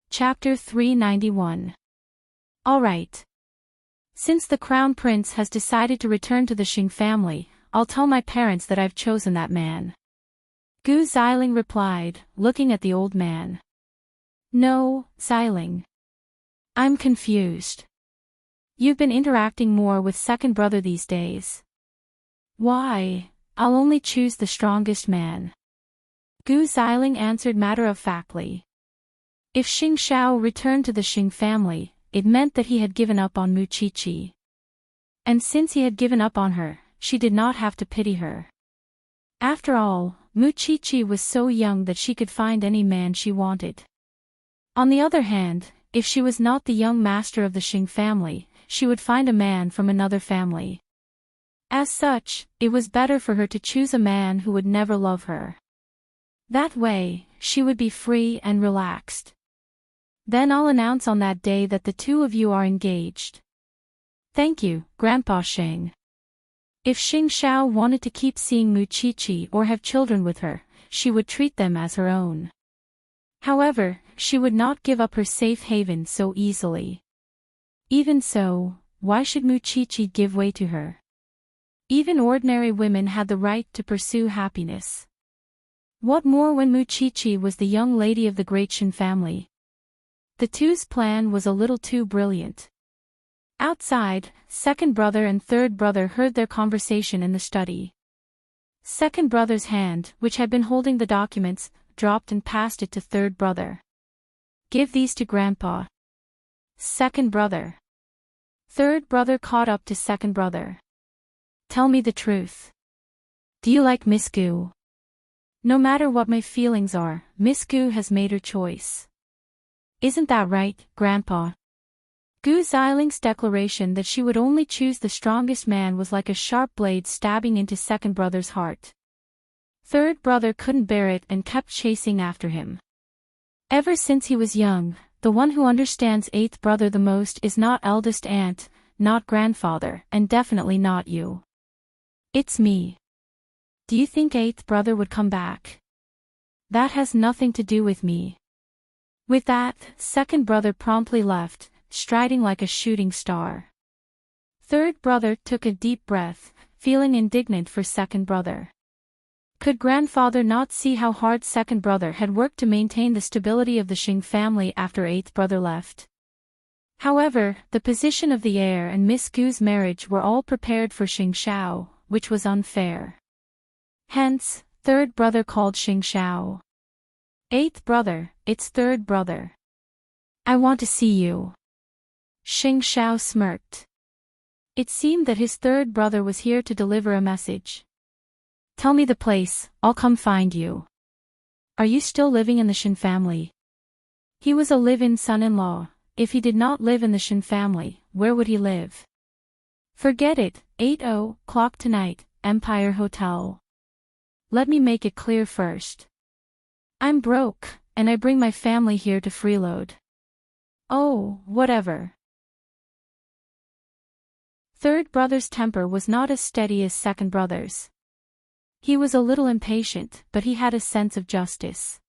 Chapter 391. Alright. Since the crown prince has decided to return to the Xing family, I'll tell my parents that I've chosen that man. Gu Xiling replied, looking at the old man. No, Xiling. I'm confused. You've been interacting more with second brother these days. Why? I'll only choose the strongest man. Gu Xiling answered matter-of-factly. If Xing Xiao returned to the Xing family, it meant that he had given up on Muchichi. And since he had given up on her, she did not have to pity her. After all, Muchichi was so young that she could find any man she wanted. On the other hand, if she was not the young master of the Xing family, she would find a man from another family. As such, it was better for her to choose a man who would never love her. That way, she would be free and relaxed. Then I'll announce on that day that the two of you are engaged. Thank you, Grandpa Xing. If Xing Xiao wanted to keep seeing Muchichi or have children with her, she would treat them as her own. However, she would not give up her safe haven so easily. Even so, why should Muchichi give way to her? Even ordinary women had the right to pursue happiness. What more when Muchichi was the young lady of the great Xing family? The two's plan was a little too brilliant. Outside, second brother and third brother heard their conversation in the study. Second brother's hand, which had been holding the documents, dropped and passed it to third brother. Give these to Grandpa. Second brother. Third brother caught up to second brother. Tell me the truth. Do you like Miss Gu? No matter what my feelings are, Miss Gu has made her choice. Isn't that right, Grandpa? Gu Xiling's declaration that she would only choose the strongest man was like a sharp blade stabbing into second brother's heart. Third brother couldn't bear it and kept chasing after him. Ever since he was young, the one who understands eighth brother the most is not eldest aunt, not grandfather, and definitely not you. It's me. Do you think eighth brother would come back? That has nothing to do with me. With that, second brother promptly left, striding like a shooting star. Third brother took a deep breath, feeling indignant for second brother. Could grandfather not see how hard second brother had worked to maintain the stability of the Xing family after eighth brother left? However, the position of the heir and Miss Gu's marriage were all prepared for Xing Xiao, which was unfair. Hence, third brother called Xing Xiao. Eighth brother, it's third brother. I want to see you. Xing Xiao smirked. It seemed that his third brother was here to deliver a message. Tell me the place, I'll come find you. Are you still living in the Xing family? He was a live-in son-in-law. If he did not live in the Xing family, where would he live? Forget it, 8 o'clock tonight, Empire Hotel. Let me make it clear first. I'm broke, and I bring my family here to freeload. Oh, whatever. Third brother's temper was not as steady as second brother's. He was a little impatient, but he had a sense of justice.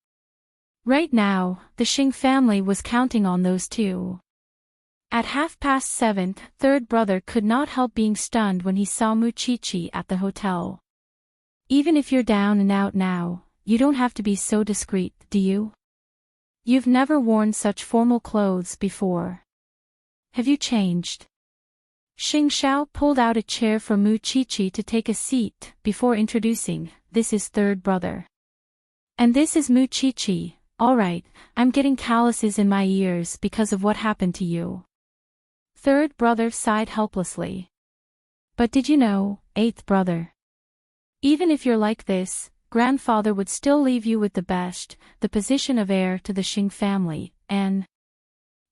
Right now, the Xing family was counting on those two. At 7:30, third brother could not help being stunned when he saw Muchichi at the hotel. Even if you're down and out now, you don't have to be so discreet, do you? You've never worn such formal clothes before. Have you changed? Xing Xiao pulled out a chair for Muchichi to take a seat before introducing, this is third brother. And this is Muchichi. Alright, I'm getting calluses in my ears because of what happened to you. Third brother sighed helplessly. But did you know, eighth brother? Even if you're like this, grandfather would still leave you with the best, the position of heir to the Xing family, and...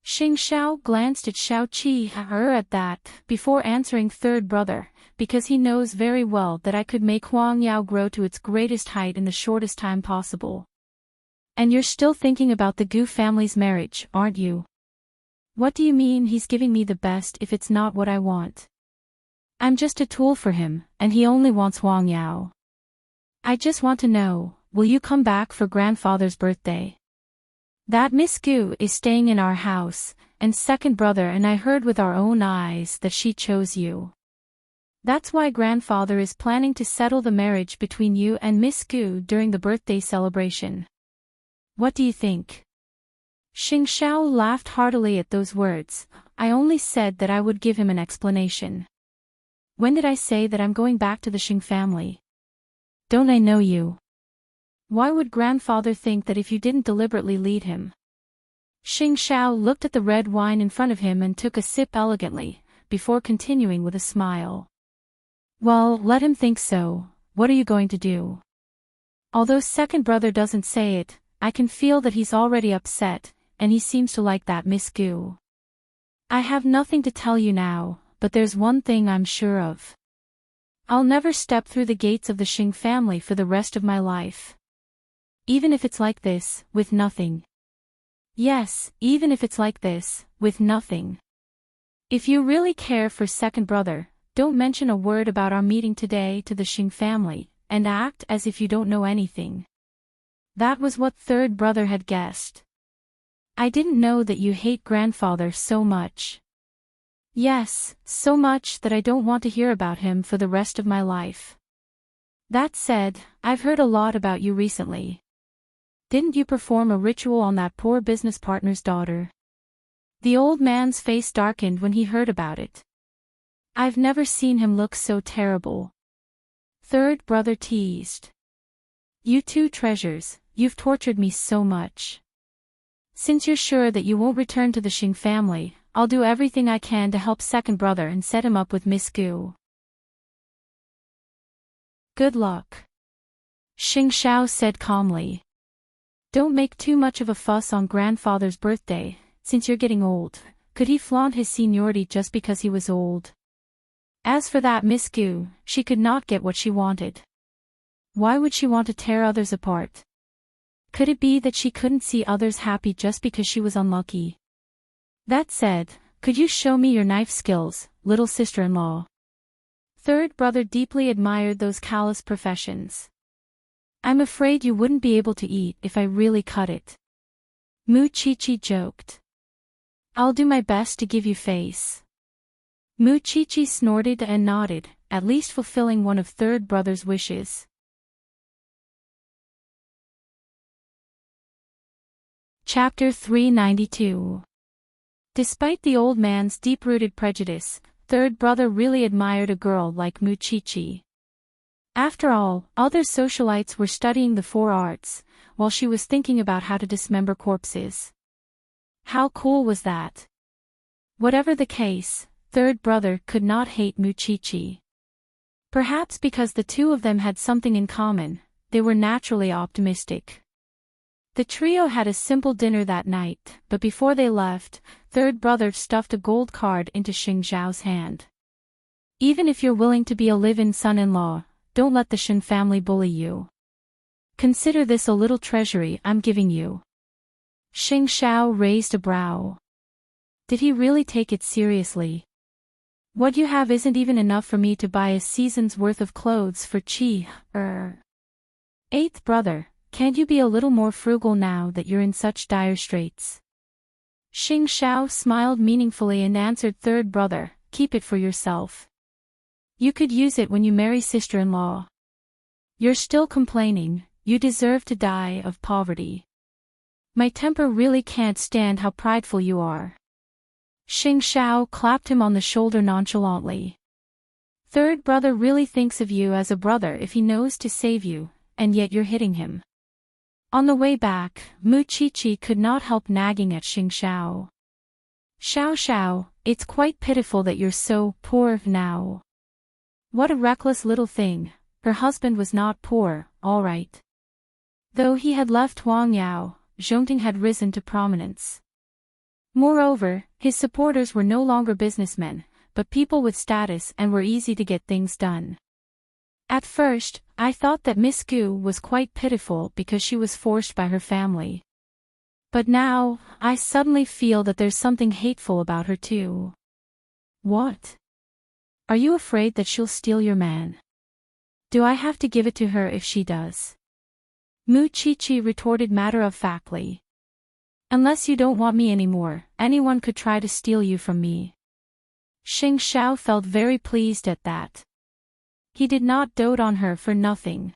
Xing Xiao glanced at Xiao Qi at that, before answering third brother, because he knows very well that I could make Huang Yao grow to its greatest height in the shortest time possible. And you're still thinking about the Gu family's marriage, aren't you? What do you mean he's giving me the best if it's not what I want? I'm just a tool for him, and he only wants Huang Yao. I just want to know, will you come back for grandfather's birthday? That Miss Gu is staying in our house, and second brother and I heard with our own eyes that she chose you. That's why grandfather is planning to settle the marriage between you and Miss Gu during the birthday celebration. What do you think? Xing Xiao laughed heartily at those words. I only said that I would give him an explanation. When did I say that I'm going back to the Xing family? Don't I know you? Why would grandfather think that if you didn't deliberately lead him? Xing Xiao looked at the red wine in front of him and took a sip elegantly, before continuing with a smile. Well, let him think so. What are you going to do? Although second brother doesn't say it, I can feel that he's already upset, and he seems to like that Miss Gu. I have nothing to tell you now, but there's one thing I'm sure of. I'll never step through the gates of the Xing family for the rest of my life. Even if it's like this, with nothing. Yes, even if it's like this, with nothing. If you really care for second brother, don't mention a word about our meeting today to the Xing family, and act as if you don't know anything. That was what third brother had guessed. I didn't know that you hate grandfather so much. Yes, so much that I don't want to hear about him for the rest of my life. That said, I've heard a lot about you recently. Didn't you perform a ritual on that poor business partner's daughter? The old man's face darkened when he heard about it. I've never seen him look so terrible. Third brother teased. You two treasures, you've tortured me so much. Since you're sure that you won't return to the Xing family, I'll do everything I can to help second brother and set him up with Miss Gu. Good luck. Xing Xiao said calmly. Don't make too much of a fuss on grandfather's birthday, since you're getting old. Could he flaunt his seniority just because he was old? As for that Miss Gu, she could not get what she wanted. Why would she want to tear others apart? Could it be that she couldn't see others happy just because she was unlucky? That said, could you show me your knife skills, little sister-in-law? Third brother deeply admired those callous professions. I'm afraid you wouldn't be able to eat if I really cut it. Muchichi joked. I'll do my best to give you face. Muchichi snorted and nodded, at least fulfilling one of third brother's wishes. Chapter 392. Despite the old man's deep-rooted prejudice, third brother really admired a girl like Muchichi. After all, other socialites were studying the four arts, while she was thinking about how to dismember corpses. How cool was that? Whatever the case, third brother could not hate Muchichi. Perhaps because the two of them had something in common, they were naturally optimistic. The trio had a simple dinner that night, but before they left, third brother stuffed a gold card into Xing Zhao's hand. Even if you're willing to be a live-in son-in-law, don't let the Shen family bully you. Consider this a little treasury I'm giving you. Xing Zhao raised a brow. Did he really take it seriously? What you have isn't even enough for me to buy a season's worth of clothes for Qi. Eighth brother, can't you be a little more frugal now that you're in such dire straits? Xing Zhao smiled meaningfully and answered, third brother, keep it for yourself. You could use it when you marry sister-in-law. You're still complaining, you deserve to die of poverty. My temper really can't stand how prideful you are. Xing Zhao clapped him on the shoulder nonchalantly. Third brother really thinks of you as a brother if he knows to save you, and yet you're hitting him. On the way back, Mu Qiqi could not help nagging at Xing Zhao. Xiao, it's quite pitiful that you're so poor now. What a reckless little thing, her husband was not poor, all right. Though he had left Huang Yao, Zhongting had risen to prominence. Moreover, his supporters were no longer businessmen, but people with status and were easy to get things done. At first, I thought that Miss Gu was quite pitiful because she was forced by her family. But now, I suddenly feel that there's something hateful about her too. What? Are you afraid that she'll steal your man? Do I have to give it to her if she does? Mu Qiqi retorted matter-of-factly. Unless you don't want me anymore, anyone could try to steal you from me. Xing Zhao felt very pleased at that. He did not dote on her for nothing.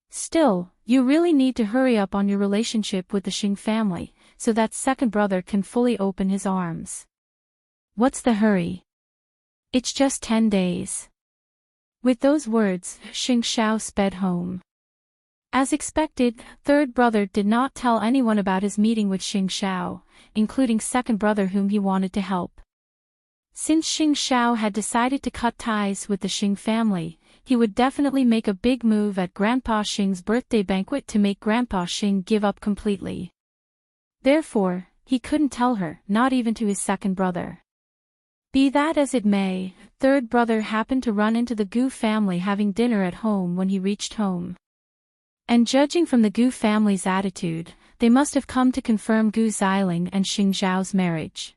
Still, you really need to hurry up on your relationship with the Xing family, so that second brother can fully open his arms. What's the hurry? It's just 10 days. With those words, Xing Zhao sped home. As expected, third brother did not tell anyone about his meeting with Xing Zhao, including second brother whom he wanted to help. Since Xing Zhao had decided to cut ties with the Xing family, he would definitely make a big move at Grandpa Xing's birthday banquet to make Grandpa Xing give up completely. Therefore, he couldn't tell her, not even to his second brother. Be that as it may, third brother happened to run into the Gu family having dinner at home when he reached home. And judging from the Gu family's attitude, they must have come to confirm Gu Xiling and Xing Zhao's marriage.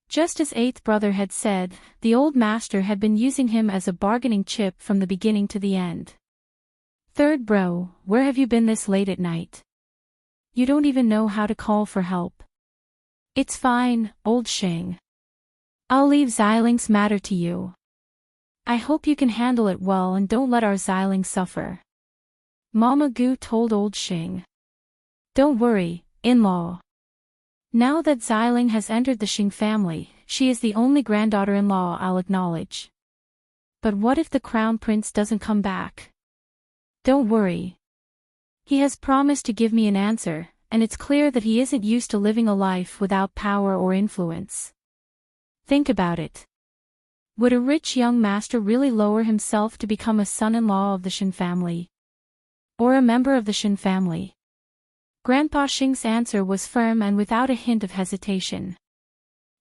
Just as eighth brother had said, the old master had been using him as a bargaining chip from the beginning to the end. Third bro, where have you been this late at night? You don't even know how to call for help. It's fine, old Xing. I'll leave Xiling's matter to you. I hope you can handle it well and don't let our Xiling suffer. Mama Gu told old Xing. Don't worry, in-law. Now that Xiling has entered the Xing family, she is the only granddaughter-in-law I'll acknowledge. But what if the crown prince doesn't come back? Don't worry. He has promised to give me an answer, and it's clear that he isn't used to living a life without power or influence. Think about it. Would a rich young master really lower himself to become a son-in-law of the Shen family? Or a member of the Shen family? Grandpa Xing's answer was firm and without a hint of hesitation.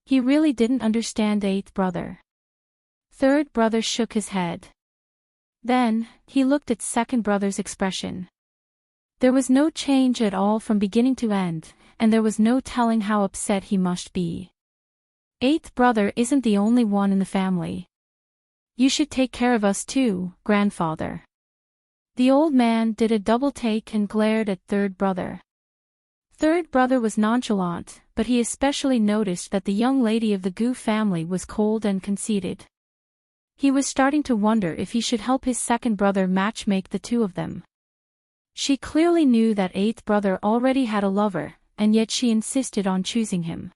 He really didn't understand eighth brother. Third brother shook his head. Then, he looked at second brother's expression. There was no change at all from beginning to end, and there was no telling how upset he must be. Eighth brother isn't the only one in the family. You should take care of us too, grandfather. The old man did a double take and glared at third brother. Third brother was nonchalant, but he especially noticed that the young lady of the Gu family was cold and conceited. He was starting to wonder if he should help his second brother matchmake the two of them. She clearly knew that eighth brother already had a lover, and yet she insisted on choosing him.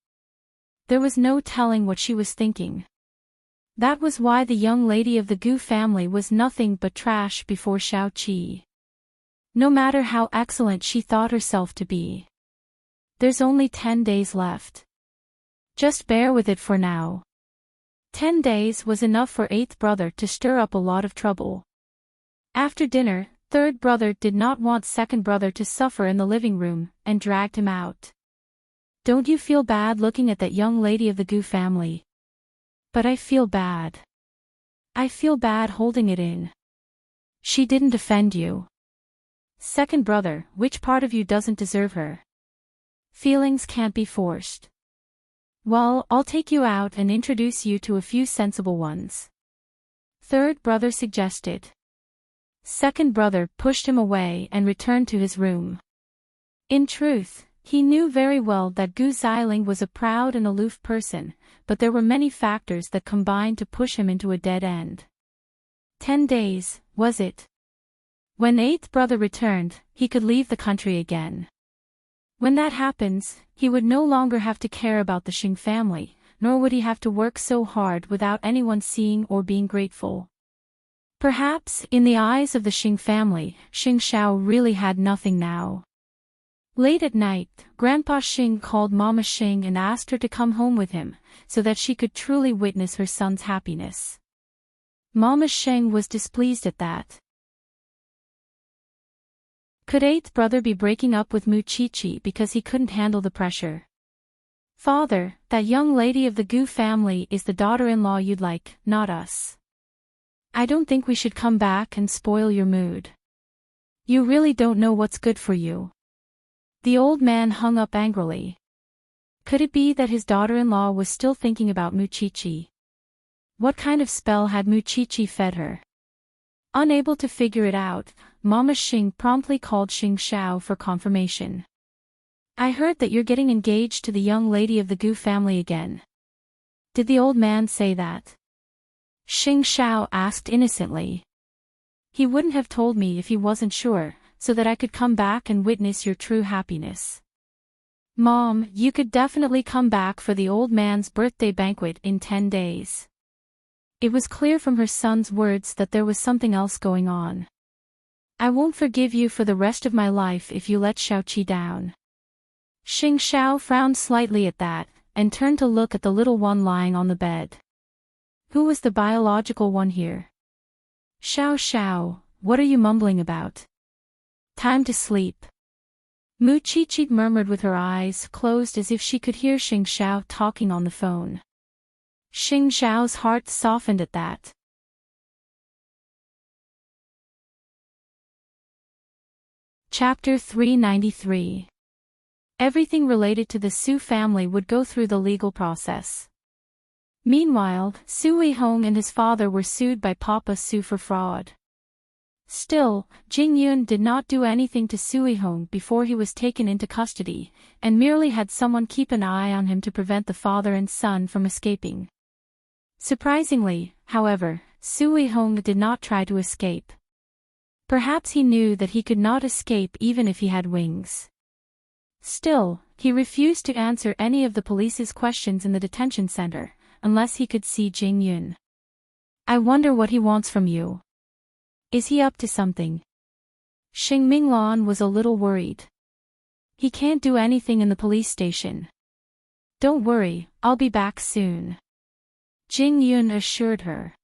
There was no telling what she was thinking. That was why the young lady of the Gu family was nothing but trash before Xiao Qi. No matter how excellent she thought herself to be. There's only 10 days left. Just bear with it for now. 10 days was enough for eighth brother to stir up a lot of trouble. After dinner, Third brother did not want second brother to suffer in the living room, and dragged him out. Don't you feel bad looking at that young lady of the Gu family? But I feel bad. I feel bad holding it in. She didn't offend you. Second brother, which part of you doesn't deserve her? Feelings can't be forced. Well, I'll take you out and introduce you to a few sensible ones. Third brother suggested. Second brother pushed him away and returned to his room. In truth, he knew very well that Gu Xiling was a proud and aloof person, but there were many factors that combined to push him into a dead end. 10 days, was it? When eighth brother returned, he could leave the country again. When that happens, he would no longer have to care about the Xing family, nor would he have to work so hard without anyone seeing or being grateful. Perhaps, in the eyes of the Xing family, Xing Xiao really had nothing now. Late at night, Grandpa Xing called Mama Xing and asked her to come home with him, so that she could truly witness her son's happiness. Mama Xing was displeased at that. Could eighth brother be breaking up with Mu Qiqi because he couldn't handle the pressure? Father, that young lady of the Gu family is the daughter-in-law you'd like, not us. I don't think we should come back and spoil your mood. You really don't know what's good for you. The old man hung up angrily. Could it be that his daughter-in-law was still thinking about Mu Qiqi? What kind of spell had Mu Qiqi fed her? Unable to figure it out, Mama Xing promptly called Xing Xiao for confirmation. I heard that you're getting engaged to the young lady of the Gu family again. Did the old man say that? Xing Xiao asked innocently. He wouldn't have told me if he wasn't sure, so that I could come back and witness your true happiness. Mom, you could definitely come back for the old man's birthday banquet in 10 days. It was clear from her son's words that there was something else going on. I won't forgive you for the rest of my life if you let Xiaoqi down. Xing Xiao frowned slightly at that, and turned to look at the little one lying on the bed. Who was the biological one here? Xiao Xiao, what are you mumbling about? Time to sleep. Mu Qiqi murmured with her eyes closed as if she could hear Xing Xiao talking on the phone. Xing Xiao's heart softened at that. Chapter 393. Everything related to the Su family would go through the legal process. Meanwhile, Su Weihong and his father were sued by Papa Su for fraud. Still, Jing Yun did not do anything to Su Weihong before he was taken into custody, and merely had someone keep an eye on him to prevent the father and son from escaping. Surprisingly, however, Su Weihong did not try to escape. Perhaps he knew that he could not escape even if he had wings. Still, he refused to answer any of the police's questions in the detention center, unless he could see Jing Yun. I wonder what he wants from you. Is he up to something? Xing Minglan was a little worried. He can't do anything in the police station. Don't worry, I'll be back soon. Jing Yun assured her.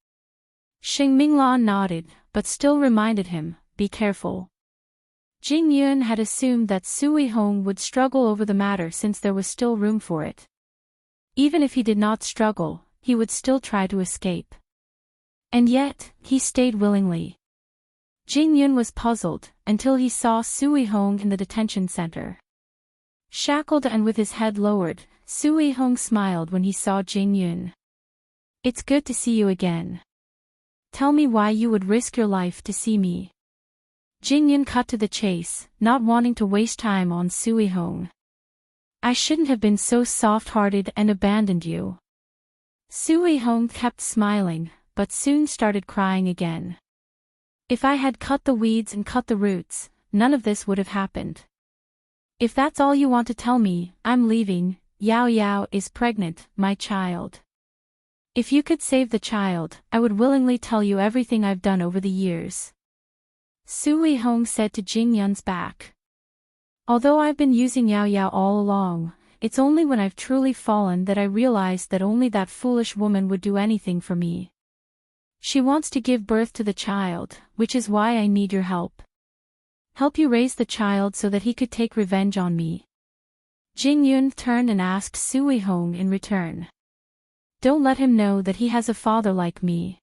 Xing Minglan nodded, but still reminded him, be careful. Jing Yun had assumed that Su Weihong would struggle over the matter since there was still room for it. Even if he did not struggle, he would still try to escape. And yet, he stayed willingly. Jing Yun was puzzled, until he saw Su Weihong in the detention center. Shackled and with his head lowered, Su Weihong smiled when he saw Jing Yun. It's good to see you again. Tell me why you would risk your life to see me. Jing Yun cut to the chase, not wanting to waste time on Su Weihong. I shouldn't have been so soft-hearted and abandoned you. Su Weihong kept smiling, but soon started crying again. If I had cut the weeds and cut the roots, none of this would have happened. If that's all you want to tell me, I'm leaving. Yao Yao is pregnant, my child. If you could save the child, I would willingly tell you everything I've done over the years. Su Weihong said to Jing Yun's back. Although I've been using Yao Yao all along, it's only when I've truly fallen that I realized that only that foolish woman would do anything for me. She wants to give birth to the child, which is why I need your help. help you raise the child so that he could take revenge on me. Jing Yun turned and asked Sui Hong in return. Don't let him know that he has a father like me.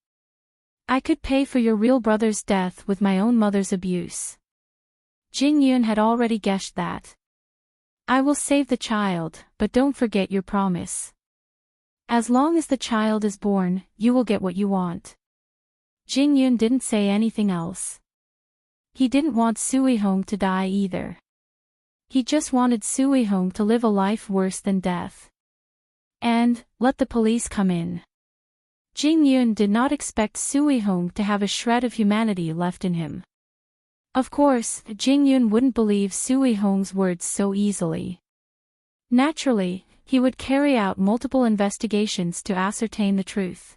I could pay for your real brother's death with my own mother's abuse. Jing Yun had already guessed that. I will save the child, but don't forget your promise. As long as the child is born, you will get what you want. Jing Yun didn't say anything else. He didn't want Sui Hong to die either. He just wanted Sui Hong to live a life worse than death. And, let the police come in. Jing Yun did not expect Sui Hong to have a shred of humanity left in him. Of course, Jing Yun wouldn't believe Sui Hong's words so easily. Naturally, he would carry out multiple investigations to ascertain the truth.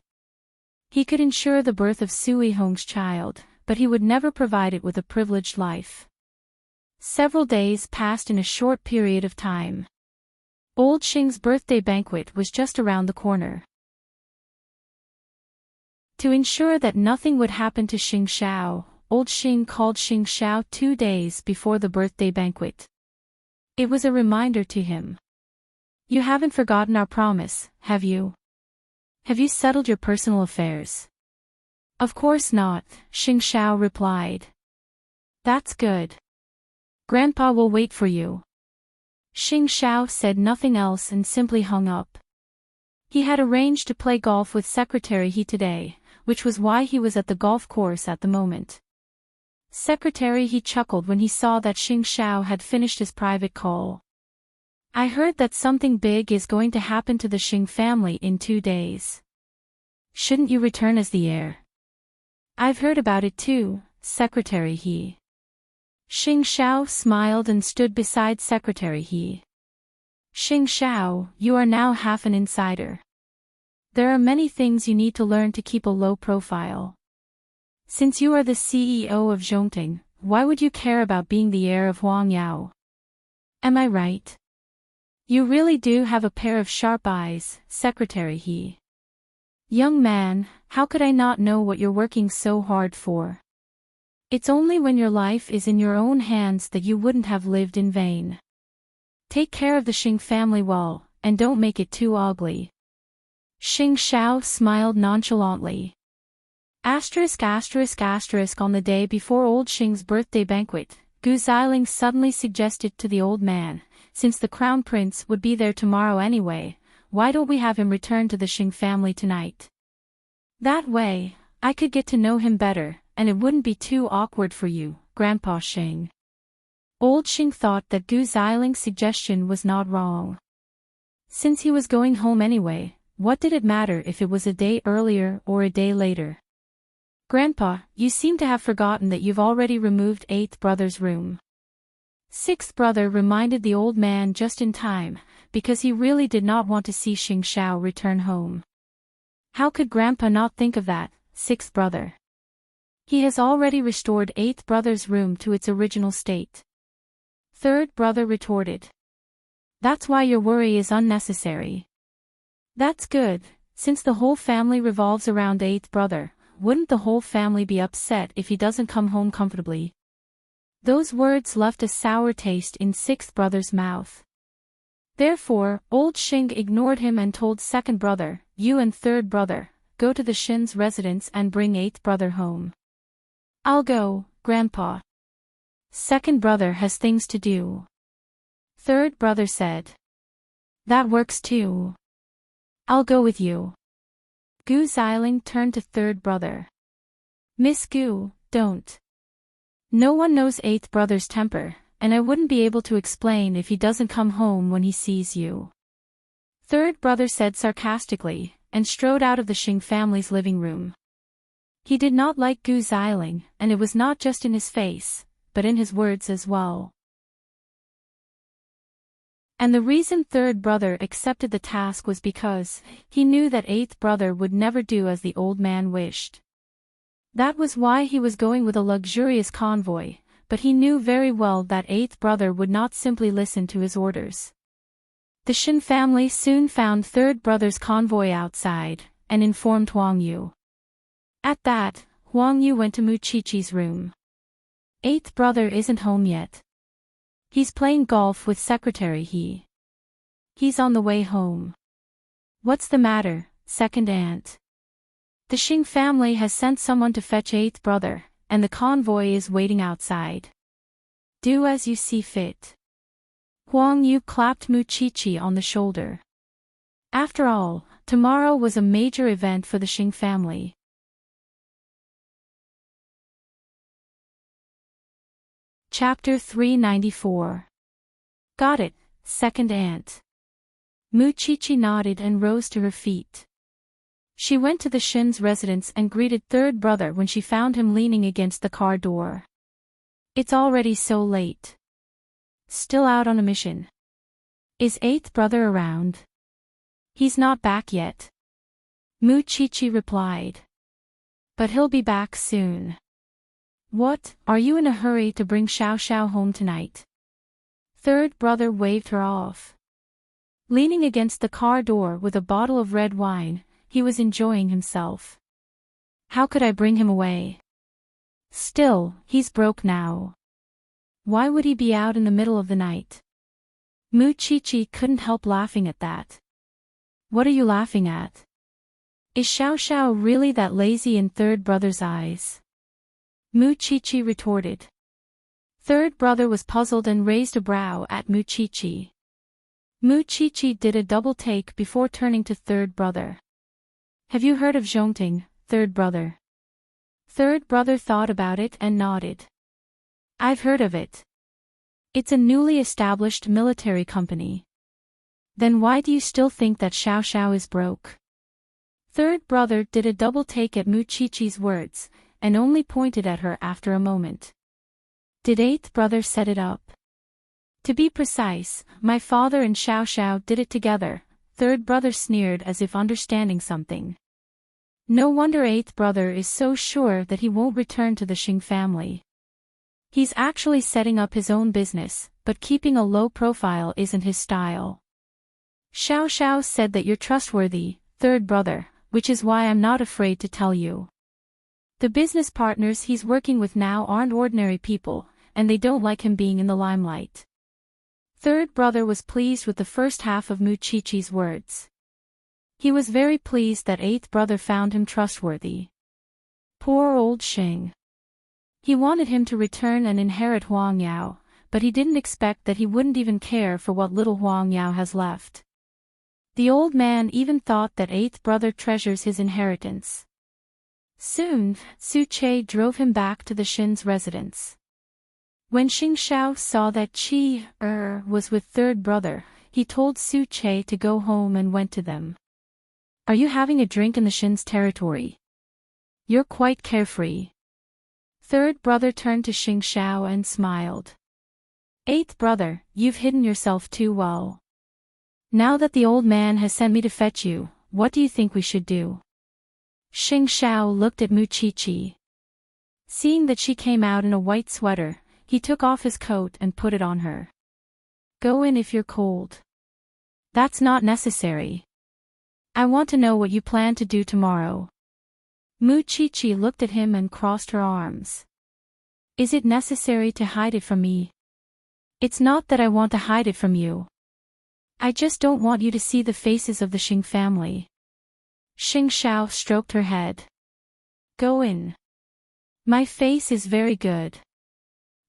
He could ensure the birth of Sui Hong's child, but he would never provide it with a privileged life. Several days passed in a short period of time. Old Xing's birthday banquet was just around the corner. To ensure that nothing would happen to Xing Xiao, Old Xing called Xing Xiao 2 days before the birthday banquet. It was a reminder to him. You haven't forgotten our promise, have you? Have you settled your personal affairs? Of course not, Xing Xiao replied. That's good. Grandpa will wait for you. Xing Xiao said nothing else and simply hung up. He had arranged to play golf with Secretary He today, which was why he was at the golf course at the moment. Secretary He chuckled when he saw that Xing Xiao had finished his private call. I heard that something big is going to happen to the Xing family in 2 days. Shouldn't you return as the heir? I've heard about it too, Secretary He. Xing Xiao smiled and stood beside Secretary He. Xing Xiao, you are now half an insider. There are many things you need to learn to keep a low profile. Since you are the CEO of Zhongting, why would you care about being the heir of Huang Yao? Am I right? You really do have a pair of sharp eyes, Secretary He. Young man, how could I not know what you're working so hard for? It's only when your life is in your own hands that you wouldn't have lived in vain. Take care of the Xing family well, and don't make it too ugly. Xing Xiao smiled nonchalantly. On the day before old Xing's birthday banquet, Gu Xiling suddenly suggested to the old man, since the crown prince would be there tomorrow anyway, why don't we have him return to the Xing family tonight? That way, I could get to know him better, and it wouldn't be too awkward for you, Grandpa Xing. Old Xing thought that Gu Xiling's suggestion was not wrong. Since he was going home anyway, what did it matter if it was a day earlier or a day later? Grandpa, you seem to have forgotten that you've already removed 8th brother's room. 6th brother reminded the old man just in time, because he really did not want to see Xing Xiao return home. How could Grandpa not think of that, 6th brother? He has already restored 8th brother's room to its original state. 3rd brother retorted. That's why your worry is unnecessary. That's good, since the whole family revolves around 8th brother, wouldn't the whole family be upset if he doesn't come home comfortably? Those words left a sour taste in 6th brother's mouth. Therefore, old Xing ignored him and told 2nd brother, you and 3rd brother, go to the Xin's residence and bring 8th brother home. I'll go, Grandpa. 2nd brother has things to do. 3rd brother said. That works too. I'll go with you. Gu Xiling turned to 3rd brother. Miss Gu, don't. No one knows 8th brother's temper, and I wouldn't be able to explain if he doesn't come home when he sees you. 3rd brother said sarcastically, and strode out of the Xing family's living room. He did not like Gu Xiling, and it was not just in his face, but in his words as well. And the reason 3rd brother accepted the task was because he knew that 8th brother would never do as the old man wished. That was why he was going with a luxurious convoy, but he knew very well that 8th brother would not simply listen to his orders. The Xin family soon found 3rd brother's convoy outside, and informed Huang Yu. At that, Huang Yu went to Mu Qiqi's room. Eighth brother isn't home yet. He's playing golf with secretary He's on the way home. What's the matter, second aunt? The Xing family has sent someone to fetch eighth brother, and the convoy is waiting outside. Do as you see fit. Huang Yu clapped Mu Qiqi on the shoulder. After all, tomorrow was a major event for the Xing family. Chapter 394. Got it, second aunt. Mu Qiqi nodded and rose to her feet. She went to the Xin's residence and greeted third brother when she found him leaning against the car door. It's already so late. Still out on a mission. Is eighth brother around? He's not back yet. Mu Qiqi replied. But he'll be back soon. What, are you in a hurry to bring Xiao Xiao home tonight? Third brother waved her off. Leaning against the car door with a bottle of red wine, he was enjoying himself. How could I bring him away? Still, he's broke now. Why would he be out in the middle of the night? Mu Qiqi couldn't help laughing at that. What are you laughing at? Is Xiao Xiao really that lazy in third brother's eyes? Mu Qiqi retorted. Third brother was puzzled and raised a brow at Mu Qiqi. Mu Qiqi did a double take before turning to third brother. Have you heard of Enchanting, third brother? Third brother thought about it and nodded. I've heard of it. It's a newly established military company. Then why do you still think that Xiao Xiao is broke? Third brother did a double take at Mu Qiqi's words, and only pointed at her after a moment. Did eighth brother set it up? To be precise, my father and Xiao Xiao did it together, third brother sneered as if understanding something. No wonder eighth brother is so sure that he won't return to the Xing family. He's actually setting up his own business, but keeping a low profile isn't his style. Xiao Xiao said that you're trustworthy, third brother, which is why I'm not afraid to tell you. The business partners he's working with now aren't ordinary people, and they don't like him being in the limelight. Third brother was pleased with the first half of Mu Qiqi's words. He was very pleased that eighth brother found him trustworthy. Poor old Xing. He wanted him to return and inherit Huang Yao, but he didn't expect that he wouldn't even care for what little Huang Yao has left. The old man even thought that eighth brother treasures his inheritance. Soon, Su Che drove him back to the Xin's residence. When Xing Xiao saw that Qi was with third brother, he told Su Che to go home and went to them. Are you having a drink in the Xin's territory? You're quite carefree. Third brother turned to Xing Xiao and smiled. Eighth brother, you've hidden yourself too well. Now that the old man has sent me to fetch you, what do you think we should do? Xing Xiao looked at Mu Qiqi. Seeing that she came out in a white sweater, he took off his coat and put it on her. Go in if you're cold. That's not necessary. I want to know what you plan to do tomorrow. Mu Qiqi looked at him and crossed her arms. Is it necessary to hide it from me? It's not that I want to hide it from you. I just don't want you to see the faces of the Xing family. Xing Xiao stroked her head. Go in. My face is very good.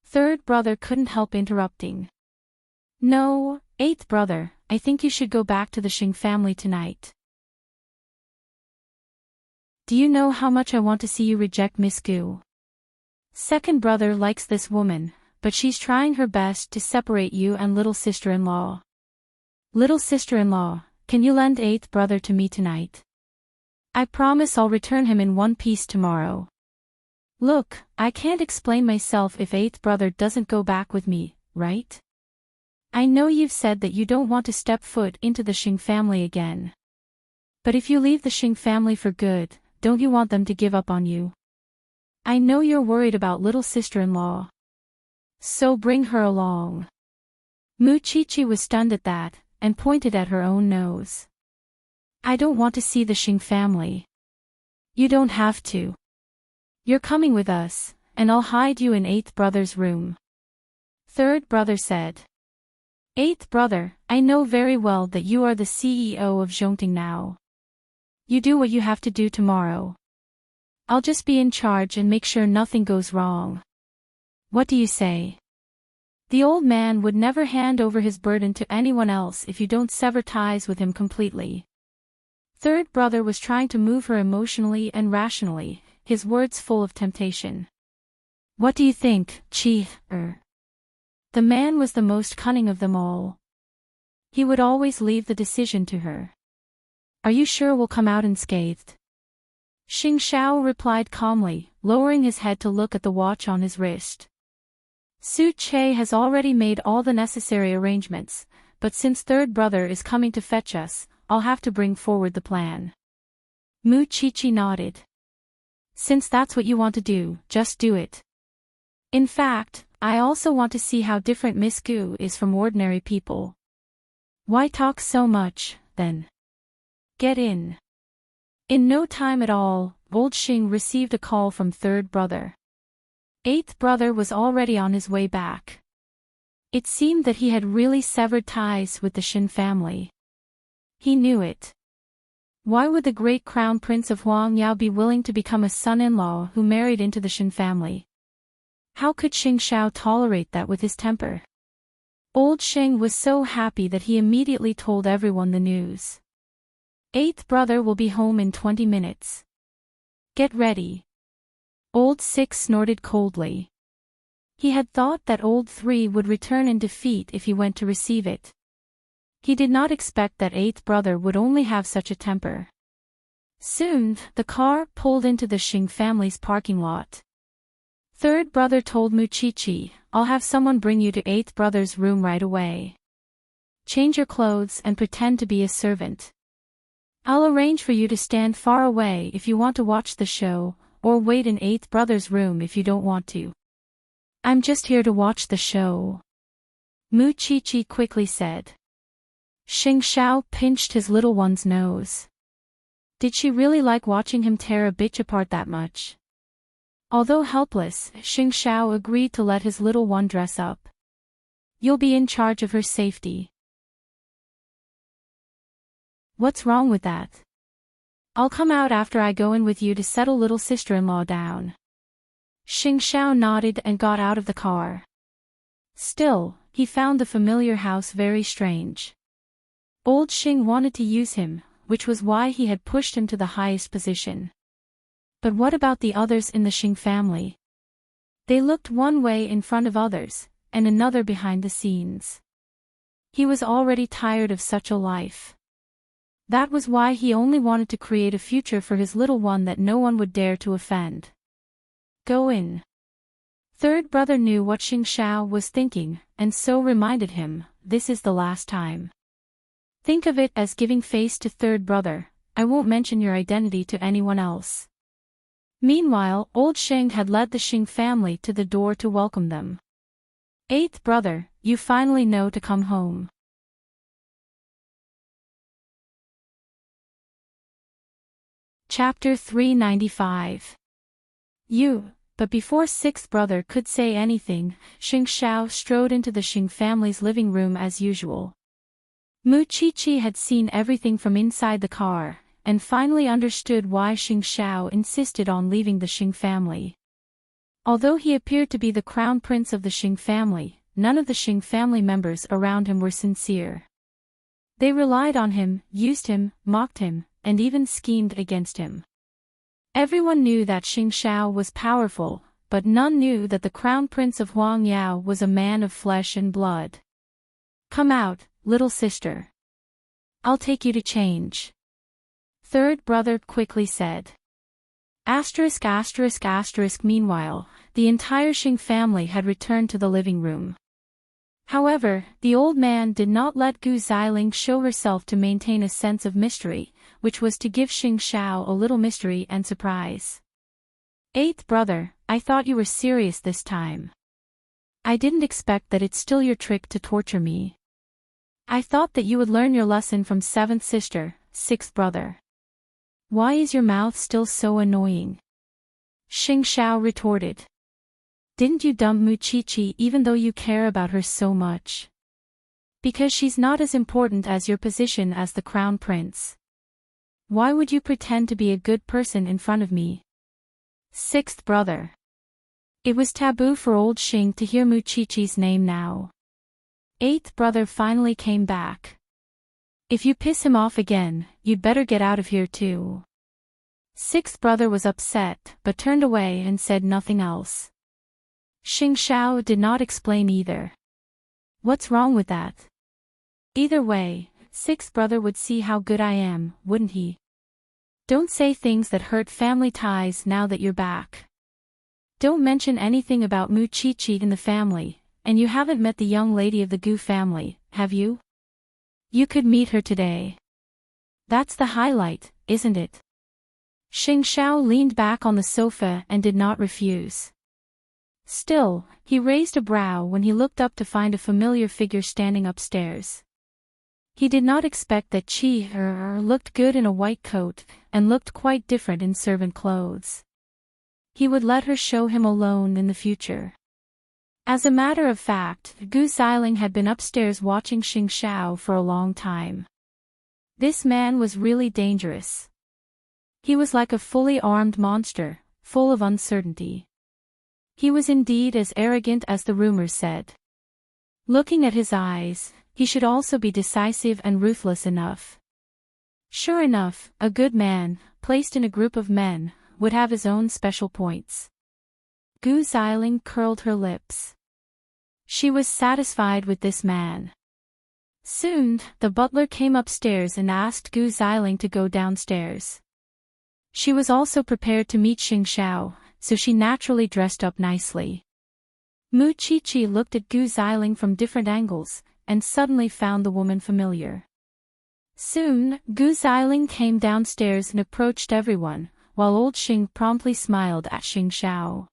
Third brother couldn't help interrupting. No, eighth brother, I think you should go back to the Xing family tonight. Do you know how much I want to see you reject Miss Gu? Second brother likes this woman, but she's trying her best to separate you and little sister-in-law. Little sister-in-law, can you lend eighth brother to me tonight? I promise I'll return him in one piece tomorrow. Look, I can't explain myself if eighth brother doesn't go back with me, right? I know you've said that you don't want to step foot into the Xing family again. But if you leave the Xing family for good, don't you want them to give up on you? I know you're worried about little sister-in-law. So bring her along. Mu Qiqi was stunned at that, and pointed at her own nose. I don't want to see the Xing family. You don't have to. You're coming with us, and I'll hide you in eighth brother's room. Third brother said. Eighth brother, I know very well that you are the CEO of Enchanting now. You do what you have to do tomorrow. I'll just be in charge and make sure nothing goes wrong. What do you say? The old man would never hand over his burden to anyone else if you don't sever ties with him completely. Third brother was trying to move her emotionally and rationally, his words full of temptation. What do you think, Chief? The man was the most cunning of them all. He would always leave the decision to her. Are you sure we'll come out unscathed? Xing Xiao replied calmly, lowering his head to look at the watch on his wrist. Su Che has already made all the necessary arrangements, but since third brother is coming to fetch us, I'll have to bring forward the plan. Mu Qiqi nodded. Since that's what you want to do, just do it. In fact, I also want to see how different Miss Gu is from ordinary people. Why talk so much, then? Get in. In no time at all, old Xing received a call from third brother. Eighth brother was already on his way back. It seemed that he had really severed ties with the Xin family. He knew it. Why would the great crown prince of Huang Yao be willing to become a son-in-law who married into the Xin family? How could Xing Xiao tolerate that with his temper? Old Xing was so happy that he immediately told everyone the news. Eighth brother will be home in 20 minutes. Get ready. Old Six snorted coldly. He had thought that Old Three would return in defeat if he went to receive it. He did not expect that eighth brother would only have such a temper. Soon, the car pulled into the Xing family's parking lot. Third brother told Mu Qiqi, I'll have someone bring you to eighth brother's room right away. Change your clothes and pretend to be a servant. I'll arrange for you to stand far away if you want to watch the show, or wait in eighth brother's room if you don't want to. I'm just here to watch the show. Mu Qiqi quickly said. Xing Xiao pinched his little one's nose. Did she really like watching him tear a bitch apart that much? Although helpless, Xing Xiao agreed to let his little one dress up. You'll be in charge of her safety. What's wrong with that? I'll come out after I go in with you to settle little sister-in-law down. Xing Xiao nodded and got out of the car. Still, he found the familiar house very strange. Old Xing wanted to use him, which was why he had pushed him to the highest position. But what about the others in the Xing family? They looked one way in front of others, and another behind the scenes. He was already tired of such a life. That was why he only wanted to create a future for his little one that no one would dare to offend. Go in. Third brother knew what Xing Xiao was thinking, and so reminded him, this is the last time. Think of it as giving face to third brother, I won't mention your identity to anyone else. Meanwhile, old Xing had led the Xing family to the door to welcome them. Eighth brother, you finally know to come home. Chapter 395. But before sixth brother could say anything, Xing Xiao strode into the Xing family's living room as usual. Mu Qiqi had seen everything from inside the car, and finally understood why Xing Xiao insisted on leaving the Xing family. Although he appeared to be the crown prince of the Xing family, none of the Xing family members around him were sincere. They relied on him, used him, mocked him, and even schemed against him. Everyone knew that Xing Xiao was powerful, but none knew that the crown prince of Huang Yao was a man of flesh and blood. Come out, little sister. I'll take you to change. Third brother quickly said. Meanwhile, the entire Xing family had returned to the living room. However, the old man did not let Gu Xiling show herself to maintain a sense of mystery, which was to give Xing Xiao a little mystery and surprise. Eighth brother, I thought you were serious this time. I didn't expect that it's still your trick to torture me. I thought that you would learn your lesson from seventh sister, sixth brother. Why is your mouth still so annoying? Xing Xiao retorted. Didn't you dump Muchichi even though you care about her so much? Because she's not as important as your position as the crown prince. Why would you pretend to be a good person in front of me? Sixth brother. It was taboo for old Xing to hear Muchichi's name now. Eighth brother finally came back. If you piss him off again, you'd better get out of here too. Sixth brother was upset, but turned away and said nothing else. Xing Xiao did not explain either. What's wrong with that? Either way, sixth brother would see how good I am, wouldn't he? Don't say things that hurt family ties now that you're back. Don't mention anything about Muchichi in the family, and you haven't met the young lady of the Gu family, have you? You could meet her today. That's the highlight, isn't it? Xing Xiao leaned back on the sofa and did not refuse. Still, he raised a brow when he looked up to find a familiar figure standing upstairs. He did not expect that Chi looked good in a white coat, and looked quite different in servant clothes. He would let her show him alone in the future. As a matter of fact, Gu Xiling had been upstairs watching Xing Xiao for a long time. This man was really dangerous. He was like a fully armed monster, full of uncertainty. He was indeed as arrogant as the rumors said. Looking at his eyes, he should also be decisive and ruthless enough. Sure enough, a good man, placed in a group of men, would have his own special points. Gu Xiling curled her lips. She was satisfied with this man. Soon, the butler came upstairs and asked Gu Xiling to go downstairs. She was also prepared to meet Xing Xiao, so she naturally dressed up nicely. Muchichi looked at Gu Xiling from different angles, and suddenly found the woman familiar. Soon, Gu Xiling came downstairs and approached everyone, while old Xing promptly smiled at Xing Xiao.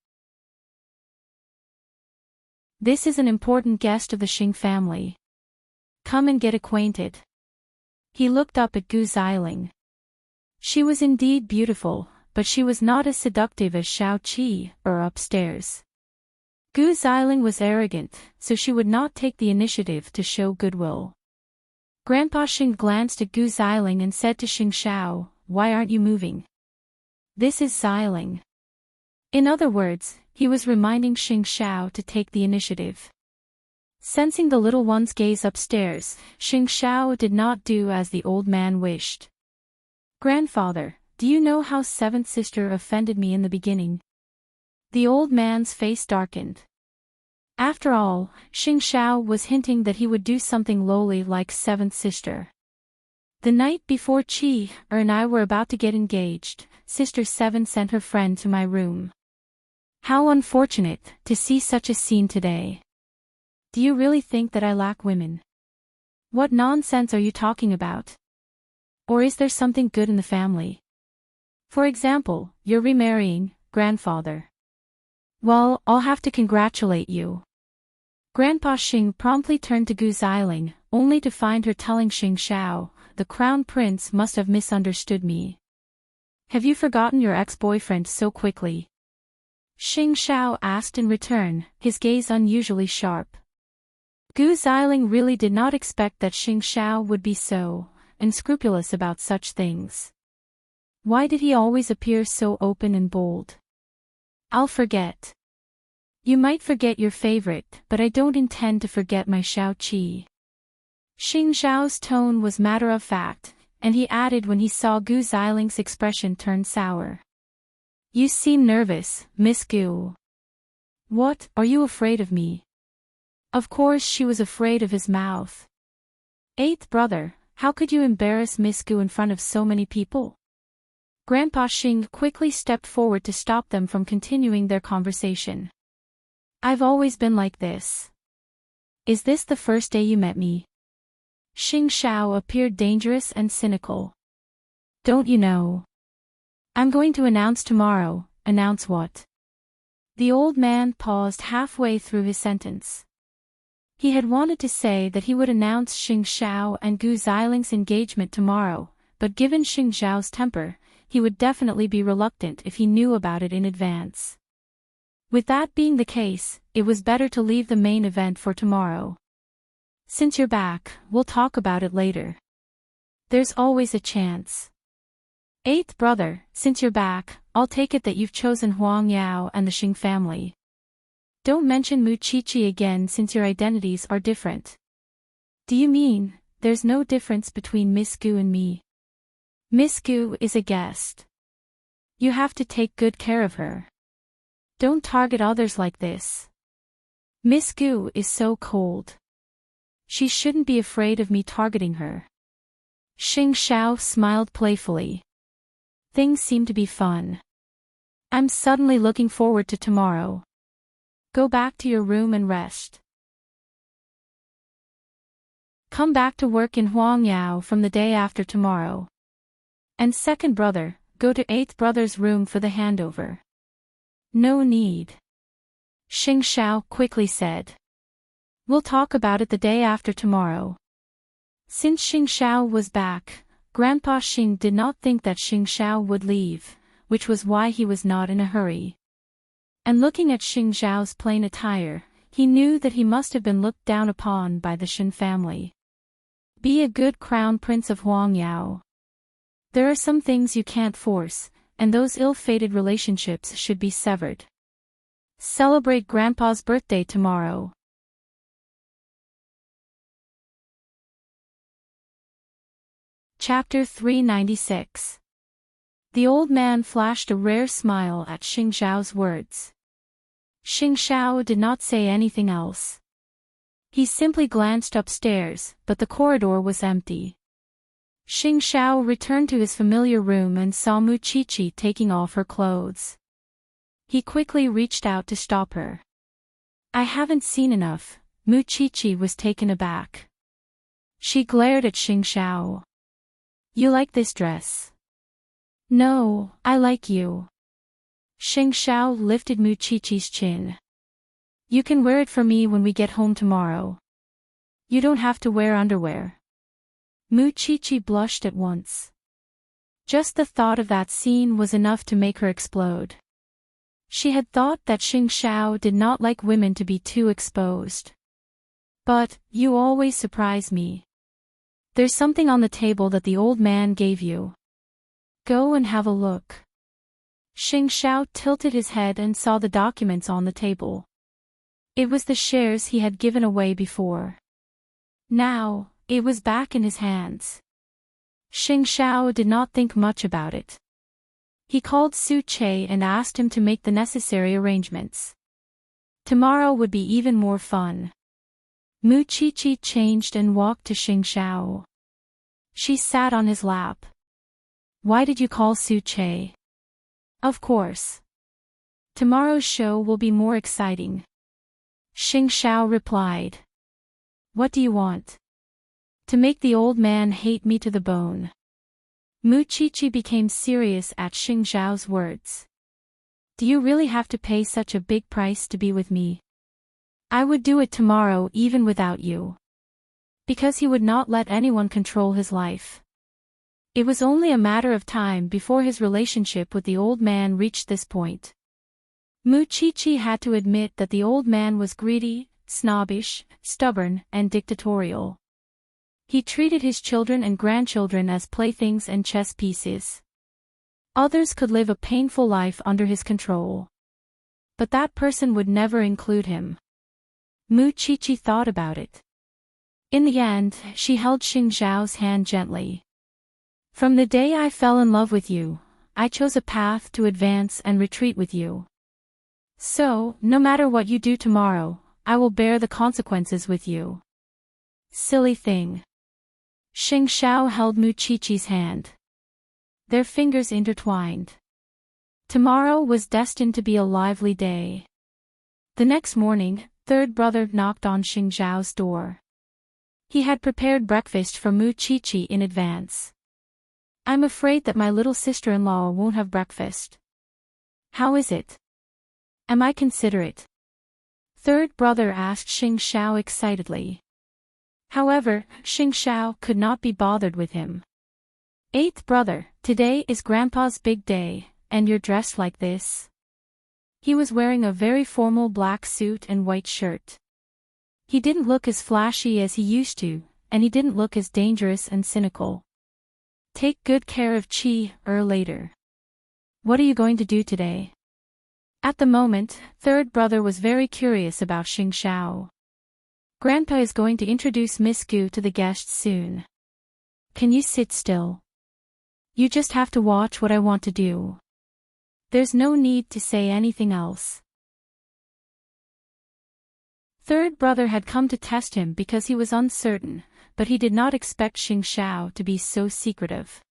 This is an important guest of the Xing family. Come and get acquainted. He looked up at Gu Xiling. She was indeed beautiful, but she was not as seductive as Xiao Qi upstairs. Gu Xiling was arrogant, so she would not take the initiative to show goodwill. Grandpa Xing glanced at Gu Xiling and said to Xing Xiao, "Why aren't you moving?" This is Xiling. In other words, he was reminding Xing Xiao to take the initiative. Sensing the little one's gaze upstairs, Xing Xiao did not do as the old man wished. "Grandfather, do you know how seventh sister offended me in the beginning?" The old man's face darkened. After all, Xing Xiao was hinting that he would do something lowly like seventh sister. The night before Qi and I were about to get engaged, Sister Seven sent her friend to my room. How unfortunate to see such a scene today. Do you really think that I lack women? What nonsense are you talking about? Or is there something good in the family? For example, you're remarrying, grandfather. Well, I'll have to congratulate you. Grandpa Xing promptly turned to Gu Xiling, only to find her telling Xing Xiao, "The crown prince must have misunderstood me. Have you forgotten your ex-boyfriend so quickly?" Xing Xiao asked in return, his gaze unusually sharp. Gu Xiling really did not expect that Xing Xiao would be so unscrupulous about such things. Why did he always appear so open and bold? "I'll forget." "You might forget your favorite, but I don't intend to forget my Xiao Qi." Xing Xiao's tone was matter-of-fact, and he added when he saw Gu Xiling's expression turn sour. "You seem nervous, Miss Gu." "What, are you afraid of me?" Of course she was afraid of his mouth. "Eighth brother, how could you embarrass Miss Gu in front of so many people?" Grandpa Xing quickly stepped forward to stop them from continuing their conversation. "I've always been like this." "Is this the first day you met me?" Xing Xiao appeared dangerous and cynical. "Don't you know? I'm going to announce tomorrow." "Announce what?" The old man paused halfway through his sentence. He had wanted to say that he would announce Xing Xiao and Gu Xiling's engagement tomorrow, but given Xing Xiao's temper, he would definitely be reluctant if he knew about it in advance. With that being the case, it was better to leave the main event for tomorrow. Since you're back, we'll talk about it later. There's always a chance. Eighth brother, since you're back, I'll take it that you've chosen Huang Yao and the Xing family. Don't mention Mu Qiqi again since your identities are different. Do you mean, there's no difference between Miss Gu and me? Miss Gu is a guest. You have to take good care of her. Don't target others like this. Miss Gu is so cold. She shouldn't be afraid of me targeting her. Xing Xiao smiled playfully. Things seem to be fun. I'm suddenly looking forward to tomorrow. Go back to your room and rest. Come back to work in Huangyao from the day after tomorrow. And second brother, go to eighth brother's room for the handover. No need. Xing Xiao quickly said. We'll talk about it the day after tomorrow. Since Xing Xiao was back, Grandpa Xing did not think that Xing Xiao would leave, which was why he was not in a hurry. And looking at Xing Xiao's plain attire, he knew that he must have been looked down upon by the Shen family. Be a good crown prince of Huangyao. There are some things you can't force, and those ill-fated relationships should be severed. Celebrate Grandpa's birthday tomorrow. Chapter 396. The old man flashed a rare smile at Xing Xiao's words. Xing Xiao did not say anything else. He simply glanced upstairs, but the corridor was empty. Xing Xiao returned to his familiar room and saw Mu Qiqi taking off her clothes. He quickly reached out to stop her. I haven't seen enough. Mu Qiqi was taken aback. She glared at Xing Xiao. You like this dress? No, I like you. Xing Xiao lifted Mu Qiqi's chin. You can wear it for me when we get home tomorrow. You don't have to wear underwear. Mu Qiqi blushed at once. Just the thought of that scene was enough to make her explode. She had thought that Xing Xiao did not like women to be too exposed. But, you always surprise me. There's something on the table that the old man gave you. Go and have a look. Xing Xiao tilted his head and saw the documents on the table. It was the shares he had given away before. Now, it was back in his hands. Xing Xiao did not think much about it. He called Su Che and asked him to make the necessary arrangements. Tomorrow would be even more fun. Mu Qiqi changed and walked to Xing Xiao. She sat on his lap. Why did you call Su Che? Of course. Tomorrow's show will be more exciting. Xing Xiao replied. What do you want? To make the old man hate me to the bone. Mu Qiqi became serious at Xing Xiao's words. Do you really have to pay such a big price to be with me? I would do it tomorrow even without you. Because he would not let anyone control his life. It was only a matter of time before his relationship with the old man reached this point. Mu Qiqi had to admit that the old man was greedy, snobbish, stubborn, and dictatorial. He treated his children and grandchildren as playthings and chess pieces. Others could live a painful life under his control. But that person would never include him. Mu Qiqi thought about it. In the end, she held Xing Xiao's hand gently. From the day I fell in love with you, I chose a path to advance and retreat with you. So, no matter what you do tomorrow, I will bear the consequences with you. Silly thing. Xing Xiao held Mu Qiqi's hand. Their fingers intertwined. Tomorrow was destined to be a lively day. The next morning, third brother knocked on Xing Xiao's door. He had prepared breakfast for Mu Qiqi in advance. I'm afraid that my little sister-in-law won't have breakfast. How is it? Am I considerate? Third brother asked Xing Xiao excitedly. However, Xing Xiao could not be bothered with him. Eighth brother, today is Grandpa's big day, and you're dressed like this? He was wearing a very formal black suit and white shirt. He didn't look as flashy as he used to, and he didn't look as dangerous and cynical. Take good care of Chi later. What are you going to do today? At the moment, third brother was very curious about Xing Xiao. Grandpa is going to introduce Miss Gu to the guests soon. Can you sit still? You just have to watch what I want to do. There's no need to say anything else. Third brother had come to test him because he was uncertain, but he did not expect Xing Xiao to be so secretive.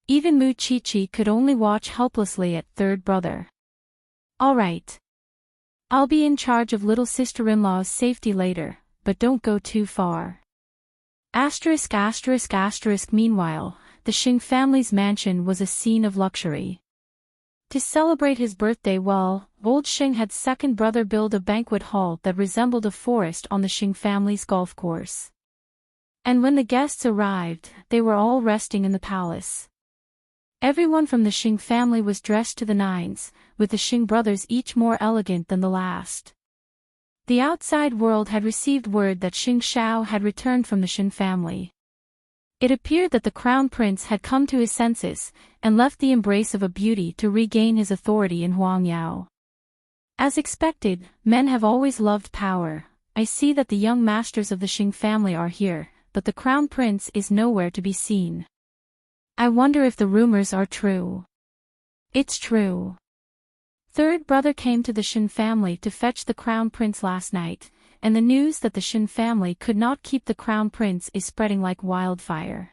Even Mu Qiqi could only watch helplessly at third brother. All right. I'll be in charge of little sister-in-law's safety later, but don't go too far. Meanwhile, the Xing family's mansion was a scene of luxury. To celebrate his birthday old Xing had second brother build a banquet hall that resembled a forest on the Xing family's golf course. And when the guests arrived, they were all resting in the palace. Everyone from the Xing family was dressed to the nines, with the Xing brothers each more elegant than the last. The outside world had received word that Xing Xiao had returned from the Xing family. It appeared that the crown prince had come to his senses, and left the embrace of a beauty to regain his authority in Huangyao. As expected, men have always loved power. I see that the young masters of the Xing family are here, but the crown prince is nowhere to be seen. I wonder if the rumors are true. It's true. Third brother came to the Xing family to fetch the crown prince last night, and the news that the Xing family could not keep the crown prince is spreading like wildfire.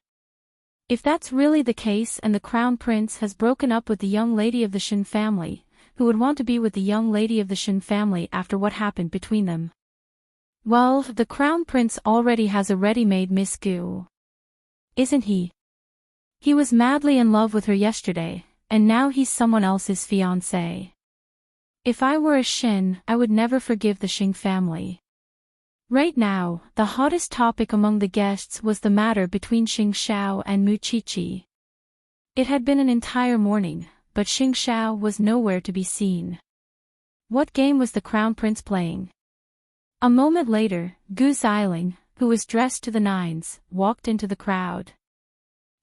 If that's really the case and the crown prince has broken up with the young lady of the Xing family, who would want to be with the young lady of the Xing family after what happened between them? Well, the crown prince already has a ready-made Miss Gu. Isn't he? He was madly in love with her yesterday, and now he's someone else's fiancé. If I were a Xin, I would never forgive the Xing family. Right now, the hottest topic among the guests was the matter between Xing Xiao and Mu Qiqi. It had been an entire morning, but Xing Xiao was nowhere to be seen. What game was the crown prince playing? A moment later, Gu Xiling, who was dressed to the nines, walked into the crowd.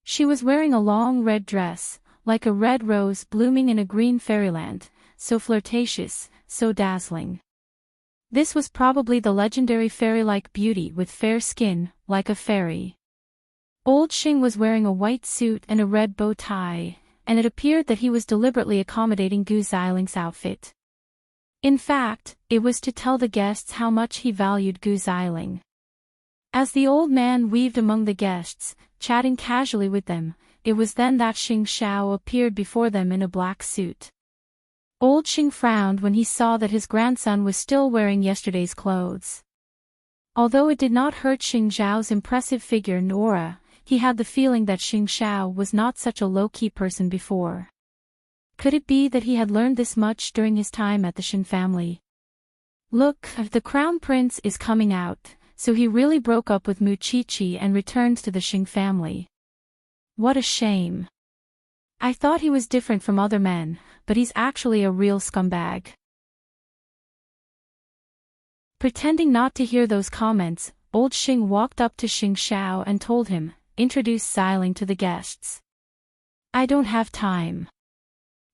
She was wearing a long red dress, like a red rose blooming in a green fairyland, so flirtatious, so dazzling. This was probably the legendary fairy-like beauty with fair skin, like a fairy. Old Xing was wearing a white suit and a red bow tie, and it appeared that he was deliberately accommodating Gu Xiling's outfit. In fact, it was to tell the guests how much he valued Gu Xiling. As the old man weaved among the guests, chatting casually with them, it was then that Xing Xiao appeared before them in a black suit. Old Xing frowned when he saw that his grandson was still wearing yesterday's clothes. Although it did not hurt Xing Xiao's impressive figure and aura, he had the feeling that Xing Xiao was not such a low-key person before. Could it be that he had learned this much during his time at the Xing family? Look, the crown prince is coming out, so he really broke up with Mu Qiqi and returned to the Xing family. What a shame. I thought he was different from other men, but he's actually a real scumbag. Pretending not to hear those comments, old Xing walked up to Xing Xiao and told him, "Introduce Xiling to the guests." "I don't have time."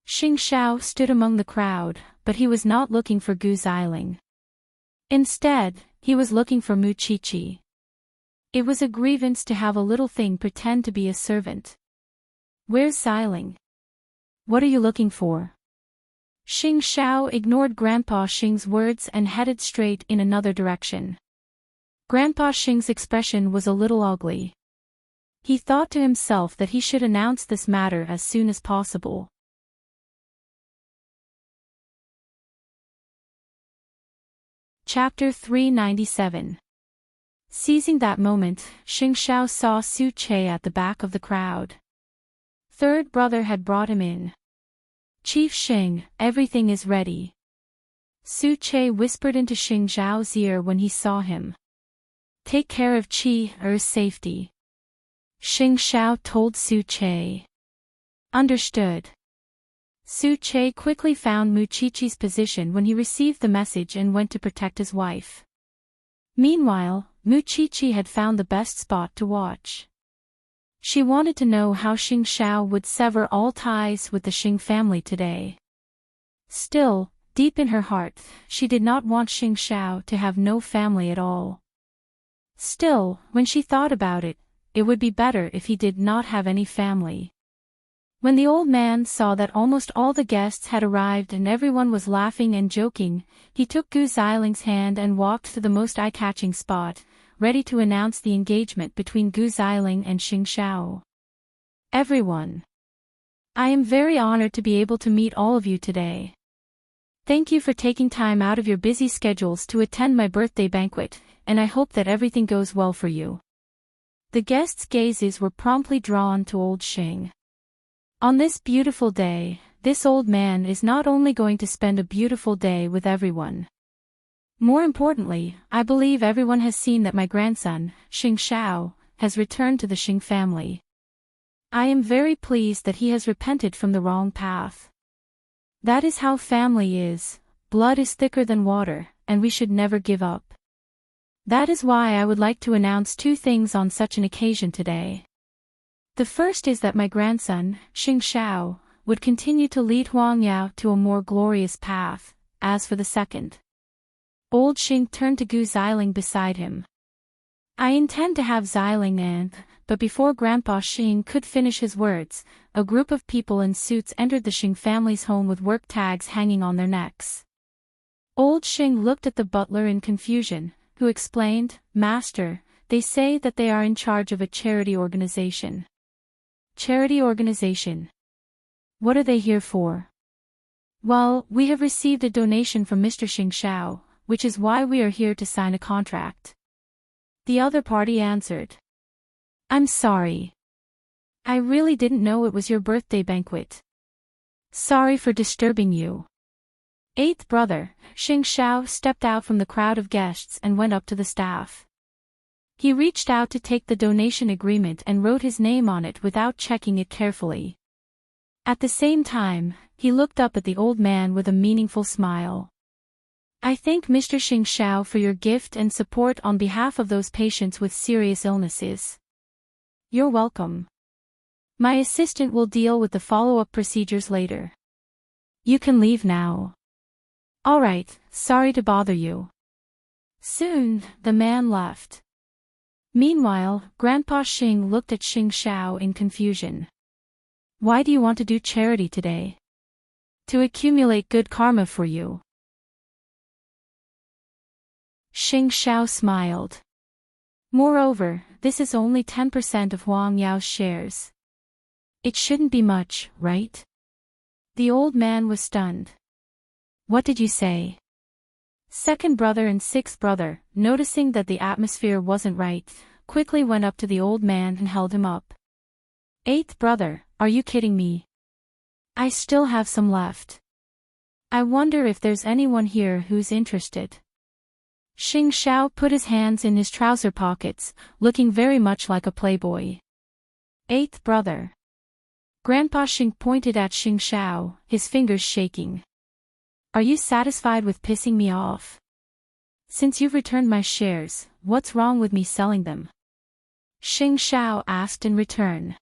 Xing Xiao stood among the crowd, but he was not looking for Gu Xiling. Instead, he was looking for Mu Qiqi. It was a grievance to have a little thing pretend to be a servant. "Where's Xiling? What are you looking for?" Xing Xiao ignored Grandpa Xing's words and headed straight in another direction. Grandpa Xing's expression was a little ugly. He thought to himself that he should announce this matter as soon as possible. Chapter 397. Seizing that moment, Xing Xiao saw Su Che at the back of the crowd. Third brother had brought him in. "Chief Xing, everything is ready." Su Che whispered into Xing Xiao's ear when he saw him. "Take care of Chi's safety." Xing Xiao told Su Che. "Understood." Su Che quickly found Muchichi's position when he received the message and went to protect his wife. Meanwhile, Muchichi had found the best spot to watch. She wanted to know how Xing Xiao would sever all ties with the Xing family today. Still, deep in her heart, she did not want Xing Xiao to have no family at all. Still, when she thought about it, it would be better if he did not have any family. When the old man saw that almost all the guests had arrived and everyone was laughing and joking, he took Gu Ziling's hand and walked to the most eye-catching spot, ready to announce the engagement between Gu Ziling and Xing Xiao. Everyone. I am very honored to be able to meet all of you today. Thank you for taking time out of your busy schedules to attend my birthday banquet, and I hope that everything goes well for you. The guests' gazes were promptly drawn to old Xing. On this beautiful day, this old man is not only going to spend a beautiful day with everyone. More importantly, I believe everyone has seen that my grandson, Xing Xiao, has returned to the Xing family. I am very pleased that he has repented from the wrong path. That is how family is, blood is thicker than water, and we should never give up. That is why I would like to announce two things on such an occasion today. The first is that my grandson, Xing Xiao, would continue to lead Huang Yao to a more glorious path. As for the second, old Xing turned to Gu Ziling beside him. I intend to have Ziling but before Grandpa Xing could finish his words, a group of people in suits entered the Xing family's home with work tags hanging on their necks. Old Xing looked at the butler in confusion, who explained, Master, they say that they are in charge of a charity organization. Charity organization. What are they here for? Well, we have received a donation from Mr. Xing Xiao, which is why we are here to sign a contract. The other party answered. I'm sorry. I really didn't know it was your birthday banquet. Sorry for disturbing you. Eighth brother, Xing Xiao stepped out from the crowd of guests and went up to the staff. He reached out to take the donation agreement and wrote his name on it without checking it carefully. At the same time, he looked up at the old man with a meaningful smile. I thank Mr. Xing Xiao for your gift and support on behalf of those patients with serious illnesses. You're welcome. My assistant will deal with the follow-up procedures later. You can leave now. All right, sorry to bother you. Soon, the man left. Meanwhile, Grandpa Xing looked at Xing Xiao in confusion. Why do you want to do charity today? To accumulate good karma for you. Xing Xiao smiled. Moreover, this is only 10% of Huang Yao's shares. It shouldn't be much, right? The old man was stunned. What did you say? Second brother and sixth brother, noticing that the atmosphere wasn't right, quickly went up to the old man and held him up. Eighth brother, are you kidding me? I still have some left. I wonder if there's anyone here who's interested. Xing Xiao put his hands in his trouser pockets, looking very much like a playboy. Eighth brother. Grandpa Xing pointed at Xing Xiao, his fingers shaking. Are you satisfied with pissing me off? Since you've returned my shares, what's wrong with me selling them? Xing Xiao asked in return.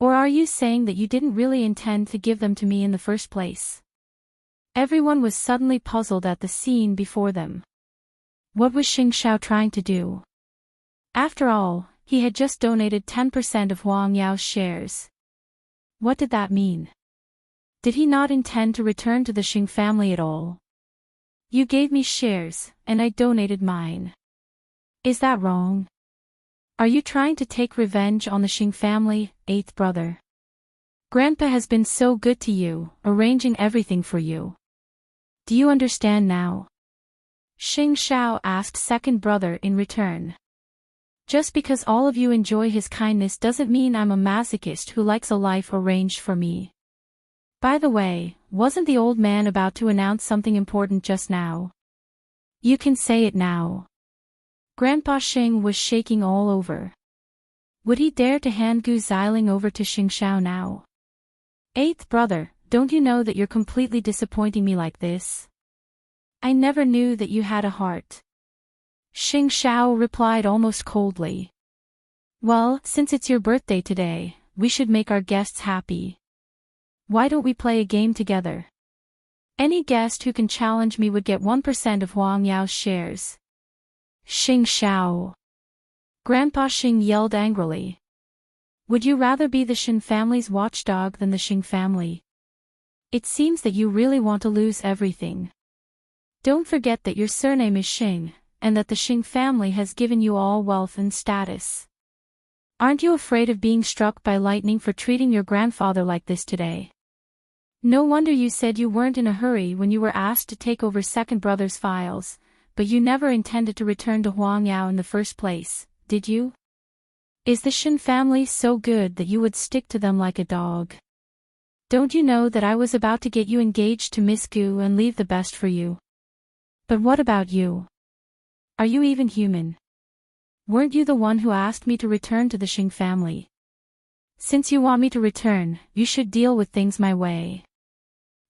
Or are you saying that you didn't really intend to give them to me in the first place? Everyone was suddenly puzzled at the scene before them. What was Xing Xiao trying to do? After all, he had just donated 10% of Huang Yao's shares. What did that mean? Did he not intend to return to the Xing family at all? You gave me shares, and I donated mine. Is that wrong? Are you trying to take revenge on the Xing family, eighth brother? Grandpa has been so good to you, arranging everything for you. Do you understand now? Xing Xiao asked second brother in return. Just because all of you enjoy his kindness doesn't mean I'm a masochist who likes a life arranged for me. By the way, wasn't the old man about to announce something important just now? You can say it now. Grandpa Xing was shaking all over. Would he dare to hand Gu Ziling over to Xing Xiao now? Eighth brother, don't you know that you're completely disappointing me like this? I never knew that you had a heart. Xing Xiao replied almost coldly. Well, since it's your birthday today, we should make our guests happy. Why don't we play a game together? Any guest who can challenge me would get 1% of Huang Yao's shares. Xing Xiao. Grandpa Xing yelled angrily. Would you rather be the Shin family's watchdog than the Xing family? It seems that you really want to lose everything. Don't forget that your surname is Xing, and that the Xing family has given you all wealth and status. Aren't you afraid of being struck by lightning for treating your grandfather like this today? No wonder you said you weren't in a hurry when you were asked to take over second brother's files, but you never intended to return to Huang Yao in the first place, did you? Is the Shin family so good that you would stick to them like a dog? Don't you know that I was about to get you engaged to Miss Gu and leave the best for you? But what about you? Are you even human? Weren't you the one who asked me to return to the Xing family? Since you want me to return, you should deal with things my way.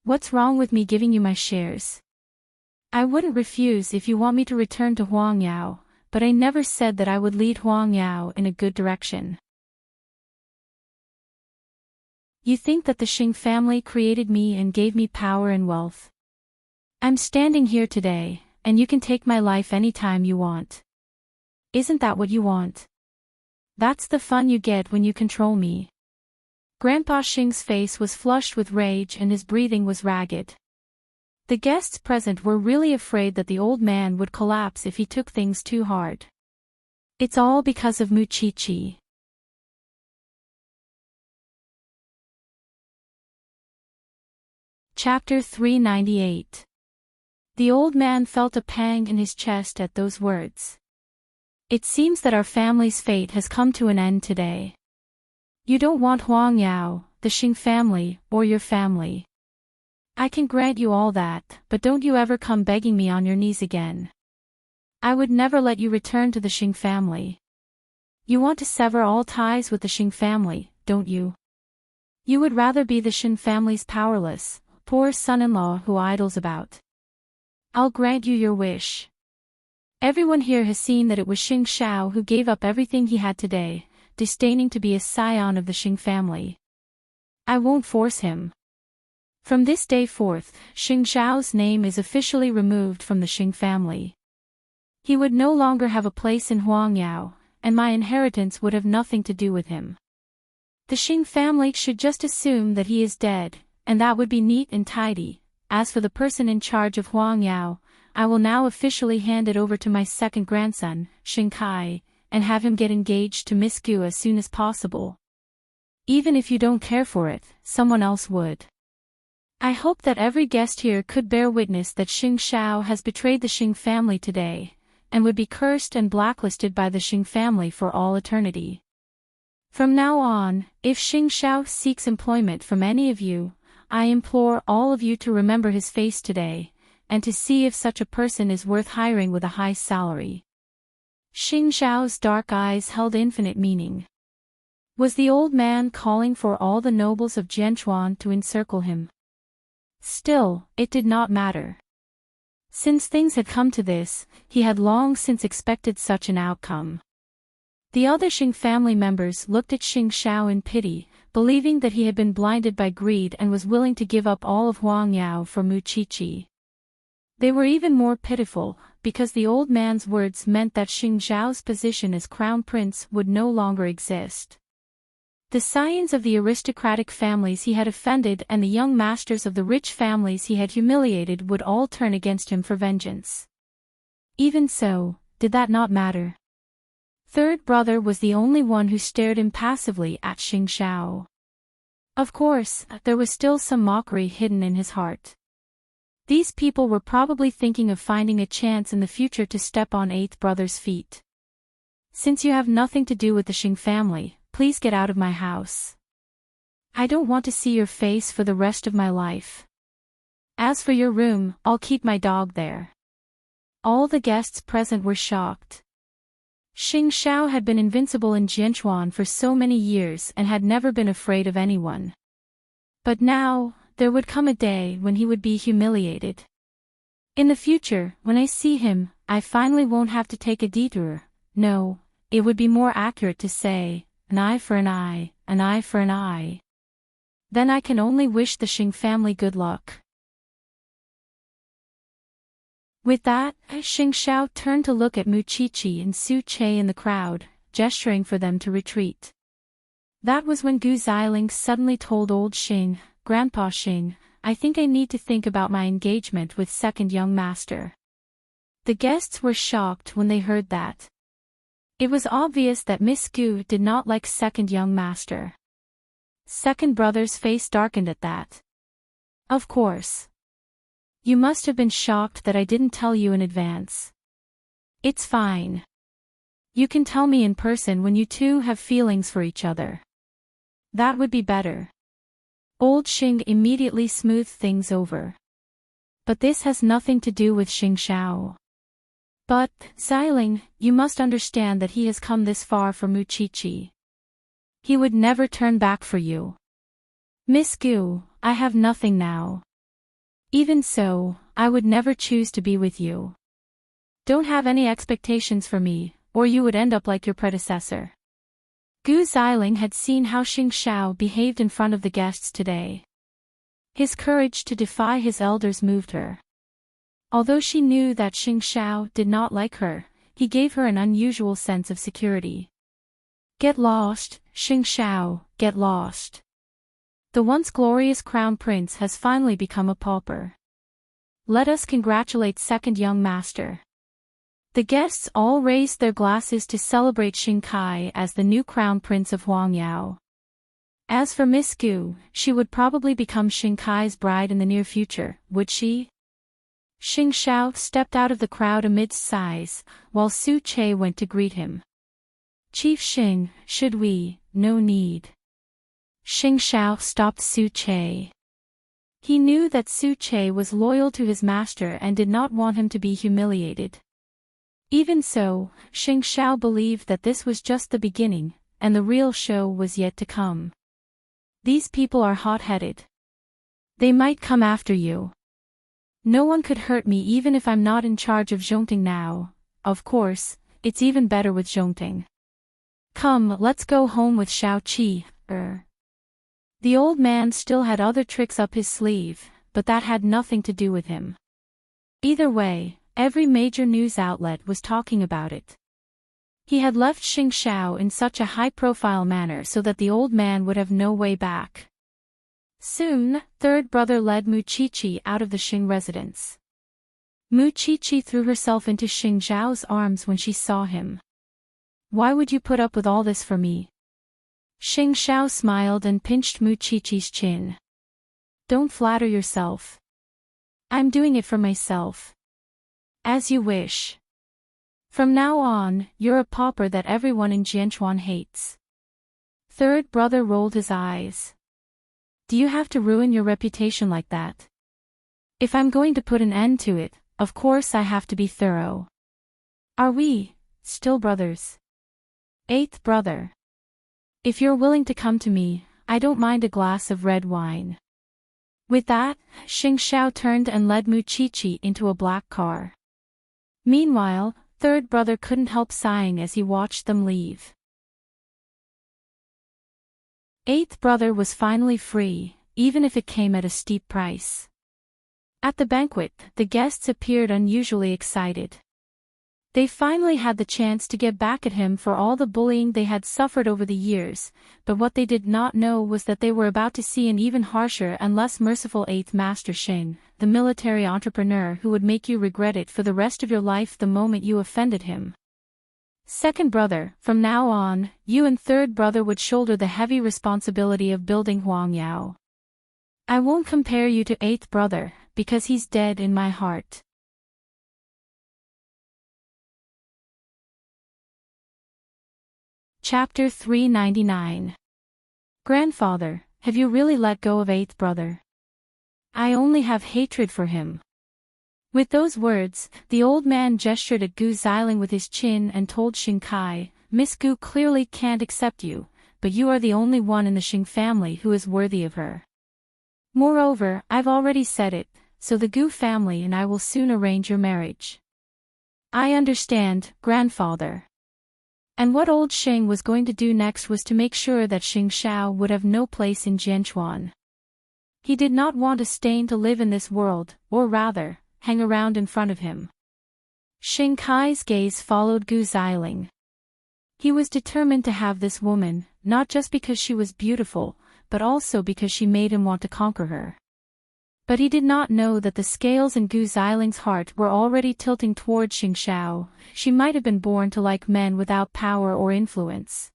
What's wrong with me giving you my shares? I wouldn't refuse if you want me to return to Huang Yao, but I never said that I would lead Huang Yao in a good direction. You think that the Xing family created me and gave me power and wealth. I'm standing here today, and you can take my life anytime you want. Isn't that what you want? That's the fun you get when you control me. Grandpa Xing's face was flushed with rage and his breathing was ragged. The guests present were really afraid that the old man would collapse if he took things too hard. It's all because of Muchichi. Chapter 398. The old man felt a pang in his chest at those words. It seems that our family's fate has come to an end today. You don't want Huang Yao, the Xing family, or your family. I can grant you all that, but don't you ever come begging me on your knees again. I would never let you return to the Xing family. You want to sever all ties with the Xing family, don't you? You would rather be the Xing family's powerless, poor son-in-law who idles about. I'll grant you your wish. Everyone here has seen that it was Xing Xiao who gave up everything he had today, disdaining to be a scion of the Xing family. I won't force him. From this day forth, Xing Xiao's name is officially removed from the Xing family. He would no longer have a place in Huang Yao, and my inheritance would have nothing to do with him. The Xing family should just assume that he is dead, and that would be neat and tidy. As for the person in charge of Huang Yao, I will now officially hand it over to my second grandson, Xing Kai, and have him get engaged to Miss Gu as soon as possible. Even if you don't care for it, someone else would. I hope that every guest here could bear witness that Xing Xiao has betrayed the Xing family today, and would be cursed and blacklisted by the Xing family for all eternity. From now on, if Xing Xiao seeks employment from any of you, I implore all of you to remember his face today, and to see if such a person is worth hiring with a high salary. Xing Xiao's dark eyes held infinite meaning. Was the old man calling for all the nobles of Jianchuan to encircle him? Still, it did not matter. Since things had come to this, he had long since expected such an outcome. The other Xing family members looked at Xing Xiao in pity, believing that he had been blinded by greed and was willing to give up all of Huang Yao for Muchichi. They were even more pitiful, because the old man's words meant that Xing Xiao's position as crown prince would no longer exist. The scions of the aristocratic families he had offended and the young masters of the rich families he had humiliated would all turn against him for vengeance. Even so, did that not matter? Third brother was the only one who stared impassively at Xing Xiao. Of course, there was still some mockery hidden in his heart. These people were probably thinking of finding a chance in the future to step on eighth brother's feet. Since you have nothing to do with the Xing family, please get out of my house. I don't want to see your face for the rest of my life. As for your room, I'll keep my dog there. All the guests present were shocked. Xing Xiao had been invincible in Jianchuan for so many years and had never been afraid of anyone. But now, there would come a day when he would be humiliated. In the future, when I see him, I finally won't have to take a detour. No, it would be more accurate to say, an eye for an eye, an eye for an eye. Then I can only wish the Xing family good luck. With that, Xing Xiao turned to look at Mu Qiqi and Su Che in the crowd, gesturing for them to retreat. That was when Gu Xiling suddenly told old Xing, "Grandpa Xing, I think I need to think about my engagement with second young master." The guests were shocked when they heard that. It was obvious that Miss Gu did not like second young master. Second brother's face darkened at that. "Of course. You must have been shocked that I didn't tell you in advance. It's fine. You can tell me in person when you two have feelings for each other. That would be better." Old Xing immediately smoothed things over. "But this has nothing to do with Xing Xiao. But, Xiling, you must understand that he has come this far for Mu Qiqi. He would never turn back for you. Miss Gu, I have nothing now. Even so, I would never choose to be with you. Don't have any expectations for me, or you would end up like your predecessor." Gu Xiling had seen how Xing Xiao behaved in front of the guests today. His courage to defy his elders moved her. Although she knew that Xing Xiao did not like her, he gave her an unusual sense of security. "Get lost, Xing Xiao, get lost. The once glorious crown prince has finally become a pauper. Let us congratulate second young master." The guests all raised their glasses to celebrate Xing Kai as the new crown prince of Huangyao. As for Miss Gu, she would probably become Xing Kai's bride in the near future, would she? Xing Xiao stepped out of the crowd amidst sighs, while Su Che went to greet him. "Chief Xing, should we?" "No need." Xing Xiao stopped Su Che. He knew that Su Che was loyal to his master and did not want him to be humiliated. Even so, Xing Xiao believed that this was just the beginning, and the real show was yet to come. "These people are hot-headed. They might come after you. No one could hurt me even if I'm not in charge of Zhongting now. Of course, it's even better with Zhongting. Come, let's go home with Xiao Qi." The old man still had other tricks up his sleeve, but that had nothing to do with him. Either way, every major news outlet was talking about it. He had left Xing Xiao in such a high-profile manner so that the old man would have no way back. Soon, third brother led Mu Qiqi out of the Xing residence. Mu Qiqi threw herself into Xing Zhao's arms when she saw him. "Why would you put up with all this for me?" Xing Xiao smiled and pinched Mu Qiqi's chin. "Don't flatter yourself. I'm doing it for myself. As you wish. From now on, you're a pauper that everyone in Jianchuan hates." Third brother rolled his eyes. "Do you have to ruin your reputation like that? If I'm going to put an end to it, of course I have to be thorough. Are we still brothers?" Eighth brother. "If you're willing to come to me, I don't mind a glass of red wine." With that, Xing Xiao turned and led Mu Qiqi into a black car. Meanwhile, third brother couldn't help sighing as he watched them leave. Eighth brother was finally free, even if it came at a steep price. At the banquet, the guests appeared unusually excited. They finally had the chance to get back at him for all the bullying they had suffered over the years, but what they did not know was that they were about to see an even harsher and less merciful eighth master Xing, the military entrepreneur who would make you regret it for the rest of your life the moment you offended him. Second brother, from now on, you and third brother would shoulder the heavy responsibility of building Huangyao. I won't compare you to eighth brother, because he's dead in my heart. Chapter 399. Grandfather, have you really let go of eighth brother? I only have hatred for him. With those words, the old man gestured at Gu Xiling with his chin and told Xing Kai, Miss Gu clearly can't accept you, but you are the only one in the Xing family who is worthy of her. Moreover, I've already said it, so the Gu family and I will soon arrange your marriage. I understand, grandfather. And what old Xing was going to do next was to make sure that Xing Xiao would have no place in Jianchuan. He did not want a stain to live in this world, or rather, hang around in front of him. Xing Kai's gaze followed Gu Xiling. He was determined to have this woman, not just because she was beautiful, but also because she made him want to conquer her. But he did not know that the scales in Gu Xiling's heart were already tilting toward Xing Xiao. She might have been born to like men without power or influence.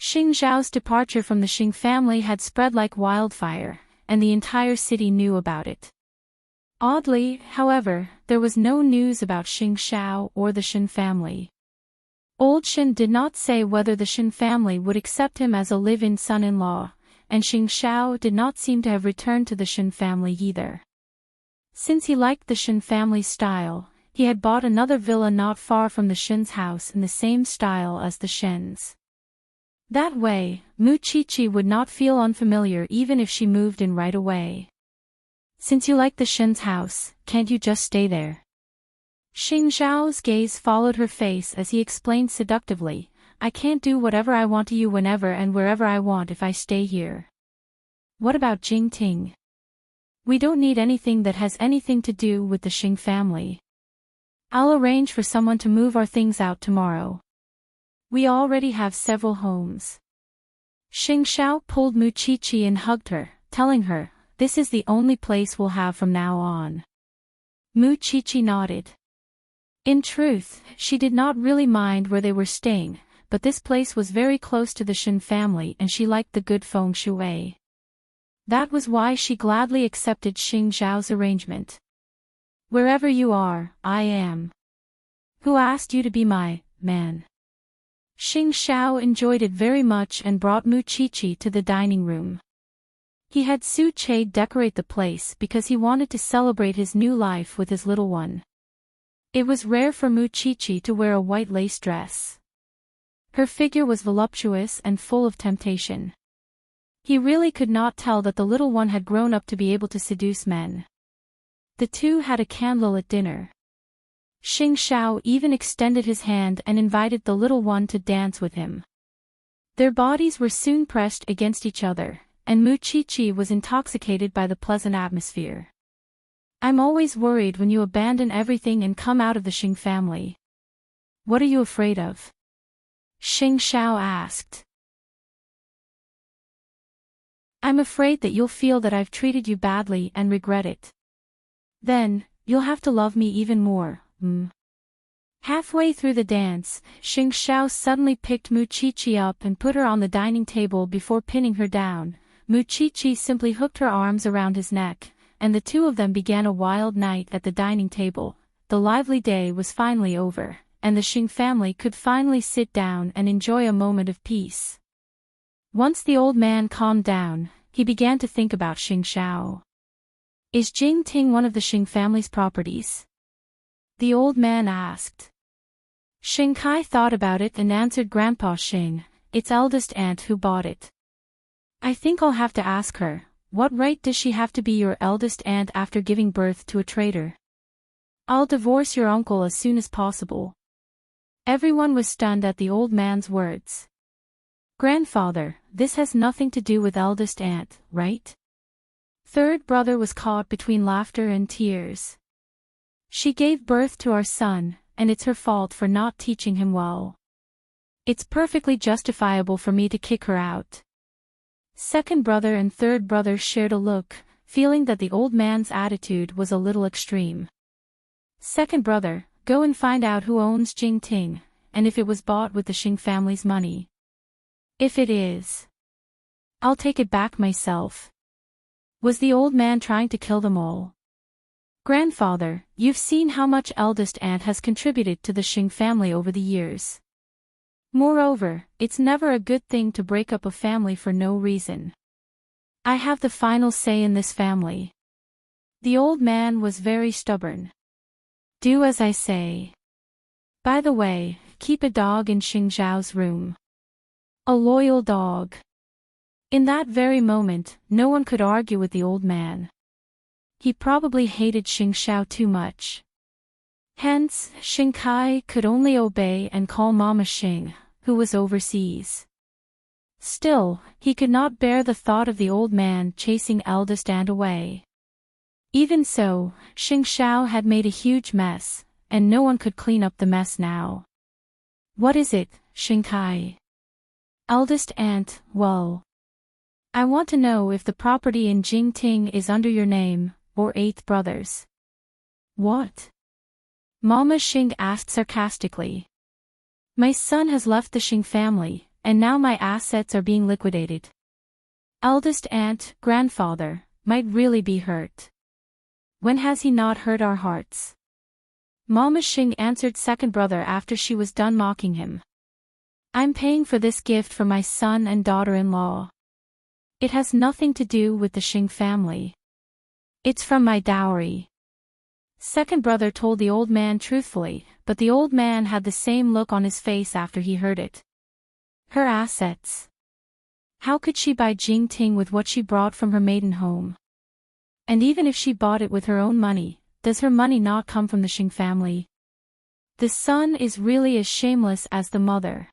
Xing Xiao's departure from the Xing family had spread like wildfire, and the entire city knew about it. Oddly, however, there was no news about Xing Xiao or the Shen family. Old Shen did not say whether the Shen family would accept him as a live-in son-in-law, and Xing Xiao did not seem to have returned to the Shen family either. Since he liked the Shen family's style, he had bought another villa not far from the Shen's house in the same style as the Shen's. That way, Mu Qiqi would not feel unfamiliar even if she moved in right away. Since you like the Shen's house, can't you just stay there? Xing Xiao's gaze followed her face as he explained seductively, I can't do whatever I want to you whenever and wherever I want if I stay here. What about Jingting? We don't need anything that has anything to do with the Xing family. I'll arrange for someone to move our things out tomorrow. We already have several homes. Xing Xiao pulled Mu Qiqi and hugged her, telling her, this is the only place we'll have from now on. Mu Qiqi nodded. In truth, she did not really mind where they were staying, but this place was very close to the Shen family and she liked the good feng shui. That was why she gladly accepted Xing Xiao's arrangement. Wherever you are, I am. Who asked you to be my man? Xing Xiao enjoyed it very much and brought Mu Qiqi to the dining room. He had Su Che decorate the place because he wanted to celebrate his new life with his little one. It was rare for Mu Qiqi to wear a white lace dress. Her figure was voluptuous and full of temptation. He really could not tell that the little one had grown up to be able to seduce men. The two had a candlelit dinner. Xing Xiao even extended his hand and invited the little one to dance with him. Their bodies were soon pressed against each other, and Mu Qiqi was intoxicated by the pleasant atmosphere. I'm always worried when you abandon everything and come out of the Xing family. What are you afraid of? Xing Xiao asked. I'm afraid that you'll feel that I've treated you badly and regret it. Then, you'll have to love me even more. Halfway through the dance, Xing Xiao suddenly picked Mu Qiqi up and put her on the dining table before pinning her down. Mu Qiqi simply hooked her arms around his neck, and the two of them began a wild night at the dining table. The lively day was finally over, and the Xing family could finally sit down and enjoy a moment of peace. Once the old man calmed down, he began to think about Xing Xiao. Is Jingting one of the Xing family's properties? The old man asked. Xing Kai thought about it and answered Grandpa Xing, its eldest aunt who bought it. I think I'll have to ask her, what right does she have to be your eldest aunt after giving birth to a traitor? I'll divorce your uncle as soon as possible. Everyone was stunned at the old man's words. Grandfather, this has nothing to do with eldest aunt, right? Third brother was caught between laughter and tears. She gave birth to our son, and it's her fault for not teaching him well. It's perfectly justifiable for me to kick her out. Second brother and third brother shared a look, feeling that the old man's attitude was a little extreme. Second brother, go and find out who owns Jingting, and if it was bought with the Xing family's money. If it is, I'll take it back myself. Was the old man trying to kill them all? Grandfather, you've seen how much eldest aunt has contributed to the Xing family over the years. Moreover, it's never a good thing to break up a family for no reason. I have the final say in this family. The old man was very stubborn. Do as I say. By the way, keep a dog in Xing Zhao's room. A loyal dog. In that very moment, no one could argue with the old man. He probably hated Xing Xiao too much. Hence, Xing Kai could only obey and call Mama Xing, who was overseas. Still, he could not bear the thought of the old man chasing eldest aunt away. Even so, Xing Xiao had made a huge mess, and no one could clean up the mess now. What is it, Xing Kai? Eldest aunt, well. I want to know if the property in Jingting is under your name, or eighth brother's. What? Mama Xing asked sarcastically. My son has left the Xing family, and now my assets are being liquidated. Eldest aunt, grandfather, might really be hurt. When has he not hurt our hearts? Mama Xing answered second brother after she was done mocking him. I'm paying for this gift for my son and daughter-in-law. It has nothing to do with the Xing family. It's from my dowry. Second brother told the old man truthfully, but the old man had the same look on his face after he heard it. Her assets. How could she buy Jingting with what she brought from her maiden home? And even if she bought it with her own money, does her money not come from the Xing family? The son is really as shameless as the mother.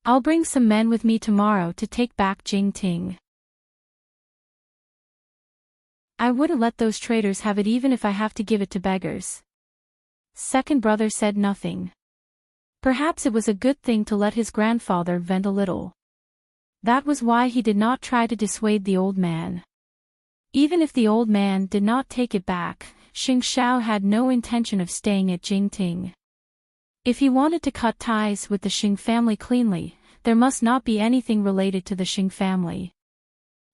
I'll bring some men with me tomorrow to take back Jingting. I wouldn't let those traitors have it even if I have to give it to beggars. Second brother said nothing. Perhaps it was a good thing to let his grandfather vent a little. That was why he did not try to dissuade the old man. Even if the old man did not take it back, Xing Xiao had no intention of staying at Jingting. If he wanted to cut ties with the Xing family cleanly, there must not be anything related to the Xing family.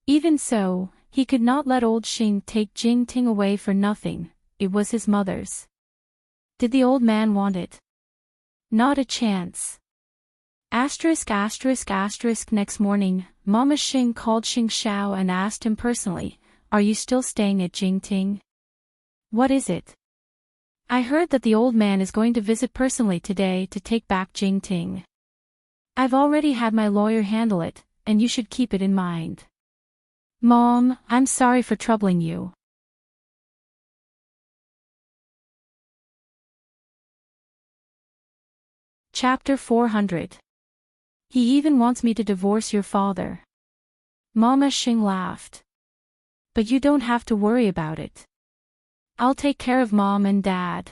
Even so, he could not let old Xing take Jingting away for nothing, it was his mother's. Did the old man want it? Not a chance. Next morning, Mama Xing called Xing Xiao and asked him personally, are you still staying at Jingting? What is it? I heard that the old man is going to visit personally today to take back Jingting. I've already had my lawyer handle it, and you should keep it in mind. Mom, I'm sorry for troubling you. Chapter 400. He even wants me to divorce your father. Mama Xing laughed. But you don't have to worry about it. I'll take care of Mom and Dad.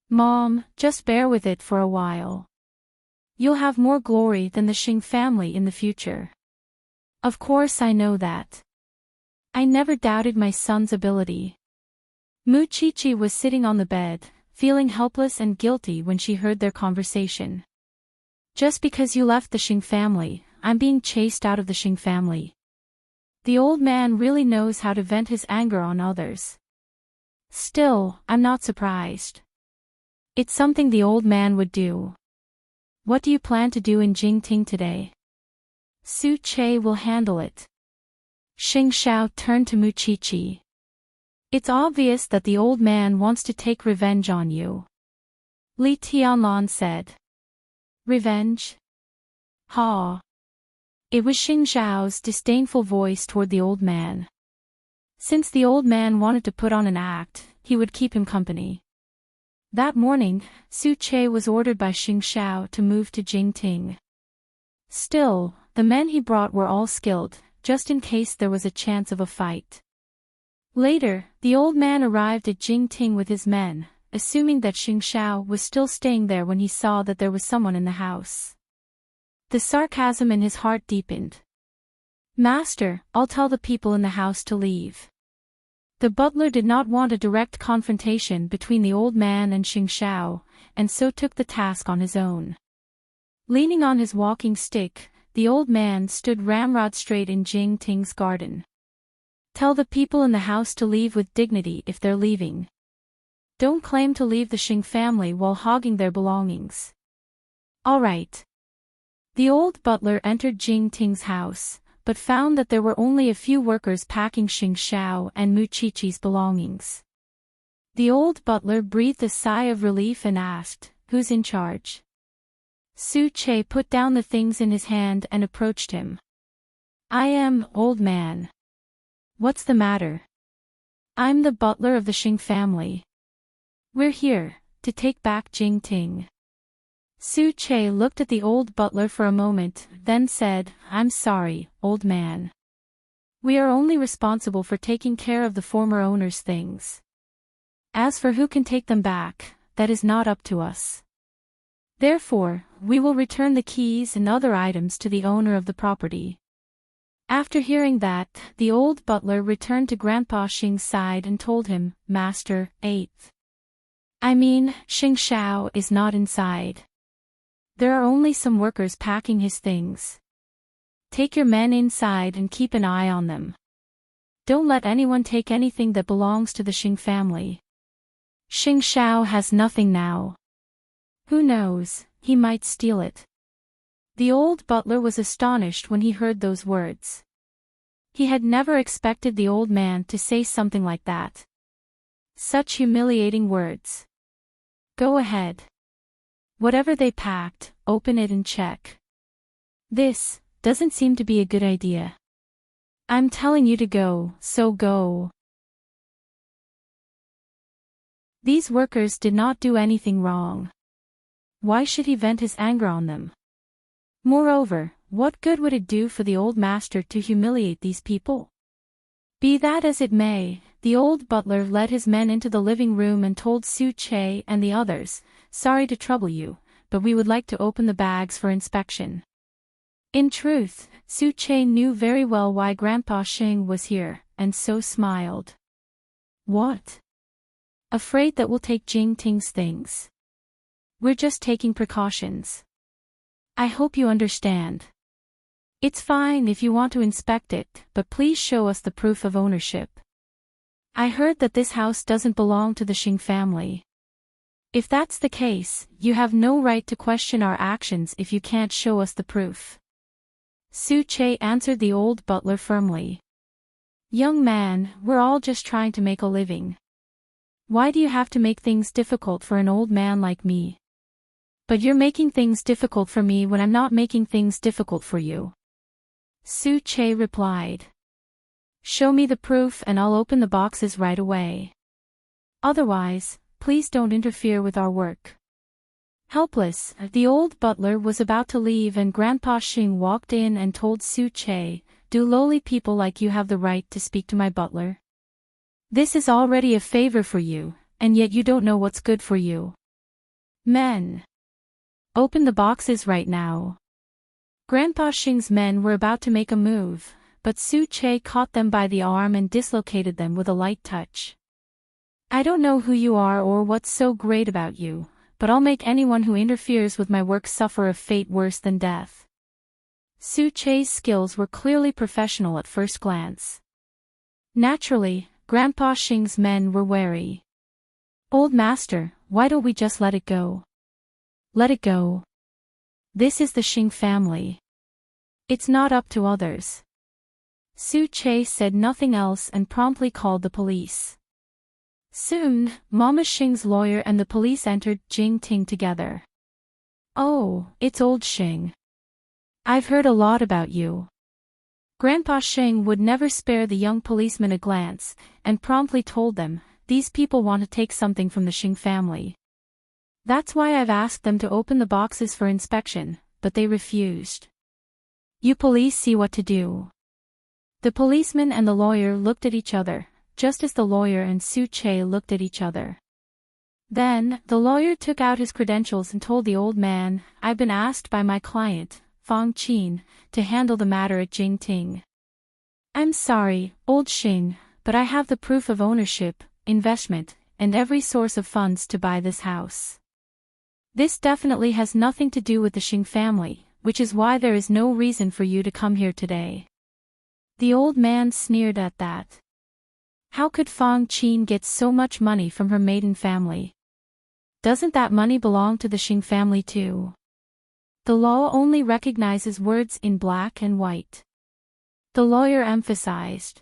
Mom, just bear with it for a while. You'll have more glory than the Xing family in the future. Of course I know that. I never doubted my son's ability. Mu Qiqi was sitting on the bed, feeling helpless and guilty when she heard their conversation. Just because you left the Xing family, I'm being chased out of the Xing family. The old man really knows how to vent his anger on others. Still, I'm not surprised. It's something the old man would do. What do you plan to do in Jingting today? Su Che will handle it. Xing Xiao turned to Mu Qiqi. It's obvious that the old man wants to take revenge on you. Li Tianlan said. Revenge? Ha. It was Xing Xiao's disdainful voice toward the old man. Since the old man wanted to put on an act, he would keep him company. That morning, Su Che was ordered by Xing Xiao to move to Jingting. Still, the men he brought were all skilled, just in case there was a chance of a fight. Later, the old man arrived at Jingting with his men, assuming that Xing Xiao was still staying there when he saw that there was someone in the house. The sarcasm in his heart deepened. Master, I'll tell the people in the house to leave. The butler did not want a direct confrontation between the old man and Xing Xiao, and so took the task on his own. Leaning on his walking stick, the old man stood ramrod straight in Jingting's garden. Tell the people in the house to leave with dignity if they're leaving. Don't claim to leave the Xing family while hogging their belongings. All right. The old butler entered Jingting's house, but found that there were only a few workers packing Xing Xiao and Mu Qiqi's belongings. The old butler breathed a sigh of relief and asked, "Who's in charge?" Su Che put down the things in his hand and approached him. I am, old man. What's the matter? I'm the butler of the Xing family. We're here to take back Jingting. Su Che looked at the old butler for a moment, then said, I'm sorry, old man. We are only responsible for taking care of the former owner's things. As for who can take them back, that is not up to us. Therefore, we will return the keys and other items to the owner of the property. After hearing that, the old butler returned to Grandpa Xing's side and told him, Master, 8th. Xing Xiao is not inside. There are only some workers packing his things. Take your men inside and keep an eye on them. Don't let anyone take anything that belongs to the Xing family. Xing Xiao has nothing now. Who knows, he might steal it. The old butler was astonished when he heard those words. He had never expected the old man to say something like that. Such humiliating words. Go ahead. Whatever they packed, open it and check. This doesn't seem to be a good idea. I'm telling you to go, so go. These workers did not do anything wrong. Why should he vent his anger on them? Moreover, what good would it do for the old master to humiliate these people? Be that as it may, the old butler led his men into the living room and told Su Che and the others, Sorry to trouble you, but we would like to open the bags for inspection. In truth, Su Che knew very well why Grandpa Xing was here, and so smiled. What? Afraid that we'll take Jingting's things? We're just taking precautions. I hope you understand. It's fine if you want to inspect it, but please show us the proof of ownership. I heard that this house doesn't belong to the Xing family. If that's the case, you have no right to question our actions if you can't show us the proof. Su Che answered the old butler firmly. Young man, we're all just trying to make a living. Why do you have to make things difficult for an old man like me? But you're making things difficult for me when I'm not making things difficult for you. Su Che replied. Show me the proof and I'll open the boxes right away. Otherwise, please don't interfere with our work. Helpless, the old butler was about to leave and Grandpa Xing walked in and told Su Che, Do lowly people like you have the right to speak to my butler? This is already a favor for you, and yet you don't know what's good for you. Men. Open the boxes right now. Grandpa Xing's men were about to make a move, but Su Che caught them by the arm and dislocated them with a light touch. I don't know who you are or what's so great about you, but I'll make anyone who interferes with my work suffer a fate worse than death. Su Che's skills were clearly professional at first glance. Naturally, Grandpa Xing's men were wary. Old master, why don't we just let it go? Let it go. This is the Xing family. It's not up to others. Su Che said nothing else and promptly called the police. Soon, Mama Xing's lawyer and the police entered Jingting together. Oh, it's old Xing. I've heard a lot about you. Grandpa Xing would never spare the young policeman a glance, and promptly told them, These people want to take something from the Xing family. That's why I've asked them to open the boxes for inspection, but they refused. You police see what to do. The policeman and the lawyer looked at each other, just as the lawyer and Su Che looked at each other. Then, the lawyer took out his credentials and told the old man, I've been asked by my client, Fang Qin, to handle the matter at Jingting. I'm sorry, old Xing, but I have the proof of ownership, investment, and every source of funds to buy this house. This definitely has nothing to do with the Xing family, which is why there is no reason for you to come here today. The old man sneered at that. How could Fang Qin get so much money from her maiden family? Doesn't that money belong to the Xing family too? The law only recognizes words in black and white. The lawyer emphasized.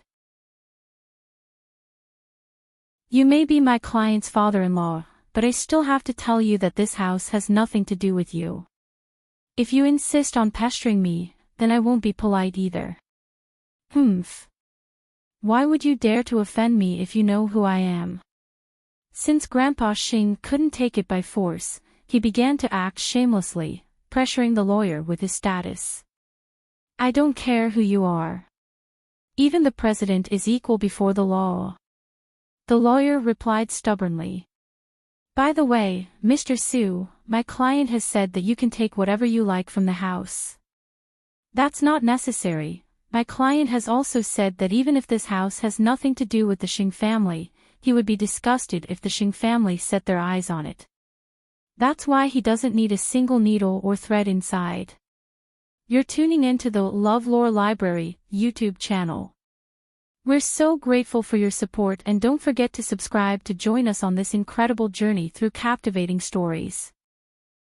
You may be my client's father-in-law, but I still have to tell you that this house has nothing to do with you. If you insist on pestering me, then I won't be polite either. Humph. Why would you dare to offend me if you know who I am? Since Grandpa Xing couldn't take it by force, he began to act shamelessly, pressuring the lawyer with his status. I don't care who you are. Even the president is equal before the law. The lawyer replied stubbornly. By the way, Mr. Su, my client has said that you can take whatever you like from the house. That's not necessary. My client has also said that even if this house has nothing to do with the Xing family, he would be disgusted if the Xing family set their eyes on it. That's why he doesn't need a single needle or thread inside. You're tuning into the LoveLore Library YouTube channel. We're so grateful for your support, and don't forget to subscribe to join us on this incredible journey through captivating stories.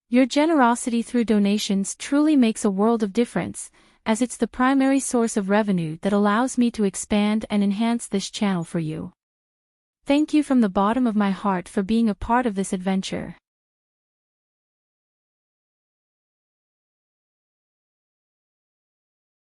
Your generosity through donations truly makes a world of difference, as it's the primary source of revenue that allows me to expand and enhance this channel for you. Thank you from the bottom of my heart for being a part of this adventure.